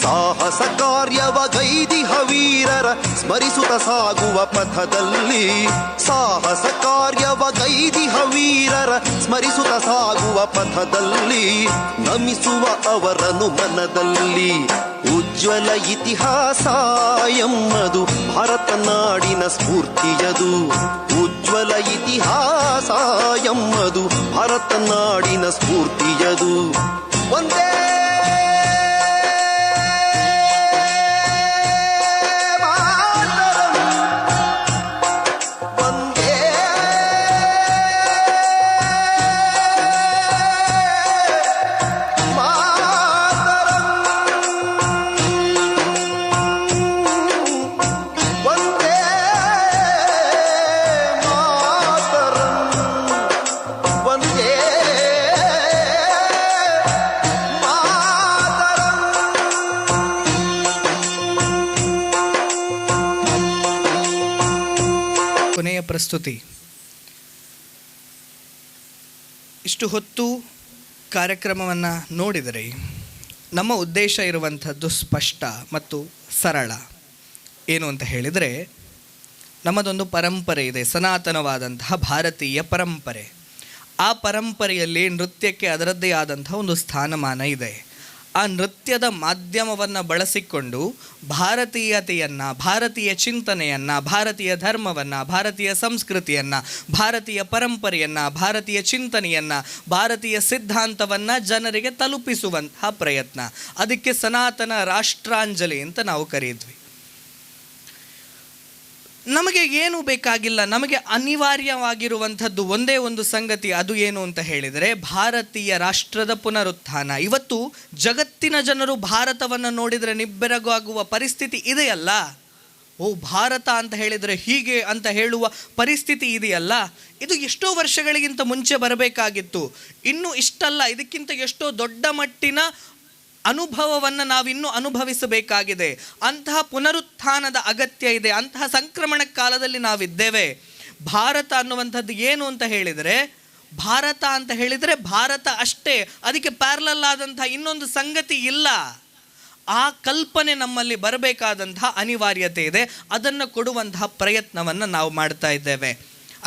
ಸಾಹಸ ಕಾರ್ಯವ ಗೈದಿಹ ವೀರರ ಸ್ಮರಿಸುತ್ತ ಸಾಗುವ ಪಥದಲ್ಲಿ ಸಾಹಸ ಕಾರ್ಯವ ಗೈದಿಹ ವೀರರ ಸ್ಮರಿಸುತ್ತ ಸಾಗುವ ಪಥದಲ್ಲಿ ನಮಿಸುವ ಅವರನು ಮನದಲ್ಲಿ ಉಜ್ವಲ ಇತಿಹಾಸ ಎಮ್ಮದು ಭಾರತ ನಾಡಿನ ಸ್ಫೂರ್ತಿಯದು ಉಜ್ವಲ ಇತಿಹಾಸ ಎಮ್ಮದು ಭಾರತ ನಾಡಿನ ಸ್ಫೂರ್ತಿಯದು ಒಂದೇ ಕೊನೆಯ ಪ್ರಸ್ತುತಿ. ಇಷ್ಟು ಹೊತ್ತು ಕಾರ್ಯಕ್ರಮವನ್ನು ನೋಡಿದರೆ ನಮ್ಮ ಉದ್ದೇಶ ಇರುವಂಥದ್ದು ಸ್ಪಷ್ಟ ಮತ್ತು ಸರಳ. ಏನು ಅಂತ ಹೇಳಿದರೆ, ನಮ್ಮದೊಂದು ಪರಂಪರೆ ಇದೆ, ಸನಾತನವಾದಂತಹ ಭಾರತೀಯ ಪರಂಪರೆ. ಆ ಪರಂಪರೆಯಲ್ಲಿ ನೃತ್ಯಕ್ಕೆ ಅದರದ್ದೇ ಆದಂತಹ ಒಂದು ಸ್ಥಾನಮಾನ ಇದೆ. ಆ ನೃತ್ಯದ ಮಾಧ್ಯಮವನ್ನು ಬಳಸಿಕೊಂಡು ಭಾರತೀಯತೆಯನ್ನು, ಭಾರತೀಯ ಚಿಂತನೆಯನ್ನು, ಭಾರತೀಯ ಧರ್ಮವನ್ನು, ಭಾರತೀಯ ಸಂಸ್ಕೃತಿಯನ್ನು, ಭಾರತೀಯ ಪರಂಪರೆಯನ್ನು, ಭಾರತೀಯ ಚಿಂತನೆಯನ್ನು, ಭಾರತೀಯ ಸಿದ್ಧಾಂತವನ್ನು ಜನರಿಗೆ ತಲುಪಿಸುವಂತಹ ಪ್ರಯತ್ನ. ಅದಕ್ಕೆ ಸನಾತನ ರಾಷ್ಟ್ರಾಂಜಲಿ ಅಂತ ನಾವು ಕರೀದ್ವಿ. ನಮಗೆ ಏನು ಬೇಕಾಗಿಲ್ಲ, ನಮಗೆ ಅನಿವಾರ್ಯವಾಗಿರುವಂಥದ್ದು ಒಂದೇ ಒಂದು ಸಂಗತಿ. ಅದು ಏನು ಅಂತ ಹೇಳಿದರೆ ಭಾರತೀಯ ರಾಷ್ಟ್ರದ ಪುನರುತ್ಥಾನ. ಇವತ್ತು ಜಗತ್ತಿನ ಜನರು ಭಾರತವನ್ನು ನೋಡಿದರೆ ನಿಬ್ಬೆರಗಾಗುವ ಪರಿಸ್ಥಿತಿ ಇದೆಯಲ್ಲ. ಓ, ಭಾರತ ಅಂತ ಹೇಳಿದರೆ ಹೀಗೆ ಅಂತ ಹೇಳುವ ಪರಿಸ್ಥಿತಿ ಇದೆಯಲ್ಲ. ಇದು ಎಷ್ಟೋ ವರ್ಷಗಳಿಗಿಂತ ಮುಂಚೆ ಬರಬೇಕಾಗಿತ್ತು. ಇನ್ನೂ ಇಷ್ಟಲ್ಲ, ಇದಕ್ಕಿಂತ ಎಷ್ಟೋ ದೊಡ್ಡ ಮಟ್ಟಿನ ಅನುಭವವನ್ನು ನಾವಿನ್ನೂ ಅನುಭವಿಸಬೇಕಾಗಿದೆ. ಅಂತಹ ಪುನರುತ್ಥಾನದ ಅಗತ್ಯ ಇದೆ. ಅಂತಹ ಸಂಕ್ರಮಣ ಕಾಲದಲ್ಲಿ ನಾವಿದ್ದೇವೆ. ಭಾರತ ಅನ್ನುವಂಥದ್ದು ಏನು ಅಂತ ಹೇಳಿದರೆ, ಭಾರತ ಅಂತ ಹೇಳಿದರೆ ಭಾರತ ಅಷ್ಟೇ, ಅದಕ್ಕೆ ಪ್ಯಾರಲಲ್ ಆದಂತಹ ಇನ್ನೊಂದು ಸಂಗತಿ ಇಲ್ಲ. ಆ ಕಲ್ಪನೆ ನಮ್ಮಲ್ಲಿ ಬರಬೇಕಾದಂತಹ ಅನಿವಾರ್ಯತೆ ಇದೆ. ಅದನ್ನು ಕೊಡುವಂತಹ ಪ್ರಯತ್ನವನ್ನು ನಾವು ಮಾಡ್ತಾ ಇದ್ದೇವೆ.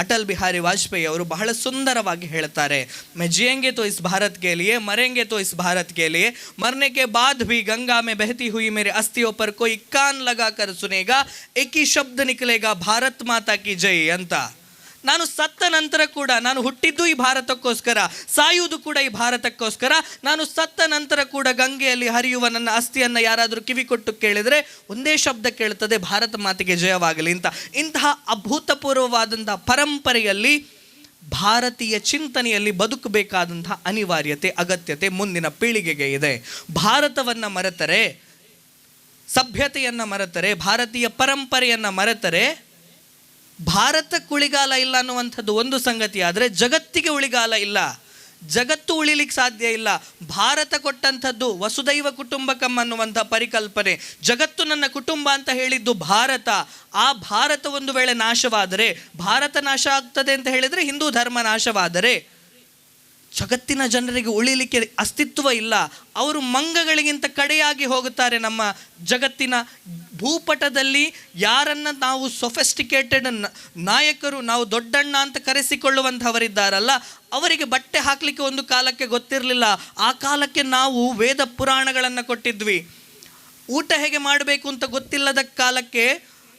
ಅಟಲ್ ಬಿಹಾರಿ ವಾಜಪೇಯಿ ಅವರು ಬಹಳ ಸುಂದರವಾಗಿ ಹೇಳ್ತಾರೆ, मैं जिएंगे तो इस भारत के लिए, मरेंगे तो इस भारत के लिए, मरने के बाद भी गंगा में बहती हुई मेरे अस्थियों पर कोई कान लगा कर सुनेगा, एक ही शब्द निकलेगा, भारत माता की जय ಅಂತ. ನಾನು ಸತ್ತ ನಂತರ ಕೂಡ, ನಾನು ಹುಟ್ಟಿದ್ದು ಈ ಭಾರತಕ್ಕೋಸ್ಕರ, ಸಾಯುವುದು ಕೂಡ ಈ ಭಾರತಕ್ಕೋಸ್ಕರ, ನಾನು ಸತ್ತ ನಂತರ ಕೂಡ ಗಂಗೆಯಲ್ಲಿ ಹರಿಯುವ ನನ್ನ ಅಸ್ಥಿಯನ್ನು ಯಾರಾದರೂ ಕಿವಿ ಕೊಟ್ಟು ಕೇಳಿದರೆ ಒಂದೇ ಶಬ್ದ ಕೇಳ್ತದೆ, ಭಾರತ ಮಾತೆಗೆ ಜಯವಾಗಲಿ ಅಂತ. ಇಂತಹ ಅಭೂತಪೂರ್ವವಾದಂತಹ ಪರಂಪರೆಯಲ್ಲಿ, ಭಾರತೀಯ ಚಿಂತನೆಯಲ್ಲಿ ಬದುಕಬೇಕಾದಂತಹ ಅನಿವಾರ್ಯತೆ, ಅಗತ್ಯತೆ ಮುಂದಿನ ಪೀಳಿಗೆಗೆ ಇದೆ. ಭಾರತವನ್ನು ಮರೆತರೆ, ಸಭ್ಯತೆಯನ್ನು ಮರೆತರೆ, ಭಾರತೀಯ ಪರಂಪರೆಯನ್ನು ಮರೆತರೆ ಭಾರತಕ್ಕೆ ಉಳಿಗಾಲ ಇಲ್ಲ ಅನ್ನುವಂಥದ್ದು ಒಂದು ಸಂಗತಿ. ಆದರೆ ಜಗತ್ತಿಗೆ ಉಳಿಗಾಲ ಇಲ್ಲ, ಜಗತ್ತು ಉಳಿಲಿಕ್ಕೆ ಸಾಧ್ಯ ಇಲ್ಲ. ಭಾರತ ಕೊಟ್ಟಂಥದ್ದು ವಸುದೈವ ಕುಟುಂಬಕಂ ಅನ್ನುವಂಥ ಪರಿಕಲ್ಪನೆ. ಜಗತ್ತು ನನ್ನ ಕುಟುಂಬ ಅಂತ ಹೇಳಿದ್ದು ಭಾರತ. ಆ ಭಾರತ ಒಂದು ವೇಳೆ ನಾಶವಾದರೆ, ಭಾರತ ನಾಶ ಆಗ್ತದೆ ಅಂತ ಹೇಳಿದರೆ ಹಿಂದೂ ಧರ್ಮ ನಾಶವಾದರೆ ಜಗತ್ತಿನ ಜನರಿಗೆ ಉಳಿಲಿಕ್ಕೆ ಅಸ್ತಿತ್ವ ಇಲ್ಲ. ಅವರು ಮಂಗಗಳಿಗಿಂತ ಕಡೆಯಾಗಿ ಹೋಗುತ್ತಾರೆ. ನಮ್ಮ ಜಗತ್ತಿನ ಭೂಪಟದಲ್ಲಿ ಯಾರನ್ನು ನಾವು ಸೊಫೆಸ್ಟಿಕೇಟೆಡ್ ನಾಯಕರು, ನಾವು ದೊಡ್ಡಣ್ಣ ಅಂತ ಕರೆಸಿಕೊಳ್ಳುವಂಥವರಿದ್ದಾರಲ್ಲ, ಅವರಿಗೆ ಬಟ್ಟೆ ಹಾಕಲಿಕ್ಕೆ ಒಂದು ಕಾಲಕ್ಕೆ ಗೊತ್ತಿರಲಿಲ್ಲ. ಆ ಕಾಲಕ್ಕೆ ನಾವು ವೇದ ಪುರಾಣಗಳನ್ನು ಕೊಟ್ಟಿದ್ವಿ. ಊಟ ಹೇಗೆ ಮಾಡಬೇಕು ಅಂತ ಗೊತ್ತಿಲ್ಲದ ಕಾಲಕ್ಕೆ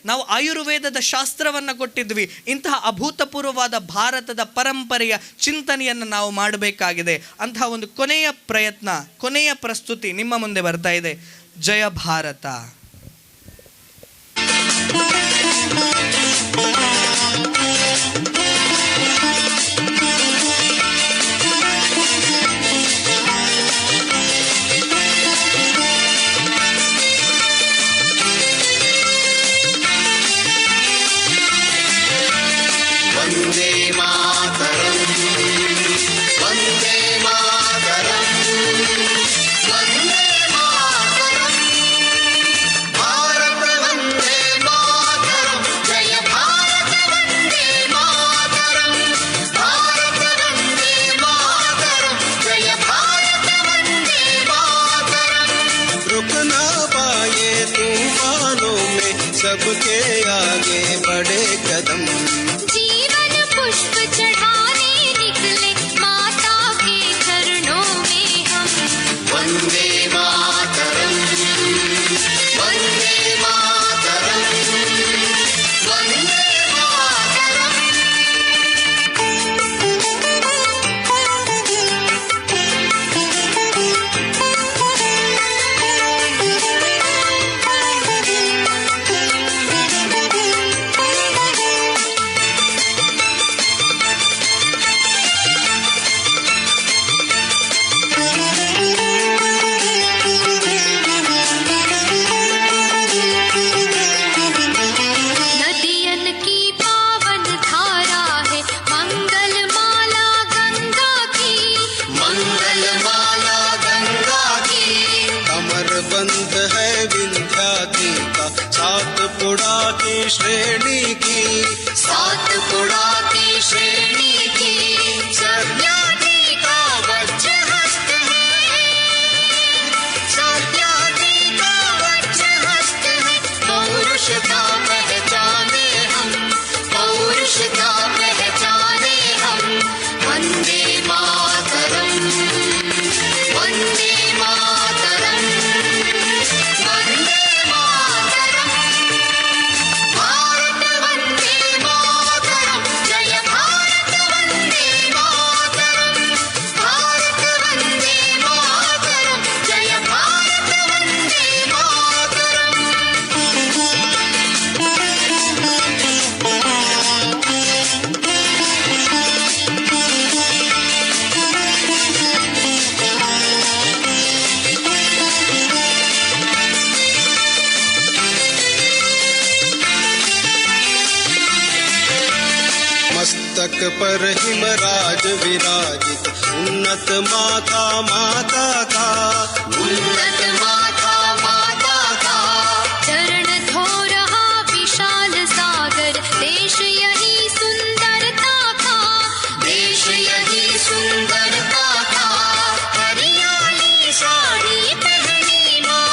ನಾವು ಆಯುರ್ವೇದದ ಶಾಸ್ತ್ರವನ್ನು ಕೊಟ್ಟಿದ್ವಿ. ಇಂತಹ ಅಭೂತಪೂರ್ವವಾದ ಭಾರತದ ಪರಂಪರೆಯ ಚಿಂತನೆಯನ್ನು ನಾವು ಮಾಡಬೇಕಾಗಿದೆ. ಅಂತಹ ಒಂದು ಕೊನೆಯ ಪ್ರಯತ್ನ, ಕೊನೆಯ ಪ್ರಸ್ತುತಿ ನಿಮ್ಮ ಮುಂದೆ ಬರ್ತಾ ಇದೆ. ಜಯ ಭಾರತ. ವಂದೇ ಮಾತರಂ, ವಂದೇ ಮಾತರಂ, ವಂದೇ ಮಾತರಂ, ಭಾರತ ವಂದೇ ಮಾತರಂ, ಜಯ ಭಾರತ ವಂದೇ ಮಾತರಂ, ಭಾರತ ವಂದೇ ಮಾತರಂ, ಜಯ ಭಾರತ ವಂದೇ ಮಾತರಂ. रुक ना पाए तूफानों में, सबके आगे बढ़े कदम. जीवन पुष्प चढ़ाने निकले माता के चरणों में हम. ವಂದೇ ಮಾತರಂ, ವಂದೇ ಮಾತರಂ, ವಂದೇ ಮಾತರಂ. नदियन की पावन धारा है मंगल माला गंगा की. मंगल माला गंगा की, कमर बंद है विंध्याचल का, सात पुड़ा की श्रेणी की. सातपुड़ा की श्रेणी की, सत्याजी का वज्र हस्त है, सत्याजी का वज्र हस्त है, पौरुष का मस्तक पर हिमराज विराजित उन्नत माथा माता का उन्नत माथा माता का चरण धो रहा विशाल सागर देश यही सुंदरता का देश यही सुंदरता का हरियाली साड़ी पहनी माँ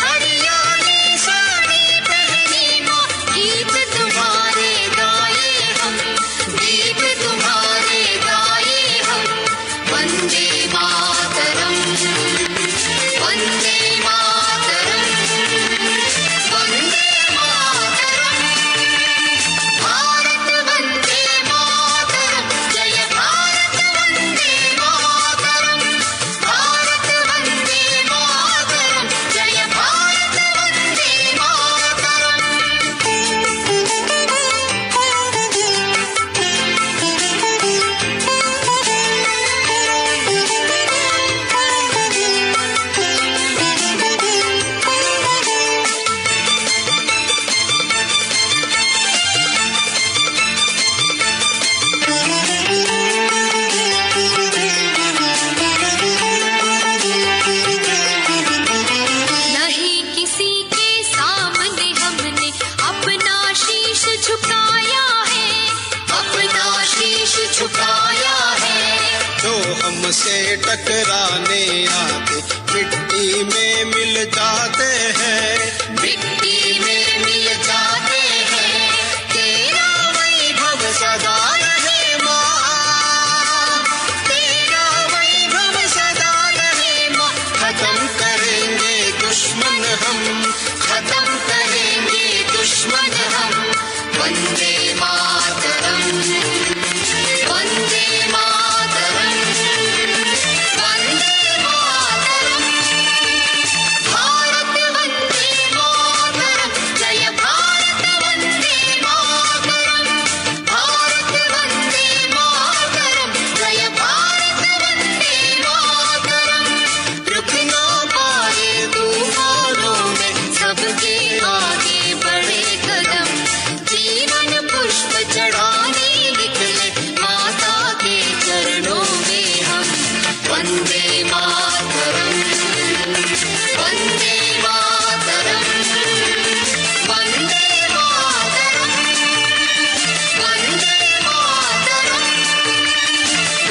हरियाली साड़ी पहनी माँ गीत तुम्हारे गाए हम गीत तुम्हारे गाए हम वंदे मातरम वंदे मातरम वंदे मातरम भारत वंदे मातरम जय भारत वंदे मातरम भारत वंदे मातरम जय भारत वंदे नहीं किसी के सामने हमने अपना शीश झुकाया है अपना शीश झुकाया है जो हमसे टकराने आते मिट्टी में मिल जाते हैं मिट्टी में मिल जाते हैं तेरा वैभव सदा रहे माँ तेरा वैभव सदा रहे माँ खत्म करेंगे दुश्मन हम खत्म करेंगे दुश्मन हम वंदे मातरम वंदे मातरम वंदे मातरम भारत वंदे मातरम जय भारत वंदे मातरम भारत वंदे मातरम जय भारत वंदे मातरम रुक ना पाए तूफानों में सबके आगे बढ़े कदम जीवन पुष्प चढ़ाने निकले माता के चरणों में हम वंदे मातरम वंदे मातरम वंदे मातरम वंदे मातरम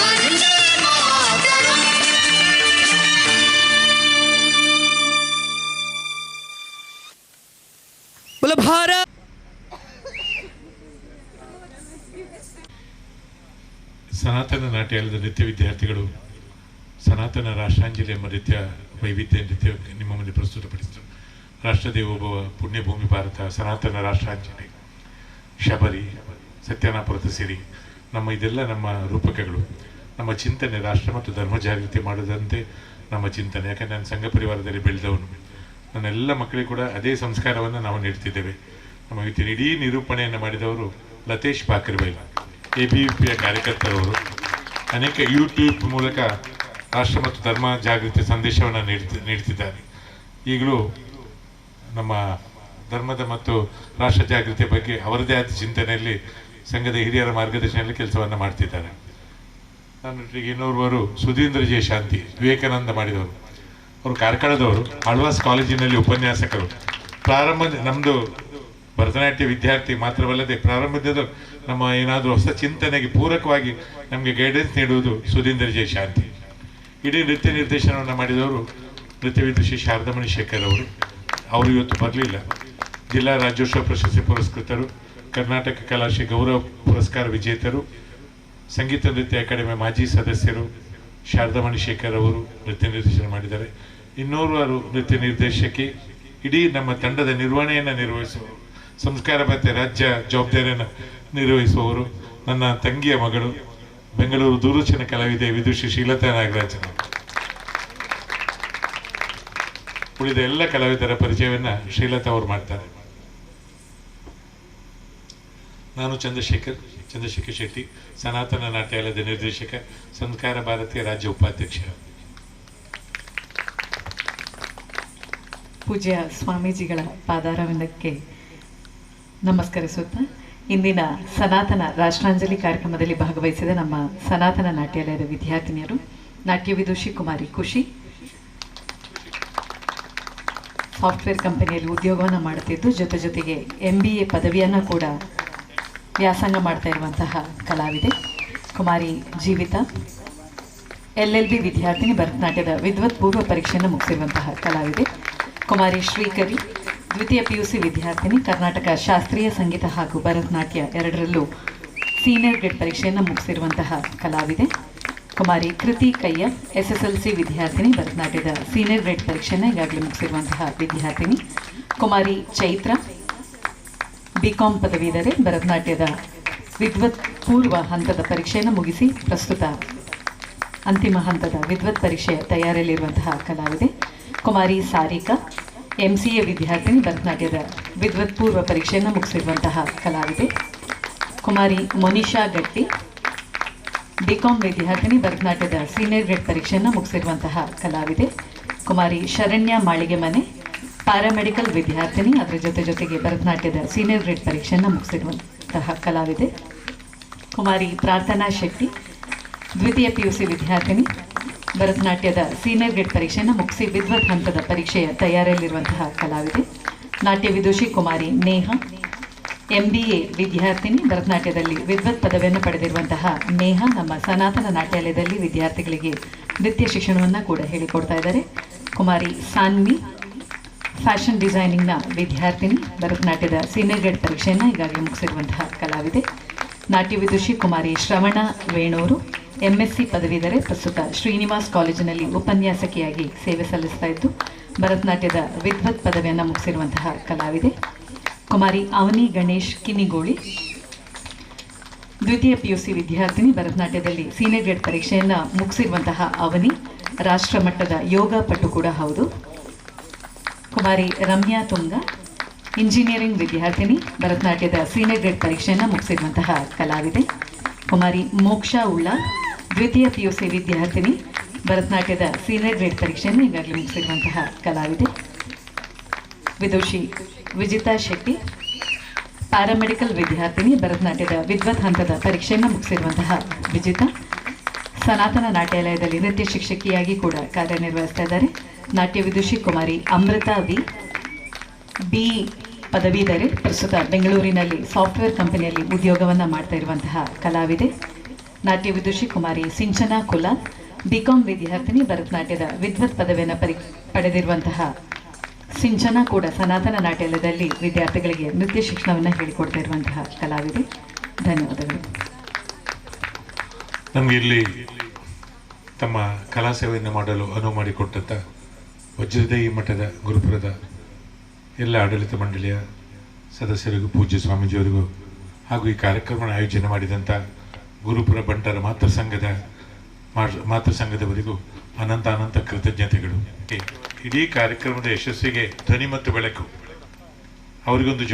वंदे मातरम बोलो भारत ಸನಾತನ ನಾಟ್ಯಾಲಯದ ನೃತ್ಯ ವಿದ್ಯಾರ್ಥಿಗಳು ಸನಾತನ ರಾಷ್ಟ್ರಾಂಜಲಿ ಎಂಬ ನೃತ್ಯ ವೈವಿಧ್ಯ ನೃತ್ಯ ನಿಮ್ಮ ಮುಂದೆ ಪ್ರಸ್ತುತಪಡಿಸಿದರು. ರಾಷ್ಟ್ರದೇವೋಭವ ಪುಣ್ಯಭೂಮಿ ಭಾರತ ಸನಾತನ ರಾಷ್ಟ್ರಾಂಜಲಿ ಶಬರಿ ಸತ್ಯನಾಪುರದ ಸಿರಿ ಇದೆಲ್ಲ ನಮ್ಮ ರೂಪಕಗಳು. ನಮ್ಮ ಚಿಂತನೆ ರಾಷ್ಟ್ರ ಮತ್ತು ಧರ್ಮ ಜಾಗೃತಿ ಮಾಡೋದಂತೆ ನಮ್ಮ ಚಿಂತನೆ. ಯಾಕಂದರೆ ನಾನು ಸಂಘ ಪರಿವಾರದಲ್ಲಿ ಬೆಳೆದವನು. ನನ್ನೆಲ್ಲ ಮಕ್ಕಳಿಗೆ ಕೂಡ ಅದೇ ಸಂಸ್ಕಾರವನ್ನು ನಾವು ನೀಡ್ತಿದ್ದೇವೆ. ನಮ್ಮ ಇವತ್ತಿನ ಇಡೀ ನಿರೂಪಣೆಯನ್ನು ಮಾಡಿದವರು ಲತೇಶ್ ಪಾಕರ್ಬೈಲ್, ABVP ಕಾರ್ಯಕರ್ತರವರು. ಅನೇಕ ಯೂಟ್ಯೂಬ್ ಮೂಲಕ ರಾಷ್ಟ್ರ ಮತ್ತು ಧರ್ಮ ಜಾಗೃತಿ ಸಂದೇಶವನ್ನು ನೀಡ್ತಿದ್ದಾರೆ. ಈಗಲೂ ನಮ್ಮ ಧರ್ಮದ ಮತ್ತು ರಾಷ್ಟ್ರ ಜಾಗೃತಿಯ ಬಗ್ಗೆ ಅವರದೇ ಆದ ಚಿಂತನೆಯಲ್ಲಿ ಸಂಘದ ಹಿರಿಯರ ಮಾರ್ಗದರ್ಶನದಲ್ಲಿ ಕೆಲಸವನ್ನು ಮಾಡ್ತಿದ್ದಾರೆ. ನನ್ನೊಟ್ಟಿಗೆ ಇನ್ನೋರ್ವರು ಸುಧೀಂದ್ರ ಜೆ ಶಾಂತಿ, ವಿವೇಕಾನಂದ ಮಾಡಿದವರು. ಅವರು ಕಾರ್ಕಳದವರು, ಆಳ್ವಾಸ್ ಕಾಲೇಜಿನಲ್ಲಿ ಉಪನ್ಯಾಸಕರು. ನಮ್ಮದು ಭರತನಾಟ್ಯ ವಿದ್ಯಾರ್ಥಿ ಮಾತ್ರವಲ್ಲದೆ ಪ್ರಾರಂಭದ ನಮ್ಮ ಏನಾದರೂ ಹೊಸ ಚಿಂತನೆಗೆ ಪೂರಕವಾಗಿ ನಮಗೆ ಗೈಡೆನ್ಸ್ ನೀಡುವುದು ಸುಧೀಂದ್ರ ಜೆ ಶಾಂತಿ. ಇಡೀ ನೃತ್ಯ ನಿರ್ದೇಶನವನ್ನು ಮಾಡಿದವರು ನೃತ್ಯ ವಿದುಷಿ ಶಾರದಾಮಣಿ ಶೇಖರ್ ಅವರು ಇವತ್ತು ಬರಲಿಲ್ಲ. ಜಿಲ್ಲಾ ರಾಜ್ಯೋತ್ಸವ ಪ್ರಶಸ್ತಿ ಪುರಸ್ಕೃತರು, ಕರ್ನಾಟಕ ಕಲಾಶ್ರೀ ಗೌರವ ಪುರಸ್ಕಾರ ವಿಜೇತರು, ಸಂಗೀತ ನೃತ್ಯ ಅಕಾಡೆಮಿ ಮಾಜಿ ಸದಸ್ಯರು ಶಾರದಾಮಣಿ ಶೇಖರ್ ಅವರು ನೃತ್ಯ ನಿರ್ದೇಶನ ಮಾಡಿದ್ದಾರೆ. ಇನ್ನೋರ್ವರು ನೃತ್ಯ ನಿರ್ದೇಶಕಿ, ಇಡೀ ನಮ್ಮ ತಂಡದ ನಿರ್ವಹಣೆಯನ್ನು ನಿರ್ವಹಿಸುವವರು, ಸಂಸ್ಕಾರ ಮತ್ತು ರಾಜ್ಯ ಜವಾಬ್ದಾರಿಯನ್ನು ನಿರ್ವಹಿಸುವವರು ನನ್ನ ತಂಗಿಯ ಮಗಳು, ಬೆಂಗಳೂರು ದೂರದರ್ಶನ ಕಲಾವಿದೆ ವಿದುಷಿ ಶ್ರೀಲತಾ ನಾಗರಾಜನ್. ಉಳಿದ ಎಲ್ಲ ಕಲಾವಿದರ ಪರಿಚಯವನ್ನು ಶ್ರೀಲತಾ ಅವರು ಮಾಡ್ತಾರೆ. ನಾನು ಚಂದ್ರಶೇಖರ್ ಶೆಟ್ಟಿ, ಸನಾತನ ನಾಟ್ಯಾಲಯದ ನಿರ್ದೇಶಕ, ಸಂಸ್ಕಾರ ಭಾರತೀಯ ರಾಜ್ಯ ಉಪಾಧ್ಯಕ್ಷ. ಪೂಜ್ಯ ಸ್ವಾಮೀಜಿಗಳ ಪಾದಾರವಿಂದಕ್ಕೆ ನಮಸ್ಕರಿಸುತ್ತಾ ಇಂದಿನ ಸನಾತನ ರಾಷ್ಟ್ರಾಂಜಲಿ ಕಾರ್ಯಕ್ರಮದಲ್ಲಿ ಭಾಗವಹಿಸಿದ ನಮ್ಮ ಸನಾತನ ನಾಟ್ಯಾಲಯದ ವಿದ್ಯಾರ್ಥಿನಿಯರು ನಾಟ್ಯ ವಿದುಷಿ ಕುಮಾರಿ ಖುಷಿ, ಸಾಫ್ಟ್ವೇರ್ ಕಂಪನಿಯಲ್ಲಿ ಉದ್ಯೋಗವನ್ನು ಮಾಡುತ್ತಿದ್ದು ಜೊತೆಗೆ MBA ಪದವಿಯನ್ನು ಕೂಡ ವ್ಯಾಸಂಗ ಮಾಡ್ತಾ ಇರುವಂತಹ ಕಲಾವಿದೆ ಕುಮಾರಿ ಜೀವಿತಾ, LLB ವಿದ್ಯಾರ್ಥಿನಿ, ಭರತನಾಟ್ಯದ ವಿದ್ವತ್ ಪೂರ್ವ ಪರೀಕ್ಷೆಯನ್ನು ಮುಗಿಸಿರುವಂತಹ ಕಲಾವಿದೆ ಕುಮಾರಿ ಶ್ರೀಕರಿ, ದ್ವಿತೀಯ PUC ವಿದ್ಯಾರ್ಥಿನಿ, ಕರ್ನಾಟಕ ಶಾಸ್ತ್ರೀಯ ಸಂಗೀತ ಹಾಗೂ ಭರತನಾಟ್ಯ ಎರಡರಲ್ಲೂ ಸೀನಿಯರ್ ಗ್ರೇಡ್ ಪರೀಕ್ಷೆಯನ್ನು ಮುಗಿಸಿರುವಂತಹ ಕಲಾವಿದೆ ಕುಮಾರಿ ಕೃತಿ ಕಯ್ಯ, SSLC ವಿದ್ಯಾರ್ಥಿನಿ, ಭರತನಾಟ್ಯದ ಸೀನಿಯರ್ ಗ್ರೇಡ್ ಪರೀಕ್ಷೆಯನ್ನು ಈಗಾಗಲೇ ಮುಗಿಸಿರುವಂತಹ ವಿದ್ಯಾರ್ಥಿನಿ ಕುಮಾರಿ ಚೈತ್ರ, BCom ಪದವೀಧರೆ, ಭರತನಾಟ್ಯದ ವಿದ್ವತ್ ಪೂರ್ವ ಹಂತದ ಪರೀಕ್ಷೆಯನ್ನು ಮುಗಿಸಿ ಪ್ರಸ್ತುತ ಅಂತಿಮ ಹಂತದ ವಿದ್ವತ್ ಪರೀಕ್ಷೆಯ ತಯಾರಿಯಲ್ಲಿರುವಂತಹ ಕಲಾವಿದೆ ಕುಮಾರಿ ಸಾರಿಕಾ, MCA ವಿದ್ಯಾರ್ಥಿನಿ, ಭರತನಾಟ್ಯದ ವಿದ್ವತ್ ಪೂರ್ವ ಪರೀಕ್ಷೆಯನ್ನು ಮುಗಿಸಿರುವಂತಹ ಕಲಾವಿದೆ ಕುಮಾರಿ ಮೊನಿಷಾ ಗಟ್ಟಿ, BCom ವಿದ್ಯಾರ್ಥಿನಿ, ಭರತನಾಟ್ಯದ ಸೀನಿಯರ್ ಗ್ರೇಡ್ ಪರೀಕ್ಷೆಯನ್ನು ಮುಗಿಸಿರುವಂತಹ ಕಲಾವಿದೆ ಕುಮಾರಿ ಶರಣ್ಯ ಮಾಳಿಗೆ ಮನೆ, ಪ್ಯಾರಾಮೆಡಿಕಲ್ ವಿದ್ಯಾರ್ಥಿನಿ, ಅದರ ಜೊತೆಗೆ ಭರತನಾಟ್ಯದ ಸೀನಿಯರ್ ಗ್ರೇಡ್ ಪರೀಕ್ಷೆಯನ್ನು ಮುಗಿಸಿರುವಂತಹ ಕಲಾವಿದೆ ಕುಮಾರಿ ಪ್ರಾರ್ಥನಾ ಶೆಟ್ಟಿ, ದ್ವಿತೀಯ PUC ವಿದ್ಯಾರ್ಥಿನಿ, ಭರತನಾಟ್ಯದ ಸೀನಿಯರ್ ಗ್ರೇಡ್ ಪರೀಕ್ಷೆಯನ್ನು ಮುಗಿಸಿ ವಿದ್ವತ್ ಹಂತದ ಪರೀಕ್ಷೆಯ ತಯಾರಿಯಲ್ಲಿರುವಂತಹ ಕಲಾವಿದೆ ನಾಟ್ಯ ವಿದುಷಿ ಕುಮಾರಿ ನೇಹ, MBA ವಿದ್ಯಾರ್ಥಿನಿ, ಭರತನಾಟ್ಯದಲ್ಲಿ ವಿದ್ವತ್ ಪದವಿಯನ್ನು ಪಡೆದಿರುವಂತಹ ನೇಹ ನಮ್ಮ ಸನಾತನ ನಾಟ್ಯಾಲಯದಲ್ಲಿ ವಿದ್ಯಾರ್ಥಿಗಳಿಗೆ ನೃತ್ಯ ಶಿಕ್ಷಣವನ್ನು ಕೂಡ ಹೇಳಿಕೊಡ್ತಾ ಇದ್ದಾರೆ ಕುಮಾರಿ ಸಾನ್ವಿ, ಫ್ಯಾಷನ್ ಡಿಸೈನಿಂಗ್ನ ವಿದ್ಯಾರ್ಥಿನಿ, ಭರತನಾಟ್ಯದ ಸೀನಿಯರ್ ಗ್ರೇಡ್ ಪರೀಕ್ಷೆಯನ್ನು ಈಗಾಗಲೇ ಮುಗಿಸಿರುವಂತಹ ಕಲಾವಿದೆ ನಾಟ್ಯ ವಿದುಷಿ ಕುಮಾರಿ ಶ್ರವಣ ವೇಣೂರು, MSc ಪದವೀಧರೆ, ಪ್ರಸ್ತುತ ಶ್ರೀನಿವಾಸ್ ಕಾಲೇಜಿನಲ್ಲಿ ಉಪನ್ಯಾಸಕಿಯಾಗಿ ಸೇವೆ ಸಲ್ಲಿಸ್ತಾ ಇದ್ದು ಭರತನಾಟ್ಯದ ವಿದ್ವತ್ ಪದವಿಯನ್ನು ಮುಗಿಸಿರುವಂತಹ ಕಲಾವಿದೆ ಕುಮಾರಿ ಅವನಿ ಗಣೇಶ್ ಕಿನಿಗೋಳಿ, ದ್ವಿತೀಯ PUC ವಿದ್ಯಾರ್ಥಿನಿ, ಭರತನಾಟ್ಯದಲ್ಲಿ ಸೀನಿಯರ್ ಗ್ರೇಡ್ ಪರೀಕ್ಷೆಯನ್ನು ಮುಗಿಸಿರುವಂತಹ ಅವನಿ ರಾಷ್ಟ್ರ ಮಟ್ಟದ ಯೋಗ ಪಟು ಕೂಡ ಹೌದು ಕುಮಾರಿ ರಮ್ಯಾ ತುಂಗ, ಇಂಜಿನಿಯರಿಂಗ್ ವಿದ್ಯಾರ್ಥಿನಿ, ಭರತನಾಟ್ಯದ ಸೀನಿಯರ್ ಗ್ರೇಡ್ ಪರೀಕ್ಷೆಯನ್ನು ಮುಗಿಸಿರುವಂತಹ ಕಲಾವಿದೆ ಕುಮಾರಿ ಮೋಕ್ಷಾ ಉಳ್ಳ, ದ್ವಿತೀಯ PUC ವಿದ್ಯಾರ್ಥಿನಿ, ಭರತನಾಟ್ಯದ ಸೀನಿಯರ್ ಗ್ರೇಡ್ ಪರೀಕ್ಷೆಯನ್ನು ಈಗಾಗಲೇ ಮುಗಿಸಿರುವಂತಹ ಕಲಾವಿದೆ ವಿದುಷಿ ವಿಜಿತಾ ಶೆಟ್ಟಿ, ಪ್ಯಾರಾಮೆಡಿಕಲ್ ವಿದ್ಯಾರ್ಥಿನಿ, ಭರತನಾಟ್ಯದ ವಿದ್ವತ್ ಹಂತದ ಪರೀಕ್ಷೆಯನ್ನು ಮುಗಿಸಿರುವಂತಹ ವಿಜಿತಾ ಸನಾತನ ನಾಟ್ಯಾಲಯದಲ್ಲಿ ನೃತ್ಯ ಶಿಕ್ಷಕಿಯಾಗಿ ಕೂಡ ಕಾರ್ಯನಿರ್ವಹಿಸ್ತಾ ಇದ್ದಾರೆ ನಾಟ್ಯ ವಿದುಷಿ ಕುಮಾರಿ ಅಮೃತಾ ವಿ, BE ಪದವೀಧರೆ, ಪ್ರಸ್ತುತ ಬೆಂಗಳೂರಿನಲ್ಲಿ ಸಾಫ್ಟ್ವೇರ್ ಕಂಪನಿಯಲ್ಲಿ ಉದ್ಯೋಗವನ್ನು ಮಾಡ್ತಾ ಇರುವಂತಹ ಕಲಾವಿದೆ ನಾಟ್ಯ ವಿದುಷಿ ಕುಮಾರಿ ಸಿಂಚನಾ ಕುಲ, BCom ವಿದ್ಯಾರ್ಥಿನಿ, ಭರತನಾಟ್ಯದ ವಿದ್ವತ್ ಪದವಿಯನ್ನು ಪಡೆದಿರುವಂತಹ ಸಿಂಚನಾ ಕೂಡ ಸನಾತನ ನಾಟ್ಯಾಲಯದಲ್ಲಿ ವಿದ್ಯಾರ್ಥಿಗಳಿಗೆ ನೃತ್ಯ ಶಿಕ್ಷಣವನ್ನು ಹೇಳಿಕೊಡ್ತಾ ಇರುವಂತಹ ಕಲಾವಿದೆ. ಧನ್ಯವಾದಗಳು. ನಮಗೆ ಇಲ್ಲಿ ತಮ್ಮ ಕಲಾ ಸೇವೆಯನ್ನು ಮಾಡಲು ಅನುವು ಮಾಡಿಕೊಟ್ಟಂಥ ವಜ್ರದೇವಿ ಮಠದ ಗುರುಪುರದ ಎಲ್ಲ ಆಡಳಿತ ಮಂಡಳಿಯ ಸದಸ್ಯರಿಗೂ, ಪೂಜ್ಯ ಸ್ವಾಮೀಜಿಯವರಿಗೂ ಹಾಗೂ ಈ ಕಾರ್ಯಕ್ರಮ ಆಯೋಜನೆ ಮಾಡಿದಂಥ ಗುರುಪುರ ಬಂಟರ ಮಾತೃ ಸಂಘದವರಿಗೂ ಅನಂತ ಕೃತಜ್ಞತೆಗಳು. ಇಡೀ ಕಾರ್ಯಕ್ರಮದ ಯಶಸ್ಸಿಗೆ ಧ್ವನಿ ಮತ್ತು ಬೆಳಕು ಅವರಿಗೊಂದು